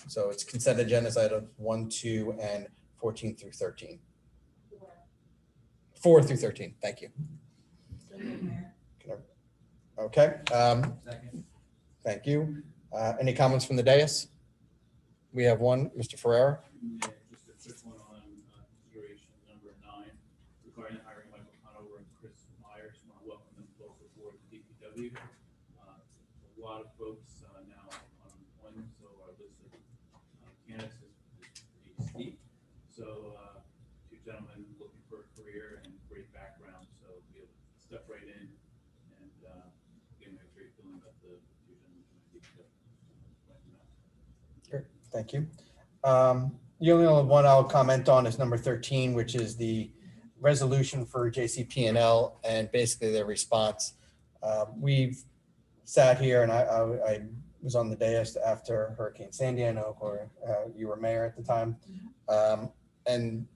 Speaker 1: So it's consent agendas items 1, 2, and 14 through 13. 4 through 13, thank you.
Speaker 4: So moved, Mayor.
Speaker 1: Okay,
Speaker 3: Second.
Speaker 1: thank you. Any comments from the dais? We have one, Mr. Ferrera.
Speaker 17: Yeah, just a quick one on consideration number 9 regarding hiring Michael Conover and Chris Myers. Want to welcome them both aboard the DPW. A lot of folks now on employment, so our list of candidates is pretty steep. So two gentlemen looking for a career and great background, so we'll step right in and give me a great feeling about the two gentlemen from the DPW.
Speaker 1: Great, thank you. The only other one I'll comment on is number 13, which is the resolution for JCP&L and basically their response. We've sat here and I was on the dais after Hurricane Sandy. I know, Gloria, you were mayor at the time. And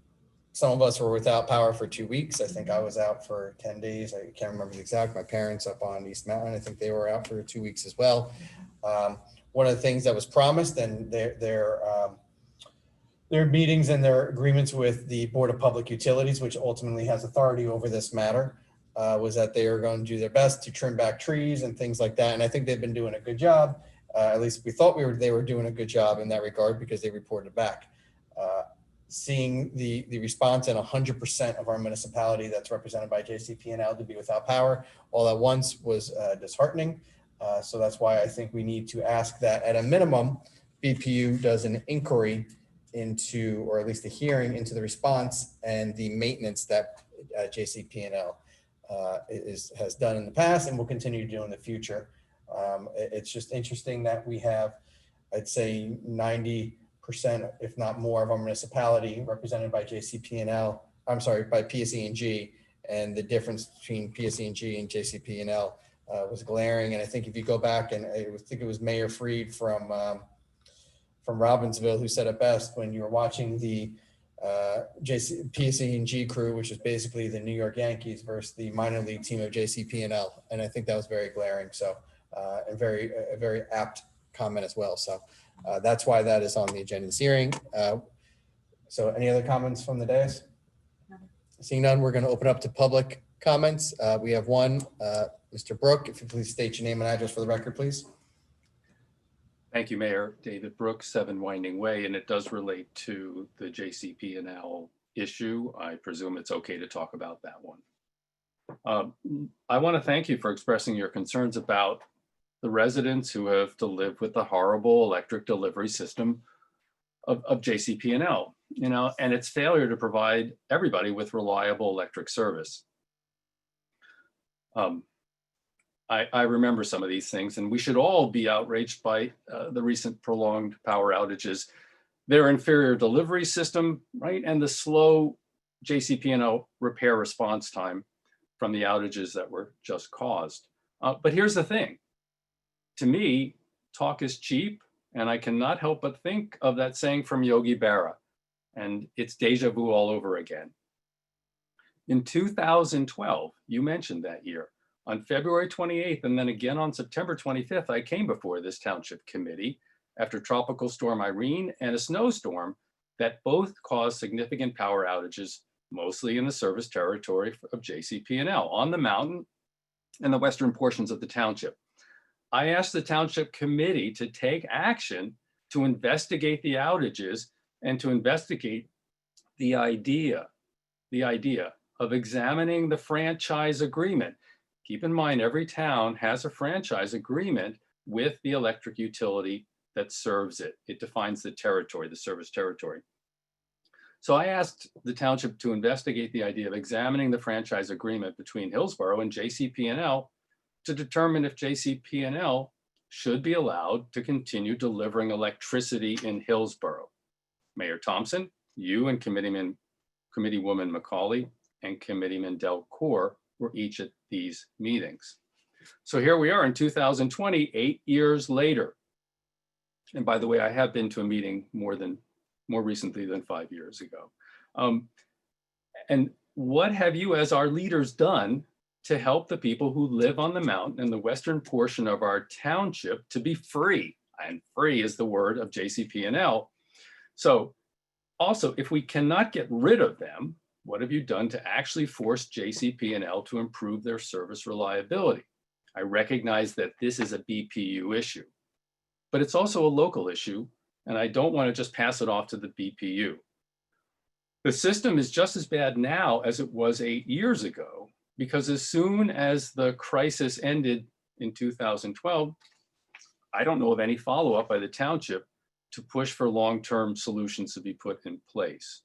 Speaker 1: some of us were without power for 2 weeks. I think I was out for 10 days. I can't remember the exact. My parents up on East Mountain, I think they were out for 2 weeks as well. One of the things that was promised and their meetings and their agreements with the Board of Public Utilities, which ultimately has authority over this matter, was that they are going to do their best to trim back trees and things like that. And I think they've been doing a good job. At least we thought they were doing a good job in that regard because they reported back. Seeing the response in 100% of our municipality that's represented by JCP&L to be without power all at once was disheartening. So that's why I think we need to ask that at a minimum, BPU does an inquiry into, or at least a hearing into the response and the maintenance that JCP&L has done in the past and will continue to do in the future. It's just interesting that we have, I'd say 90%, if not more, of our municipality represented by JCP&L, I'm sorry, by PSE&G, and the difference between PSE&G and JCP&L was glaring. And I think if you go back, and I think it was Mayor Freed from Robbinsville who said it best when you were watching the PSE&G crew, which is basically the New York Yankees versus the minor league team of JCP&L. And I think that was very glaring. So a very apt comment as well. So that's why that is on the agenda this hearing. So any other comments from the dais?
Speaker 4: No.
Speaker 1: Seeing none, we're going to open up to public comments. We have one, Mr. Brook, if you please state your name and address for the record, please.
Speaker 8: Thank you, Mayor. David Brooks, 7 Winding Way, and it does relate to the JCP&L issue. I presume it's okay to talk about that one. I want to thank you for expressing your concerns about the residents who have to live with the horrible electric delivery system of JCP&L, and its failure to provide everybody with reliable electric service. I remember some of these things, and we should all be outraged by the recent prolonged power outages, their inferior delivery system, right, and the slow JCP&L repair response time from the outages that were just caused. But here's the thing. To me, talk is cheap, and I cannot help but think of that saying from Yogi Berra, and it's deja vu all over again. In 2012, you mentioned that year, on February 28th, and then again on September 25th, I came before this township committee after Tropical Storm Irene and a snowstorm that both caused significant power outages, mostly in the service territory of JCP&L on the mountain and the western portions of the township. I asked the township committee to take action to investigate the outages and to investigate the idea of examining the franchise agreement. Keep in mind, every town has a franchise agreement with the electric utility that serves it. It defines the territory, the service territory. So I asked the township to investigate the idea of examining the franchise agreement between Hillsborough and JCP&L to determine if JCP&L should be allowed to continue delivering electricity in Hillsborough. Mayor Thompson, You and Committeewoman McCauley and Committeeman Delcourt were each at these meetings. So here we are in 2020, 8 years later. And by the way, I have been to a meeting more recently than 5 years ago. And what have you as our leaders done to help the people who live on the mountain in the western portion of our township to be free? And free is the word of JCP&L. So also, if we cannot get rid of them, what have you done to actually force JCP&L to improve their service reliability? I recognize that this is a BPU issue, but it's also a local issue, and I don't want to just pass it off to the BPU. The system is just as bad now as it was 8 years ago, because as soon as the crisis ended in 2012, I don't know of any follow-up by the township to push for long-term solutions to be put in place.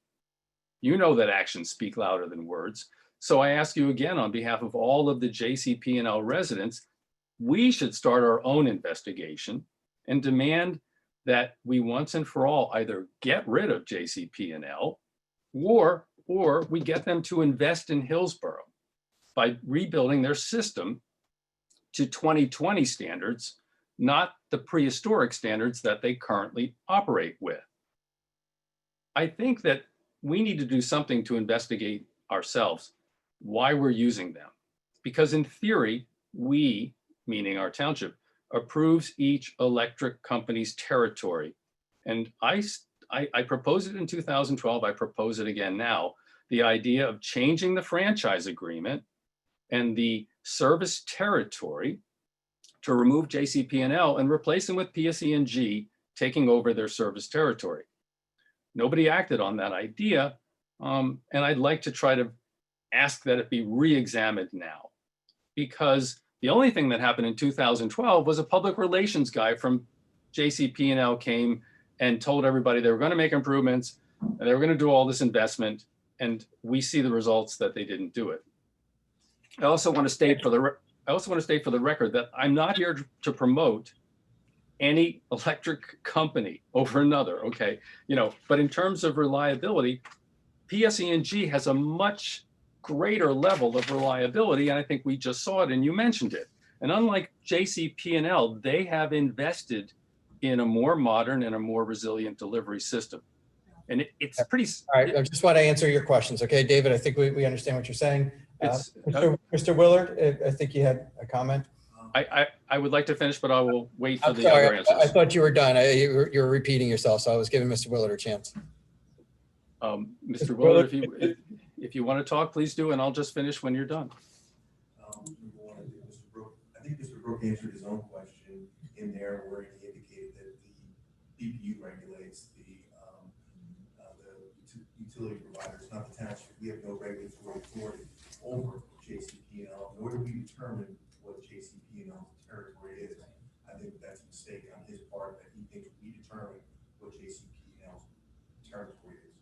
Speaker 8: You know that actions speak louder than words. So I ask you again, on behalf of all of the JCP&L residents, we should start our own investigation and demand that we once and for all either get rid of JCP&L or we get them to invest in Hillsborough by rebuilding their system to 2020 standards, not the prehistoric standards that they currently operate with. I think that we need to do something to investigate ourselves why we're using them. Because in theory, we, meaning our township, approves each electric company's territory. And I proposed it in 2012, I propose it again now, the idea of changing the franchise agreement and the service territory to remove JCP&L and replace them with PSE&G taking over their service territory. Nobody acted on that idea, and I'd like to try to ask that it be re-examined now, because the only thing that happened in 2012 was a public relations guy from JCP&L came and told everybody they were going to make improvements and they were going to do all this investment, and we see the results that they didn't do it. I also want to state for the record that I'm not here to promote any electric company over another, okay? But in terms of reliability, PSE&G has a much greater level of reliability, and I think we just saw it and you mentioned it. And unlike JCP&L, they have invested in a more modern and a more resilient delivery system. And it's pretty...
Speaker 1: All right, I just want to answer your questions, okay, David? I think we understand what you're saying. Mr. Willard, I think you had a comment.
Speaker 8: I would like to finish, but I will wait for
Speaker 1: I'm
Speaker 8: the
Speaker 1: sorry,
Speaker 8: other answers.
Speaker 1: I thought you were done. You were repeating yourself, so I was giving Mr. Willard a chance.
Speaker 8: Mr. Willard, if you want to talk, please do, and I'll just finish when you're done.
Speaker 18: I think Mr. Brook answered his own question in there where he indicated that the BPU regulates the utility providers, not the township. We have no regulatory authority over JCP&L, nor do we determine what JCP&L's territory is. I think that's a mistake on his part, that he thinks we determine what JCP&L's territory is.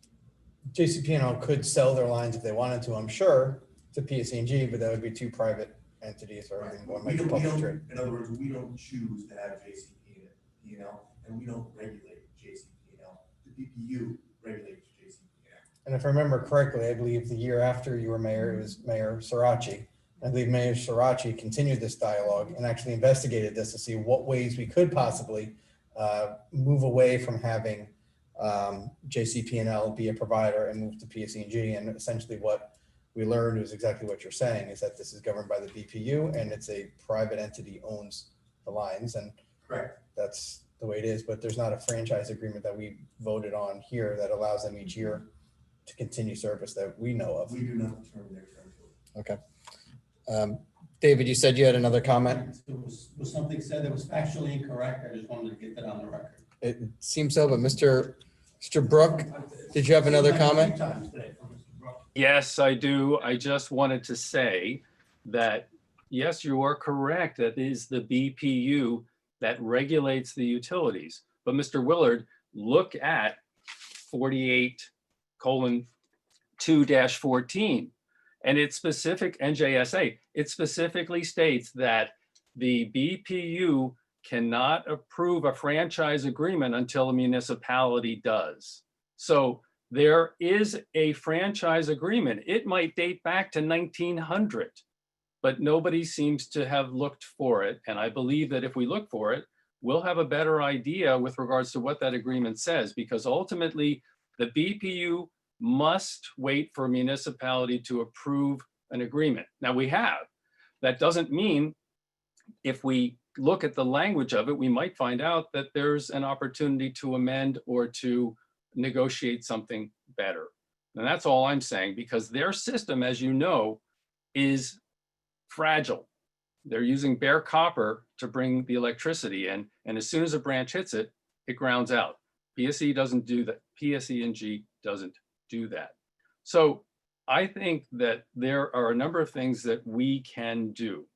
Speaker 1: JCP&L could sell their lines if they wanted to, I'm sure, to PSE&G, but that would be two private entities or one might be public trade.
Speaker 18: In other words, we don't choose to have JCP&L, and we don't regulate JCP&L. The BPU regulates JCP&L.
Speaker 1: And if I remember correctly, I believe the year after you were mayor, it was Mayor Sirachi. I believe Mayor Sirachi continued this dialogue and actually investigated this to see what ways we could possibly move away from having JCP&L be a provider and move to PSE&G. And essentially what we learned was exactly what you're saying, is that this is governed by the BPU and it's a private entity owns the lines, and
Speaker 18: correct,
Speaker 1: that's the way it is. But there's not a franchise agreement that we voted on here that allows them each year to continue service that we know of.
Speaker 18: We do not determine their territory.
Speaker 1: Okay. David, you said you had another comment?
Speaker 6: Was something said that was factually incorrect? I just wanted to get that on the record.
Speaker 1: It seems so, but Mr. Brook, did you have another comment?
Speaker 8: Yes, I do. I just wanted to say that, yes, you are correct. That is the BPU that regulates the utilities. But Mr. Willard, look at 48:2-14. And it's specific, NJSA, it specifically states that the BPU cannot approve a franchise agreement until a municipality does. So There is a franchise agreement. It might date back to 1900, but nobody seems to have looked for it. And I believe that if we look for it, we'll have a better idea with regards to what that agreement says, because ultimately the BPU must wait for a municipality to approve an agreement. Now we have. That doesn't mean if we look at the language of it, we might find out that there's an opportunity to amend or to negotiate something better. And that's all I'm saying, because their system, as you know, is fragile. They're using bare copper to bring the electricity in, and as soon as a branch hits it, it grounds out. PSE doesn't do that. PSE&G doesn't do that. So I think that there are a number of things that we can do.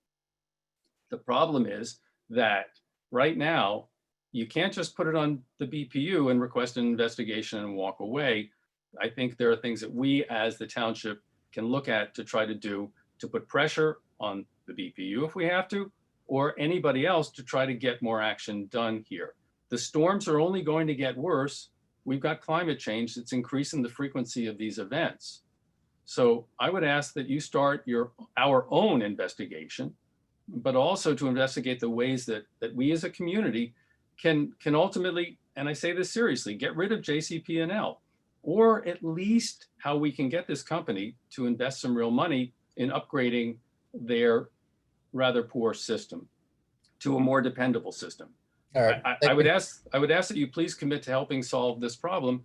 Speaker 8: The problem is that right now, you can't just put it on the BPU and request an investigation and walk away. I think there are things that we as the township can look at to try to do to put pressure on the BPU if we have to, or anybody else to try to get more action done here. The storms are only going to get worse. We've got climate change that's increasing the frequency of these events. So I would ask that you start our own investigation, but also to investigate the ways that we as a community can ultimately, and I say this seriously, get rid of JCP&L, or at least how we can get this company to invest some real money in upgrading their rather poor system to a more dependable system.
Speaker 1: All right.
Speaker 8: I would ask that you please commit to helping solve this problem.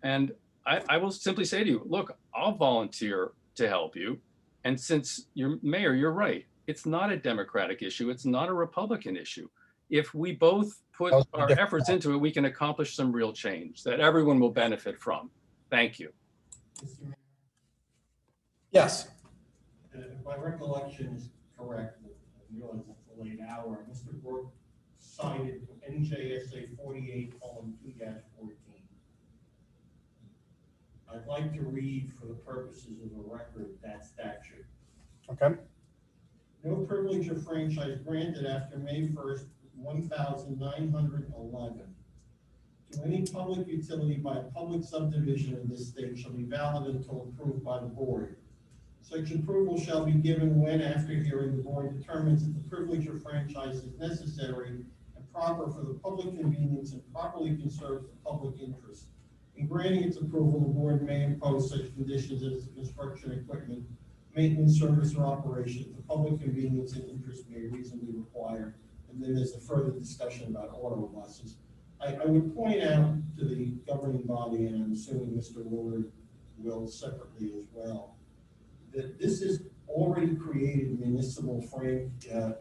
Speaker 8: And I will simply say to you, look, I'll volunteer to help you. And since you're mayor, you're right. It's not a Democratic issue. It's not a Republican issue. If we both put our efforts into it, we can accomplish some real change that everyone will benefit from. Thank you.
Speaker 1: Yes.
Speaker 6: If my recollection is correct, I realize it's a late hour, Mr. Brook cited NJSA 48:2-14. I'd like to read for the purposes of the record that statute.
Speaker 1: Okay.
Speaker 6: No privilege or franchise granted after May 1st, 1911 to any public utility by a public subdivision in this state shall be valid until approved by the board. Such approval shall be given when, after hearing, the board determines that the privilege or franchise is necessary and proper for the public convenience and properly conserves the public interest. In granting its approval, the board may impose such conditions as construction equipment, maintenance, service, or operation the public convenience and interest may reasonably require. And then there's a further discussion about auto buses. I would point out to the governing body, and I'm assuming Mr. Willard will separately as well, that this is already created municipal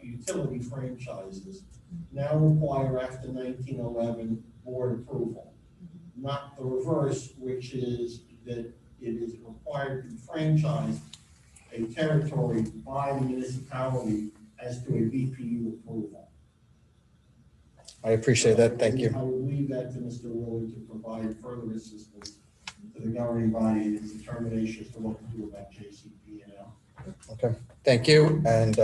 Speaker 6: utility franchises now require after 1911 board approval, not the reverse, which is that it is required to franchise a territory by the municipality as to a BPU approval.
Speaker 1: I appreciate that. Thank you.
Speaker 6: I would leave that to Mr. Willard to provide further assistance to the governing body in its determination as to what to do about JCP&L.
Speaker 1: Okay. Thank you. And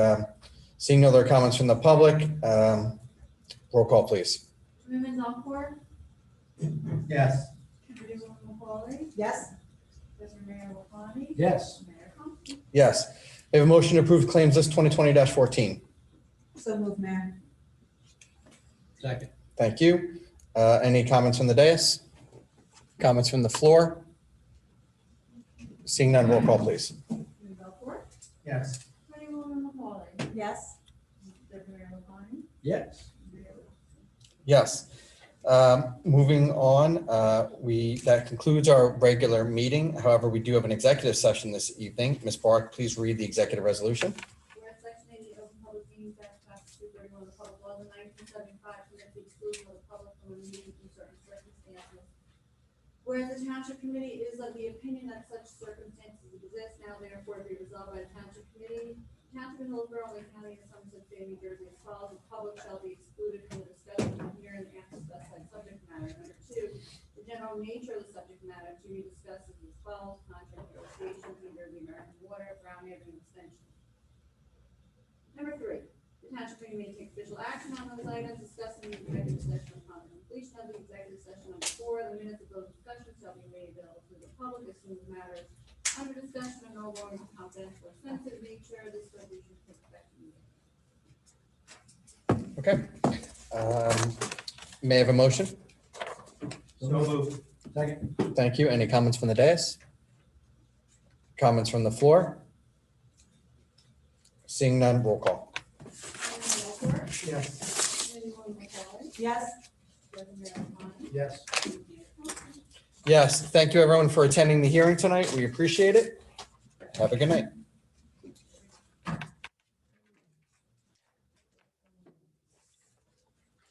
Speaker 1: seeing no other comments from the public, roll call, please.
Speaker 2: Chairman Zakor,
Speaker 6: Yes.
Speaker 2: Chairman McCauley,
Speaker 4: Yes?
Speaker 2: Vice Mayor LaFawney.
Speaker 3: Yes.
Speaker 2: Mayor Thompson.
Speaker 1: Yes. We have a motion to approve claims list 2020-14.
Speaker 4: So move, Mayor.
Speaker 3: Second.
Speaker 1: Thank you. Any comments from the dais? Comments from the floor? Seeing none, roll call, please.
Speaker 2: Chairman Zakor,
Speaker 6: Yes.
Speaker 2: Chairman McCauley,
Speaker 4: Yes?
Speaker 2: Vice Mayor LaFawney,
Speaker 3: Yes.
Speaker 2: Mayor Thompson.
Speaker 1: Yes. Moving on, that concludes our regular meeting. However, we do have an executive session this evening. Ms. Bark, please read the executive resolution.
Speaker 2: Whereas Section 80 Open Public Meetings Act constitutes 31 of the public laws of 1975 permits the exclusion of the public from a meeting in certain circumstances. Whereas the Township Committee is of the opinion that such circumstances exist, now therefore be resolved by the Township Committee. Township of Hillsborough, Lake County, and Somerset State, New Jersey, as follows: the public shall be excluded from the discussion of here and after specified subject matter. Number two, the general nature of the subject matter to be discussed is as follows: contract negotiations, either the American Water, Brown Avenue extension. Number three, the Township Committee may take official action on those items discussed in the executive session upon the completion of the executive session. Number four, the minutes of those discussions shall be made available to the public as soon as matters under discussion are no longer confidential or sensitive nature, this resolution takes effect immediately.
Speaker 1: Okay. May I have a motion?
Speaker 3: So moved. Second.
Speaker 1: Thank you. Any comments from the dais? Comments from the floor? Seeing none, roll call.
Speaker 3: Yes.
Speaker 4: Yes.
Speaker 3: Yes.
Speaker 1: Yes, thank you everyone for attending the hearing tonight. We appreciate it. Have a good night.